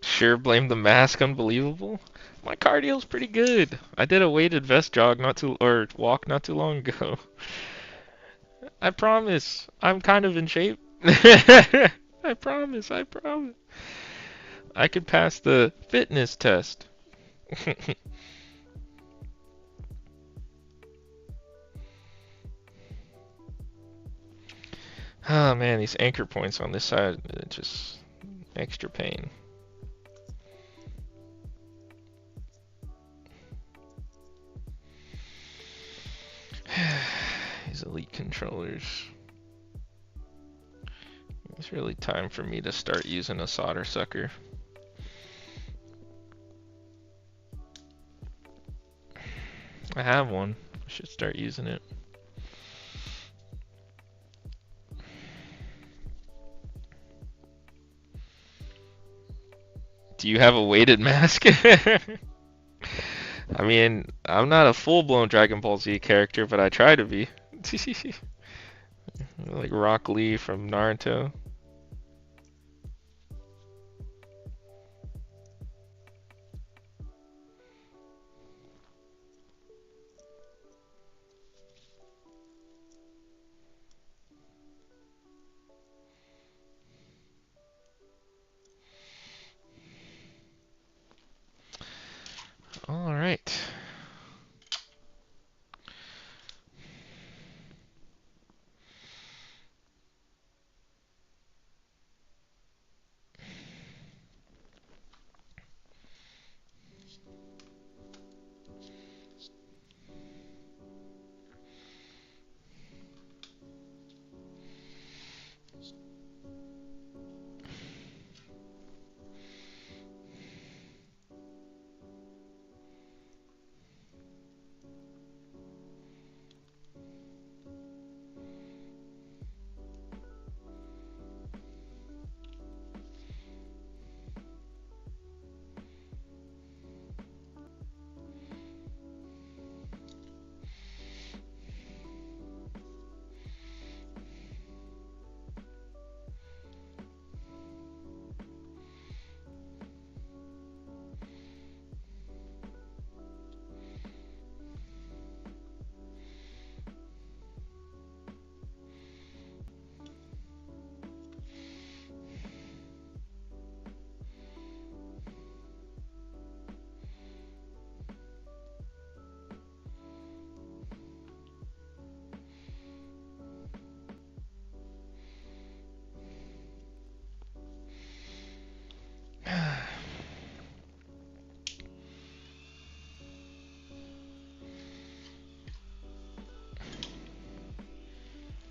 Sure, blame the mask, unbelievable. My cardio's pretty good. I did a weighted vest jog or walk not too long ago. I promise. I'm kind of in shape. I promise, I promise. I could pass the fitness test. Oh man, these anchor points on this side, just extra pain. These elite controllers. It's really time for me to start using a solder sucker. I have one. I should start using it. Do you have a weighted mask? I mean, I'm not a full-blown Dragon Ball Z character, but I try to be. Like Rock Lee from Naruto. All right.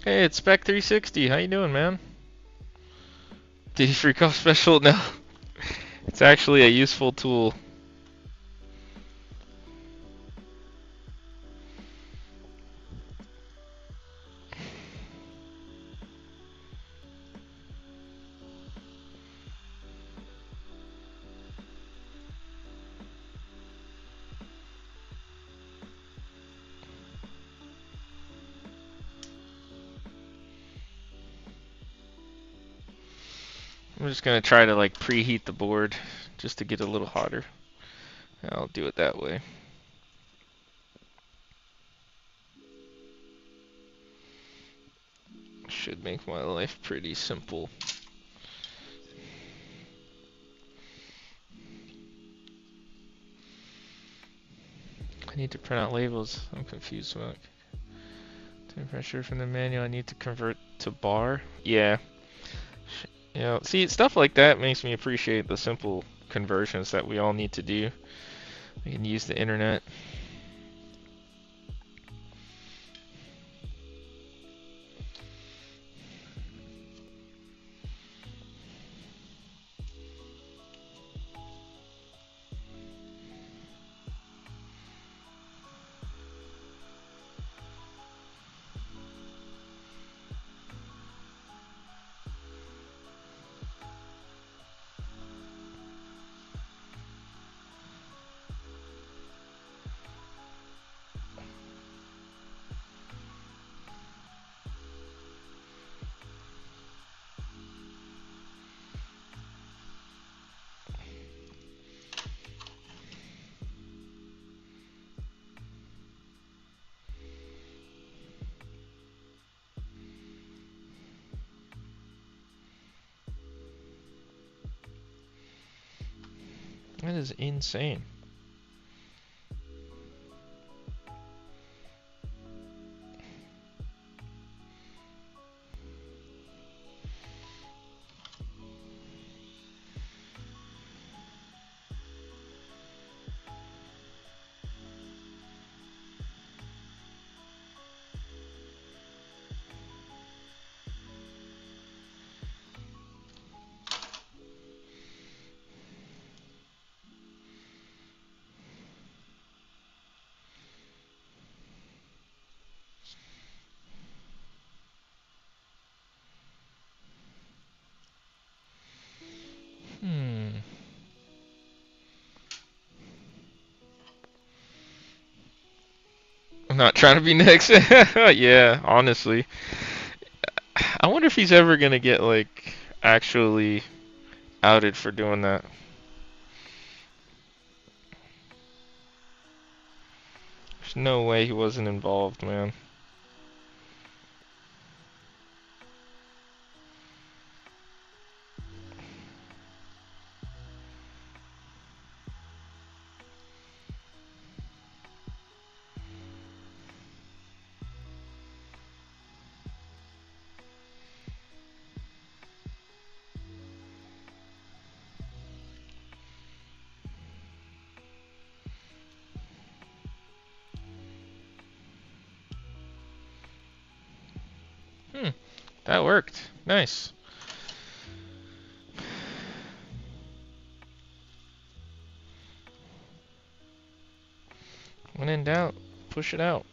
Hey, it's Spec360. How you doing, man? Did you freak off special? No. It's actually a useful tool. I'm just gonna try to like preheat the board just to get a little hotter. I'll do it that way. Should make my life pretty simple. I need to print out labels. I'm confused about temperature from the manual. I need to convert to bar. Yeah. Yeah. See, stuff like that makes me appreciate the simple conversions that we all need to do. We can use the internet. That is insane. I'm not trying to be next. Yeah, honestly. I wonder if he's ever gonna get like actually outed for doing that. There's no way he wasn't involved, man. That worked. Nice. When in doubt, push it out.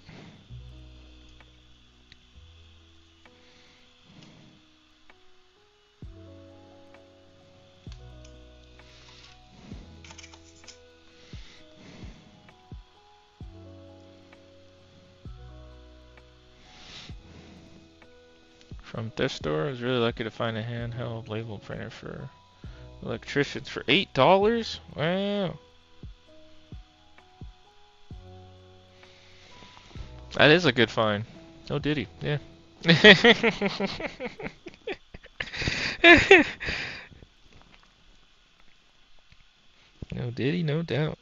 From thrift store, I was really lucky to find a handheld label printer for electricians for $8. Wow. That is a good find. Oh, did he? Yeah. No, did he? No doubt.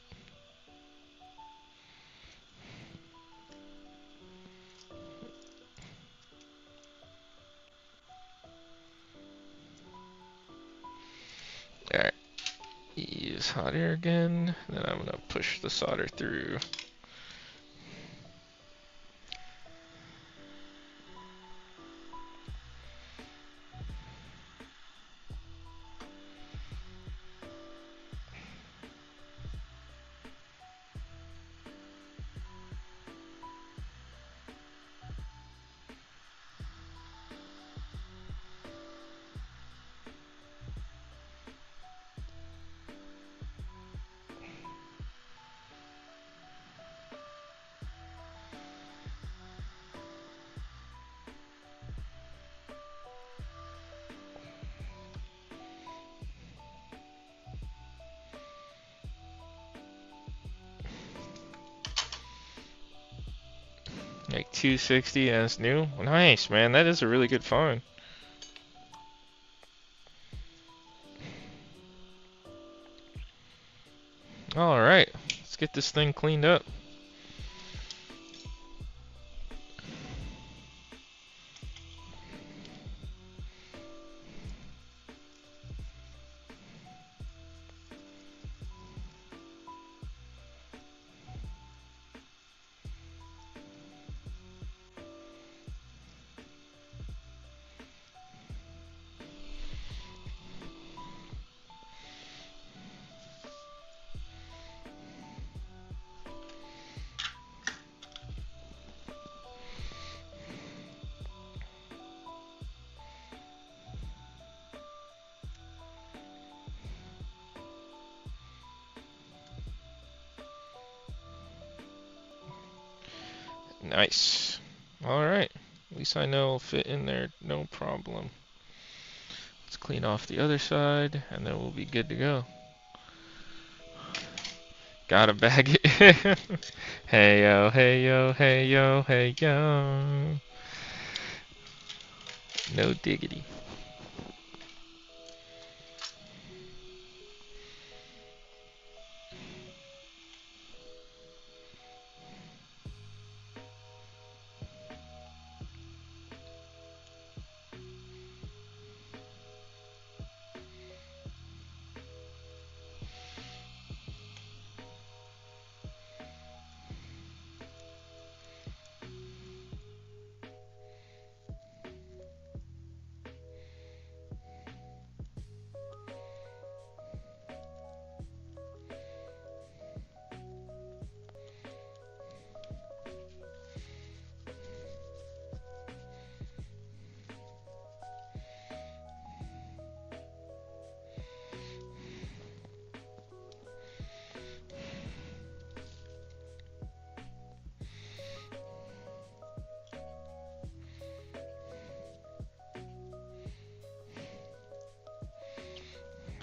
Alright. Use hot air again. Then I'm gonna push the solder through. Like 260 and it's new. Nice, man. That is a really good phone. Alright, let's get this thing cleaned up. Nice. Alright. At least I know it'll fit in there, no problem. Let's clean off the other side, and then we'll be good to go. Gotta bag it. Hey yo, hey yo, hey yo, hey yo. No diggity.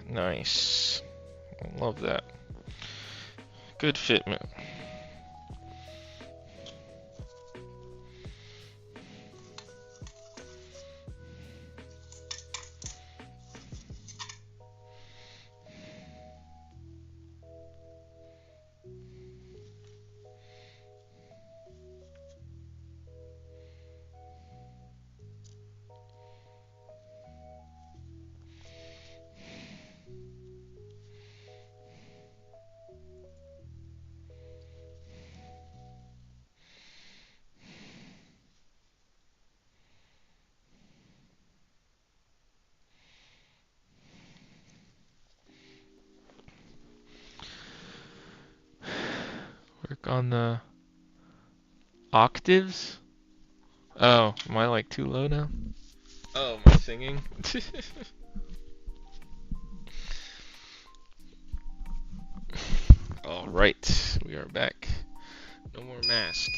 Nice. I love that. Good fitment. Work on the octaves. Oh, am I like too low now? Oh, am I singing? Alright, we are back. No more mask.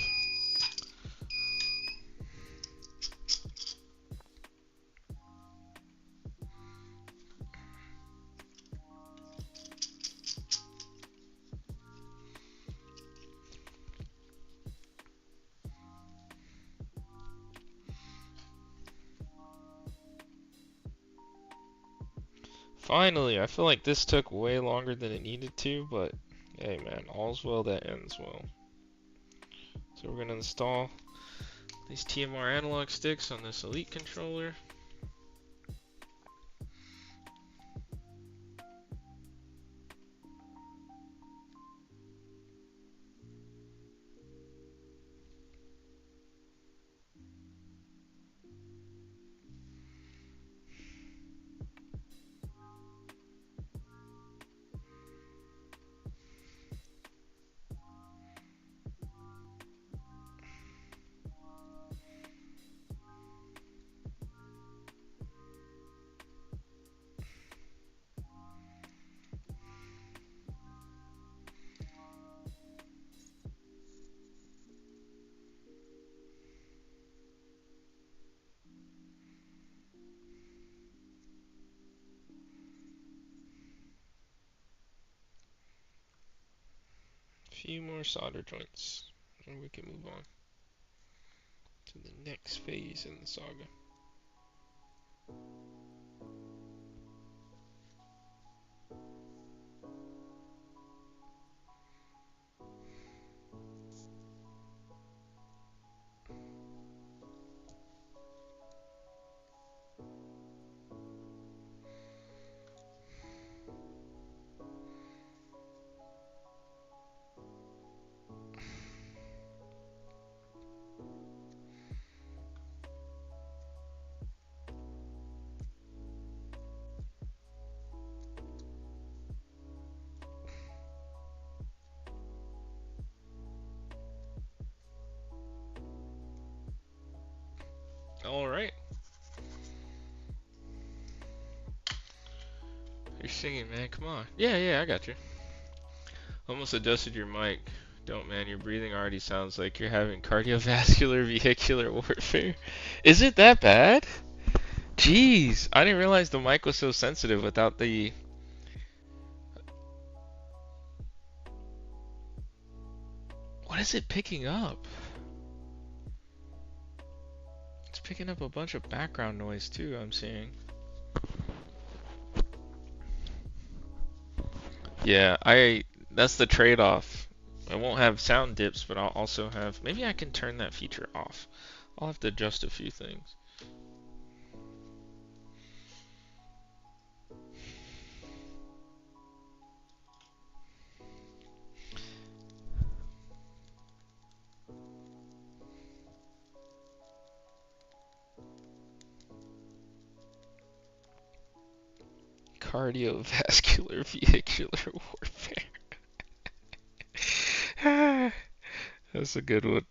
Finally, I feel like this took way longer than it needed to, but hey man, all's well that ends well. So we're gonna install these TMR analog sticks on this Elite controller. Few more solder joints, and we can move on. to the next phase in the saga. All right. You're singing, man. Come on. Yeah, I got you. Almost adjusted your mic. Don't, man. Your breathing already sounds like you're having cardiovascular vehicular warfare. Is it that bad? Jeez. I didn't realize the mic was so sensitive without the... What is it picking up? It's picking up a bunch of background noise too, I'm seeing. Yeah, that's the trade-off. I won't have sound dips, but I'll also have, maybe I can turn that feature off. I'll have to adjust a few things. Cardiovascular vehicular warfare. That's a good one.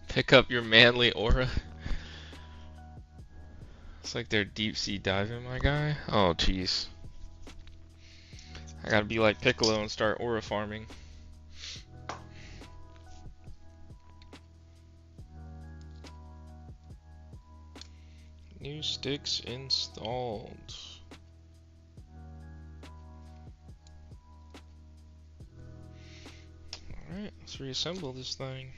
Pick up your manly aura. It's like they're deep sea diving, my guy. Oh, jeez. I gotta be like Piccolo and start aura farming. New sticks installed. Alright, let's reassemble this thing.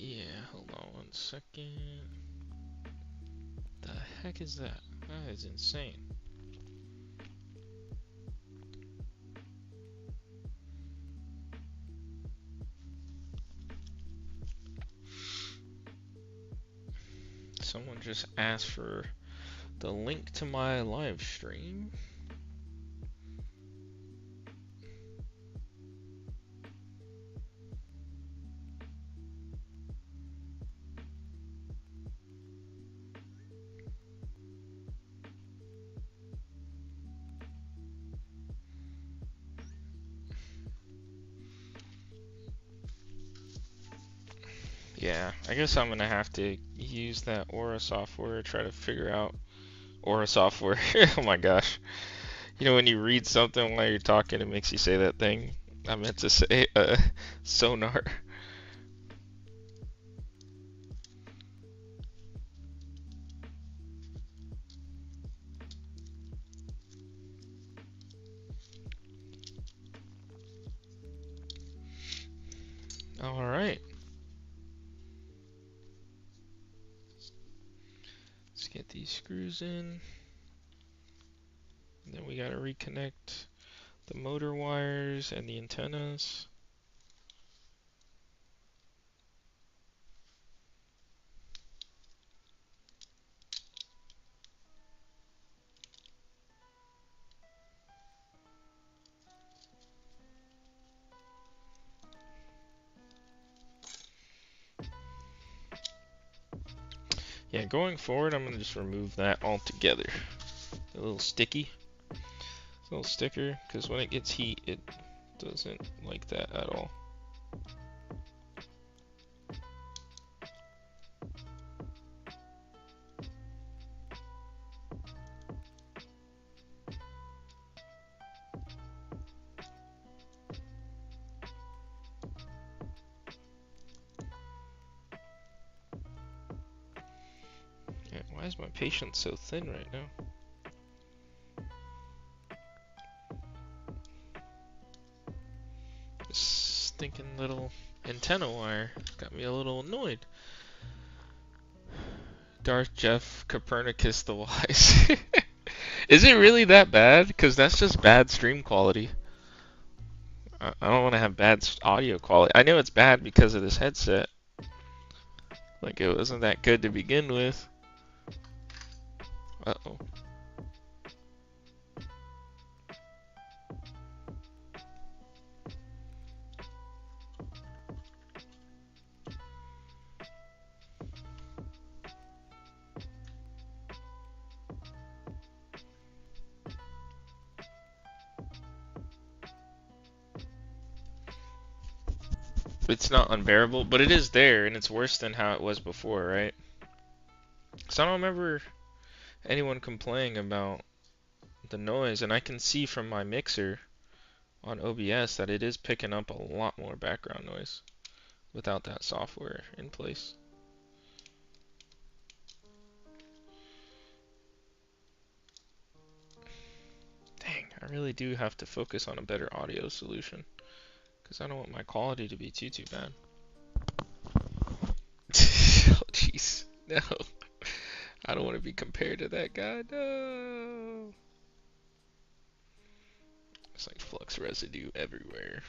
Yeah, hold on 1 second. The heck is that? That is insane. Someone just asked for the link to my live stream. Yeah, I guess I'm gonna have to use that Aura software, try to figure out Aura software. Oh my gosh. You know when you read something while you're talking, it makes you say that thing. I meant to say sonar. All right. Let's get these screws in. And then we gotta reconnect the motor wires and the antennas. Yeah, going forward, I'm gonna just remove that altogether. A little sticky, a little sticker, because when it gets heat, it doesn't like that at all. Yeah, why is my patience so thin right now? This stinking little antenna wire got me a little annoyed. Darth Jeff Copernicus the Wise. Is it really that bad? Because that's just bad stream quality. I don't want to have bad audio quality. I know it's bad because of this headset. Like, it wasn't that good to begin with. Uh-oh. It's not unbearable, but it is there, and it's worse than how it was before, right? So I don't remember anyone complaining about the noise, and I can see from my mixer on OBS that it is picking up a lot more background noise without that software in place. Dang, I really do have to focus on a better audio solution, because I don't want my quality to be too bad. Oh, jeez. No. I don't want to be compared to that guy. No. It's like flux residue everywhere.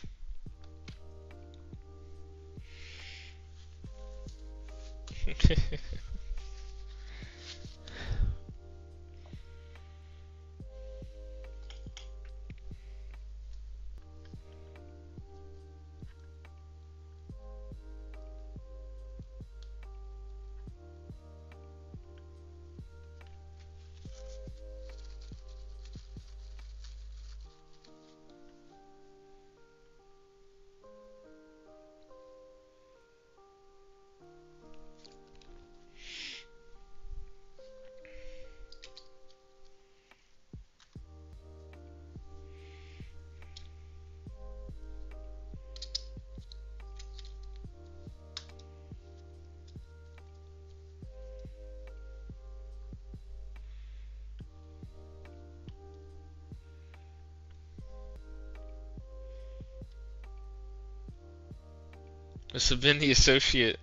This has been the associate.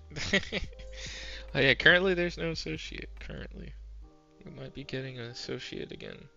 Oh yeah, currently there's no associate. Currently. We might be getting an associate again.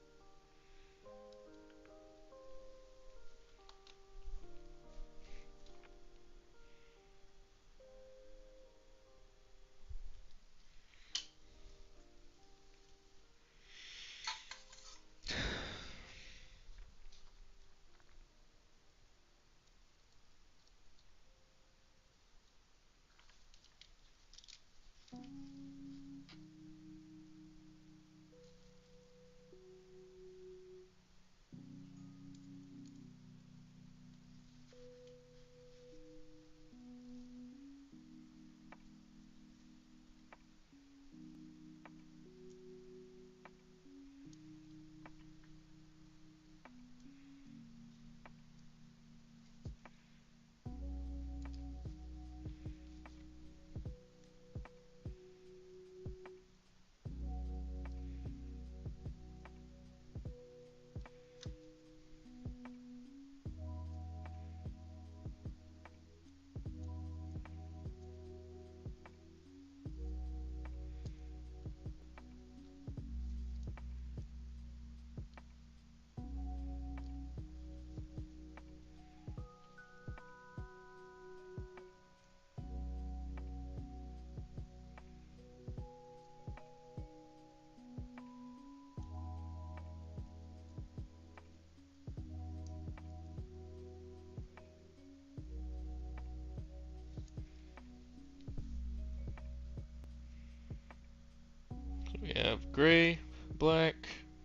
We have gray, black,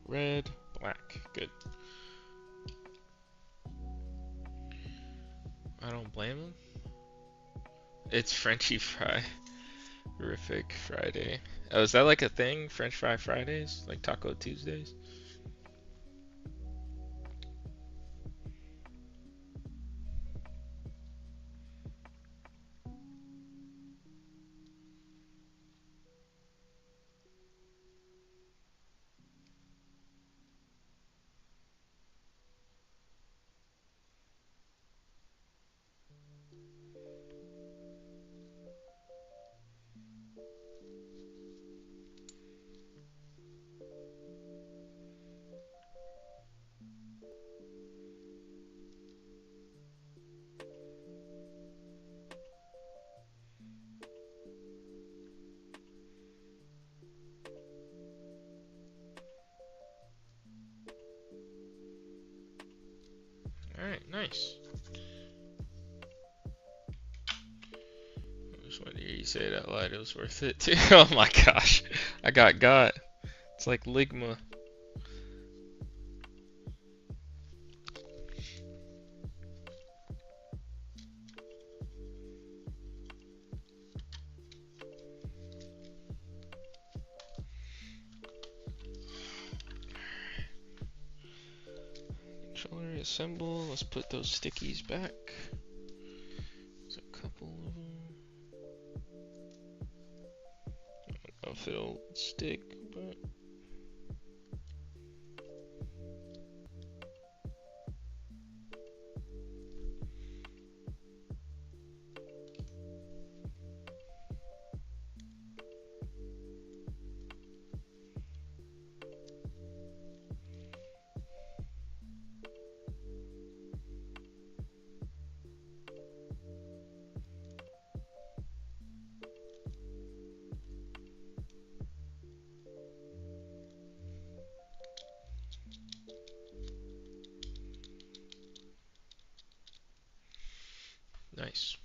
red, black. Good. I don't blame him. It's Frenchy Fry. Horrific Friday. Oh, is that like a thing? French Fry Fridays? Like Taco Tuesdays? Alright, nice. I just wanted to hear you say it out loud. It was worth it too. Oh my gosh. I got. It's like Ligma. Controller assemble. Let's put those stickies back. There's a couple of them. I don't know if it'll stick, but. Nice.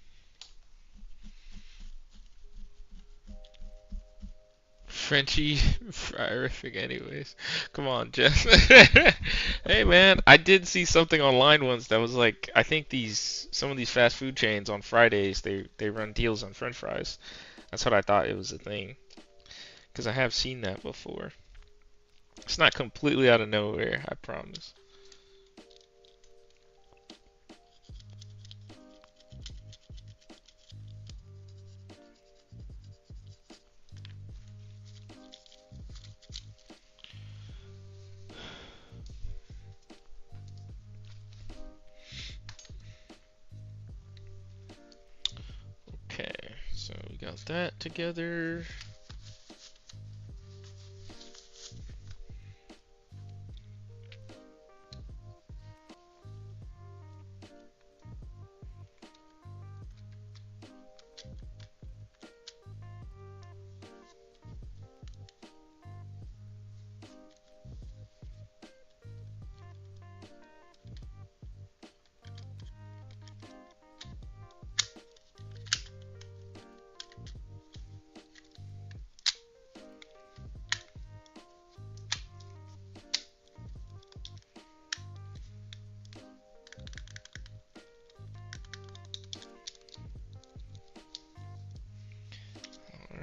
Frenchy Frierific anyways. Come on, Jeff. Hey man, I did see something online once that was like, I think some of these fast food chains on Fridays they run deals on French fries. That's what I thought it was a thing. Because I have seen that before. It's not completely out of nowhere, I promise. Okay, so we got that together.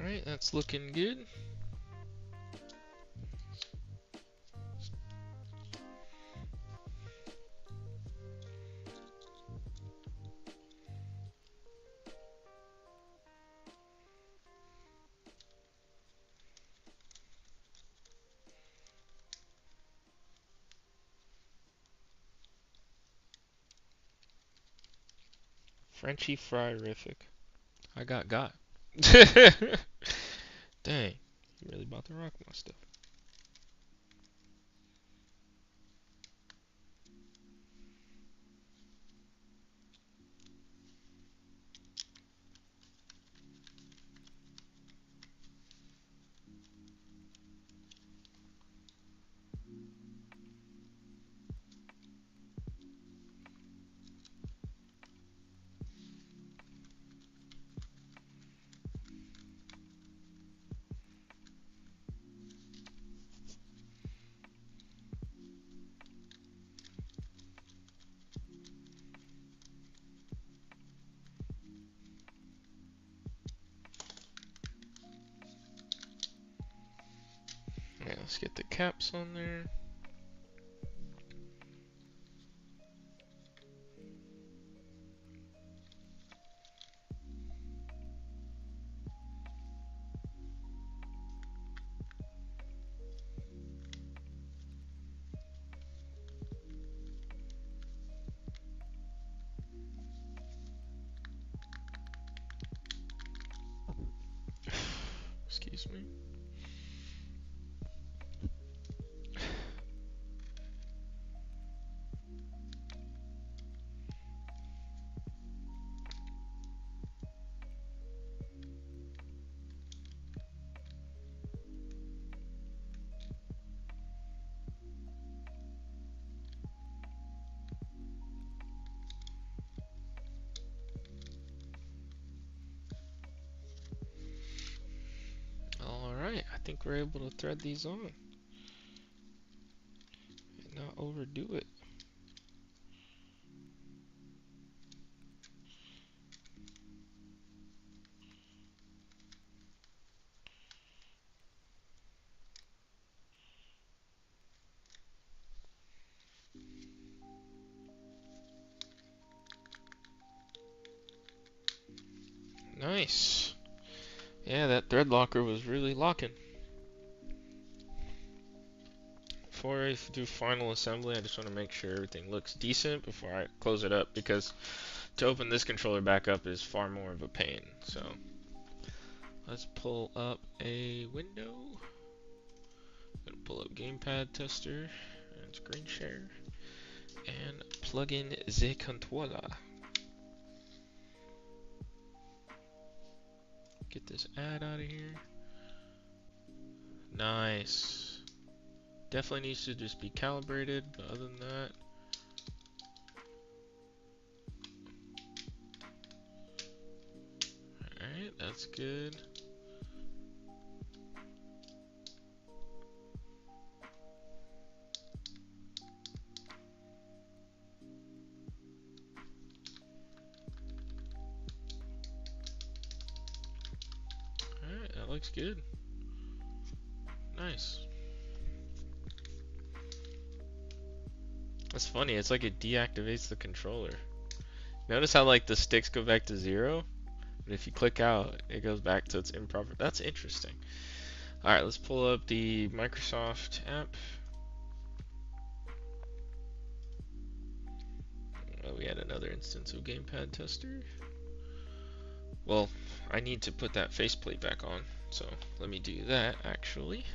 Alright, that's looking good. Frenchy Frierific. I got. Dang, you really about to rock my stuff. Let's get the caps on there. Excuse me. Alright, I think we're able to thread these on and not overdo it. Nice. Yeah, that thread locker was really locking. Before I do final assembly, I just want to make sure everything looks decent before I close it up, because to open this controller back up is far more of a pain. So let's pull up a window. Gonna pull up gamepad tester and screen share and plug in the controller. Get this ad out of here. Nice. Definitely needs to just be calibrated, but other than that, alright, that's good. Alright, that looks good. Nice. That's funny, it's like it deactivates the controller. Notice how like the sticks go back to 0, but if you click out, it goes back to its improper. That's interesting. Alright, let's pull up the Microsoft app. Oh, we had another instance of gamepad tester. Well, I need to put that faceplate back on, so let me do that actually.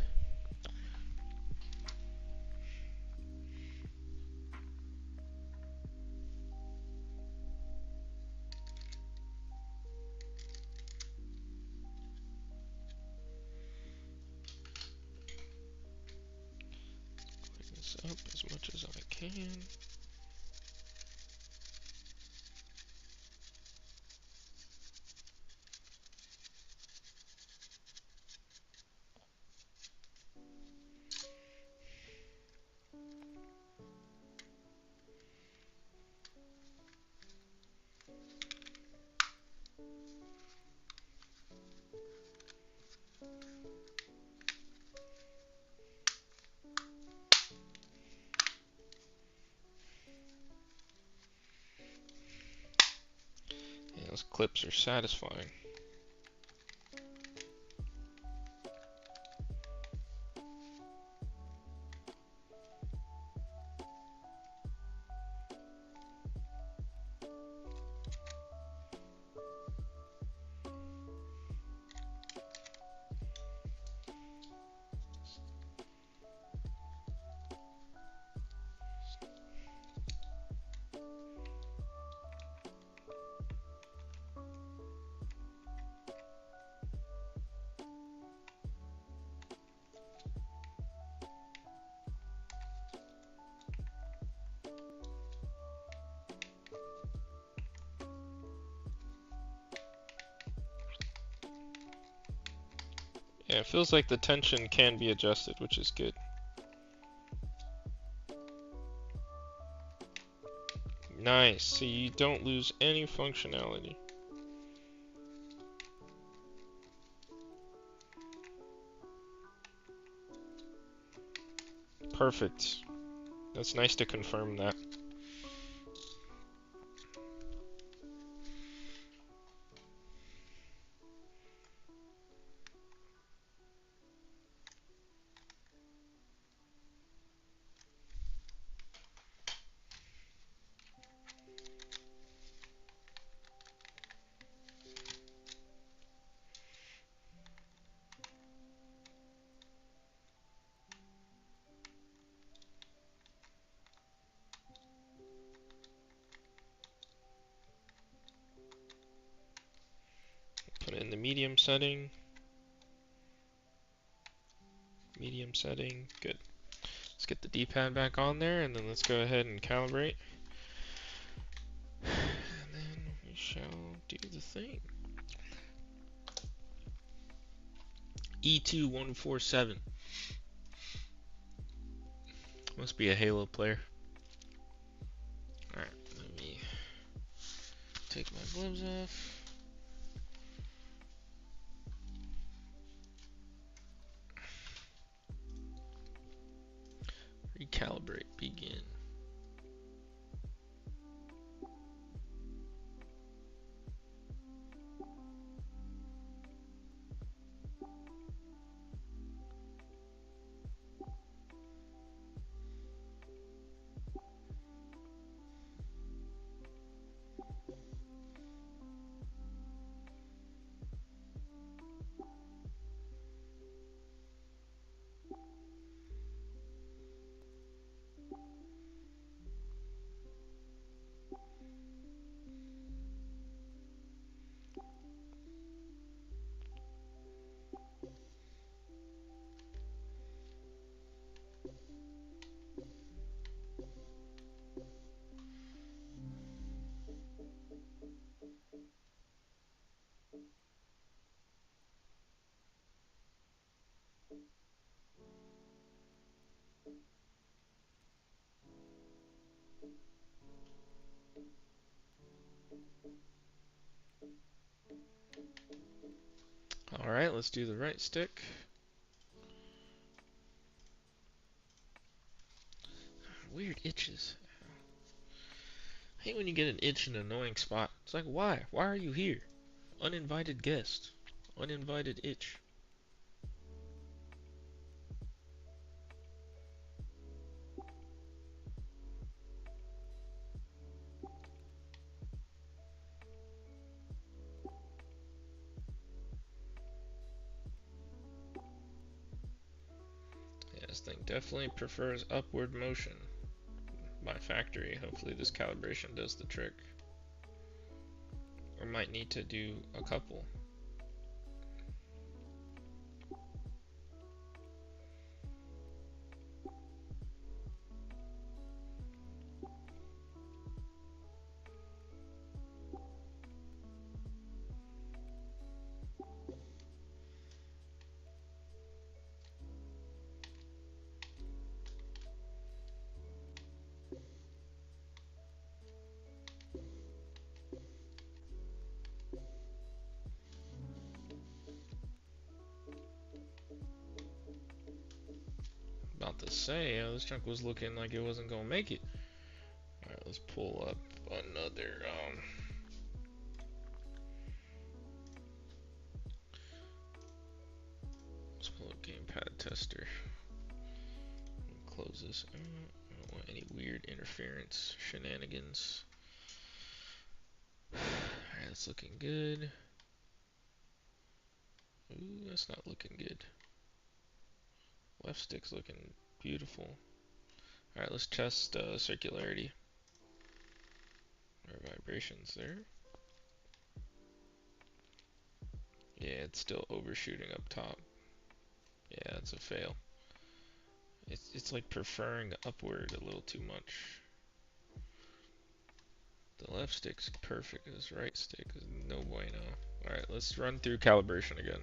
Up as much as I can. Yeah, those clips are satisfying. Yeah, it feels like the tension can be adjusted, which is good. Nice, so you don't lose any functionality. Perfect. That's nice to confirm that. Put it in the medium setting. Medium setting. Good. Let's get the D-pad back on there, and then let's go ahead and calibrate. And then we shall do the thing. E2147. Must be a Halo player. Alright, let me take my gloves off. Recalibrate, begin. Alright, let's do the right stick. Weird itches. I hate when you get an itch in an annoying spot. It's like, why? Why are you here? Uninvited guest. Uninvited itch. Yeah, this thing definitely prefers upward motion. By factory, hopefully this calibration does the trick. Or might need to do a couple. About to say, this junk was looking like it wasn't gonna make it. Alright, let's pull up another, let's pull up gamepad tester. Close this. I don't want any weird interference shenanigans. Alright, that's looking good. Ooh, that's not looking good. Left stick's looking beautiful. Alright, let's test circularity. Or vibrations there. Yeah, it's still overshooting up top. Yeah, it's a fail. It's like preferring upward a little too much. The left stick's perfect. This right stick is no bueno. Alright, let's run through calibration again.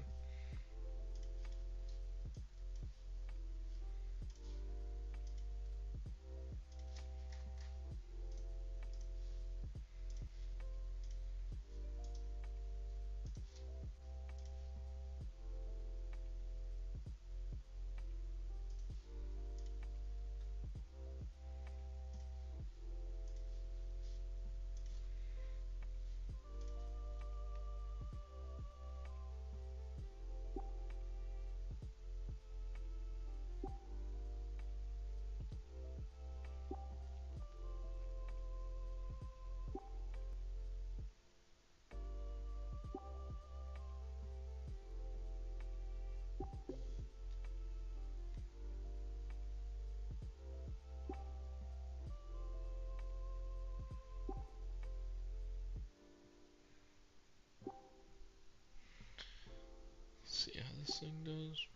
thing does.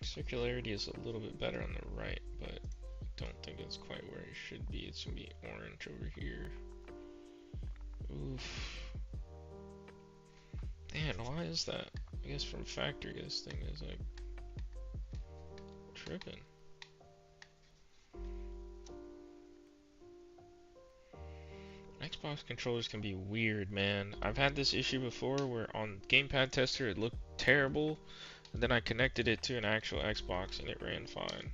Circularity is a little bit better on the right, but I don't think it's quite where it should be. It's gonna be orange over here. Oof. Man, why is that? I guess from factory this thing is like tripping. Xbox controllers can be weird, man. I've had this issue before where on Gamepad Tester it looked terrible, and then I connected it to an actual Xbox and it ran fine.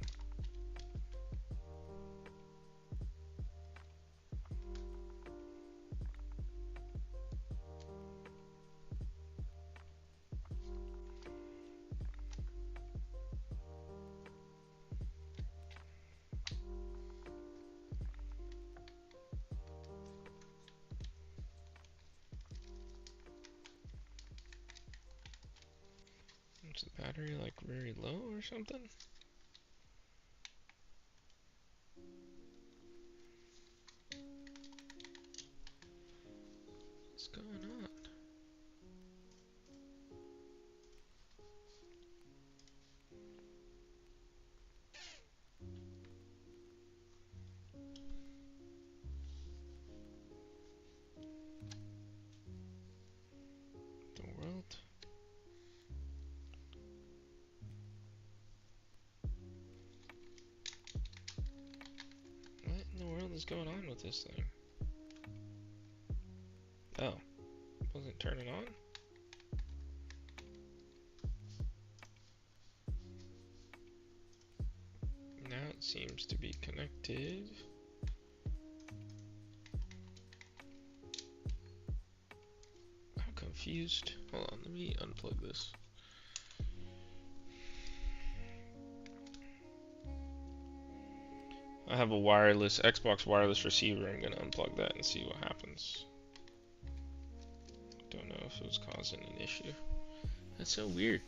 Is the battery like very low or something? What's going on? The world? What in the world is going on with this thing? Oh, wasn't turning on? Now it seems to be connected. I'm confused. Hold on, let me unplug this. I have a wireless Xbox wireless receiver. I'm gonna unplug that and see what happens. Don't know if it was causing an issue. That's so weird.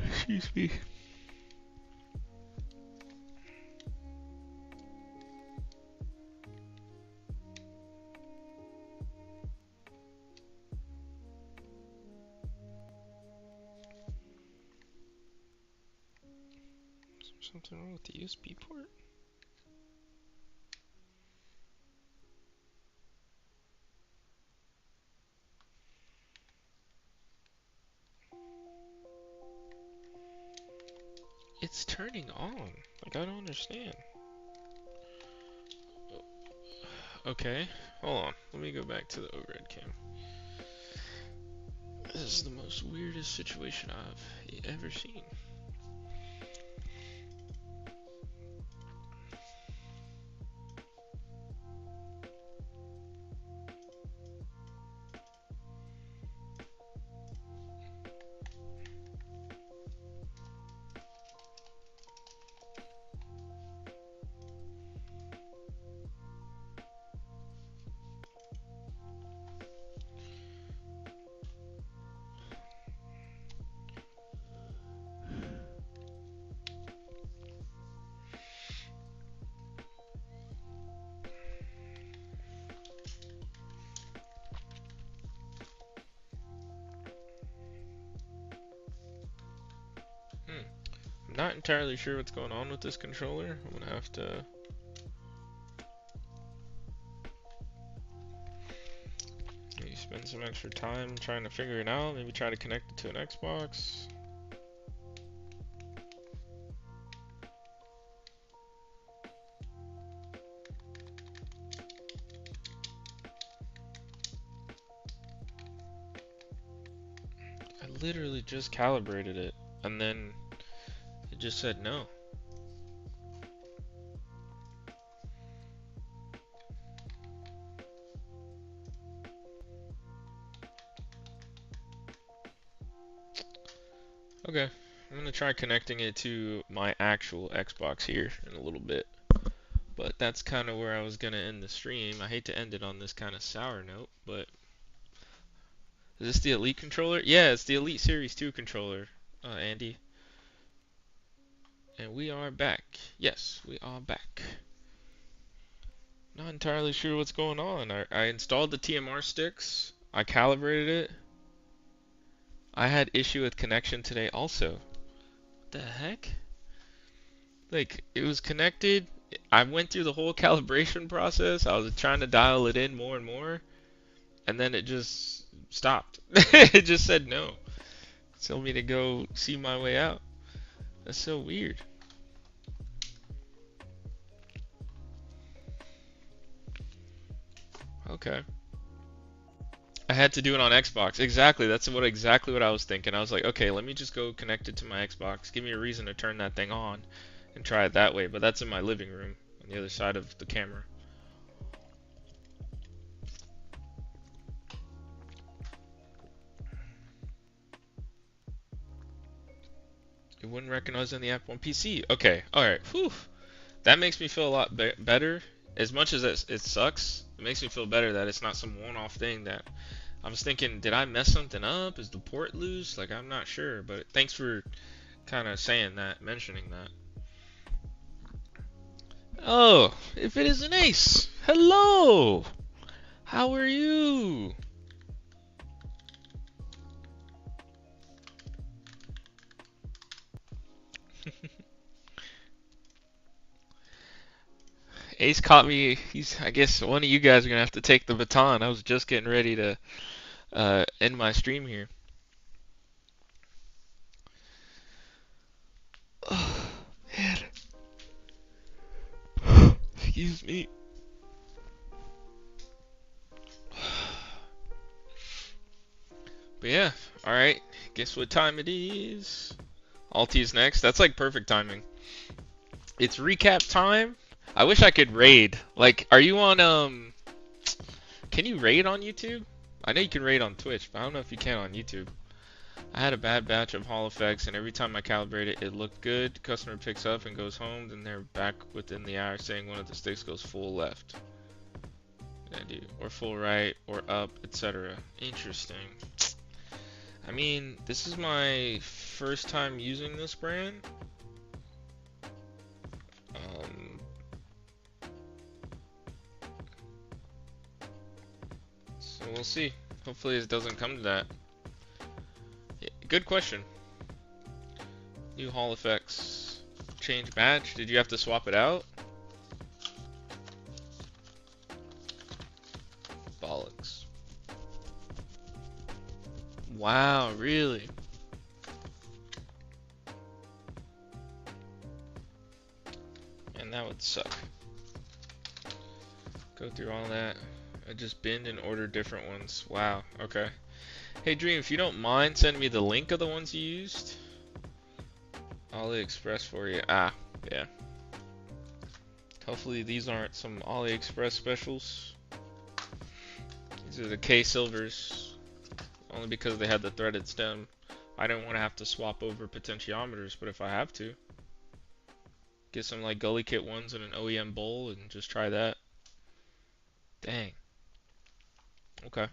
Excuse me. Is there something wrong with the USB port? It's turning on. Like, I don't understand. Okay, hold on. Let me go back to the overhead cam. This is the most weirdest situation I've ever seen. I'm not entirely sure what's going on with this controller. I'm gonna have to maybe spend some extra time trying to figure it out. Maybe try to connect it to an Xbox. I literally just calibrated it, and then it just said no. Okay, I'm gonna try connecting it to my actual Xbox here in a little bit. But that's kind of where I was gonna end the stream. I hate to end it on this kind of sour note, but is this the Elite controller? Yeah, it's the Elite Series 2 controller, Andy. And we are back. Yes, we are back. Not entirely sure what's going on. I installed the TMR sticks. I calibrated it. I had issue with connection today also. What the heck? Like, it was connected. I went through the whole calibration process. I was trying to dial it in more and more. And then it just stopped. It just said no. It told me to go see my way out. That's so weird. Okay. I had to do it on Xbox. Exactly. That's exactly what I was thinking. I was like, okay, let me just go connect it to my Xbox. Give me a reason to turn that thing on and try it that way. But that's in my living room on the other side of the camera. It wouldn't recognize on the app on PC. Okay. All right. Whew. That makes me feel a lot better. As much as it sucks, it makes me feel better that it's not some one-off thing that I was thinking, did I mess something up? Is the port loose? Like, I'm not sure. But thanks for kind of saying that, mentioning that. Oh, if it is an ace. Hello. How are you? Ace caught me. I guess one of you guys are gonna have to take the baton. I was just getting ready to end my stream here. Oh, man. Excuse me. But yeah, alright. Guess what time it is? Alti's next. That's like perfect timing. It's recap time. I wish I could raid. Like, are you on, can you raid on YouTube? I know you can raid on Twitch, but I don't know if you can on YouTube. I had a bad batch of Hall effects, and every time I calibrate it, it looked good. Customer picks up and goes home, then they're back within the hour saying one of the sticks goes full left. Or full right, or up, etc. Interesting. I mean, this is my first time using this brand. So we'll see. Hopefully it doesn't come to that. Yeah, good question. New Hall effects. Change badge. Did you have to swap it out? Bollocks. Wow, really? And that would suck. Go through all that. I just binned and ordered different ones. Wow, okay. Hey Dream, if you don't mind, send me the link of the ones you used. AliExpress for you. Ah, yeah. Hopefully these aren't some AliExpress specials. These are the K Silvers. Only because they had the threaded stem. I didn't want to have to swap over potentiometers, but if I have to, get some like Gully Kit ones in an OEM bowl and just try that. Dang. Okay.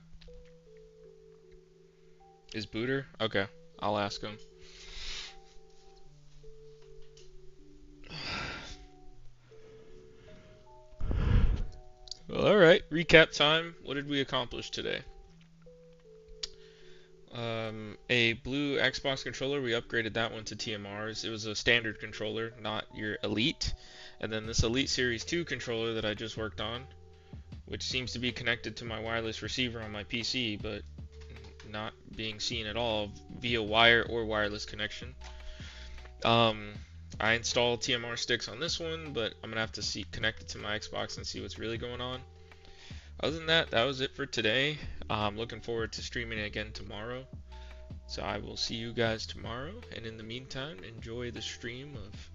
Is Booter? Okay. I'll ask him. Well, alright. Recap time. What did we accomplish today? A blue Xbox controller. We upgraded that one to TMRs. It was a standard controller, not your Elite. And then this Elite Series 2 controller that I just worked on, which seems to be connected to my wireless receiver on my PC, but not being seen at all via wire or wireless connection. I installed TMR sticks on this one, but I'm gonna have to connect it to my Xbox and see what's really going on. Other than that, that was it for today. I'm looking forward to streaming again tomorrow. So I will see you guys tomorrow, and in the meantime, enjoy the stream of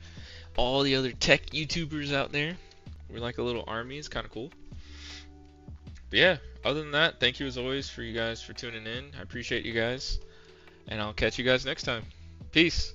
all the other tech YouTubers out there. We're like a little army. It's kind of cool. But yeah, other than that, thank you as always for you guys for tuning in. I appreciate you guys, and I'll catch you guys next time. Peace.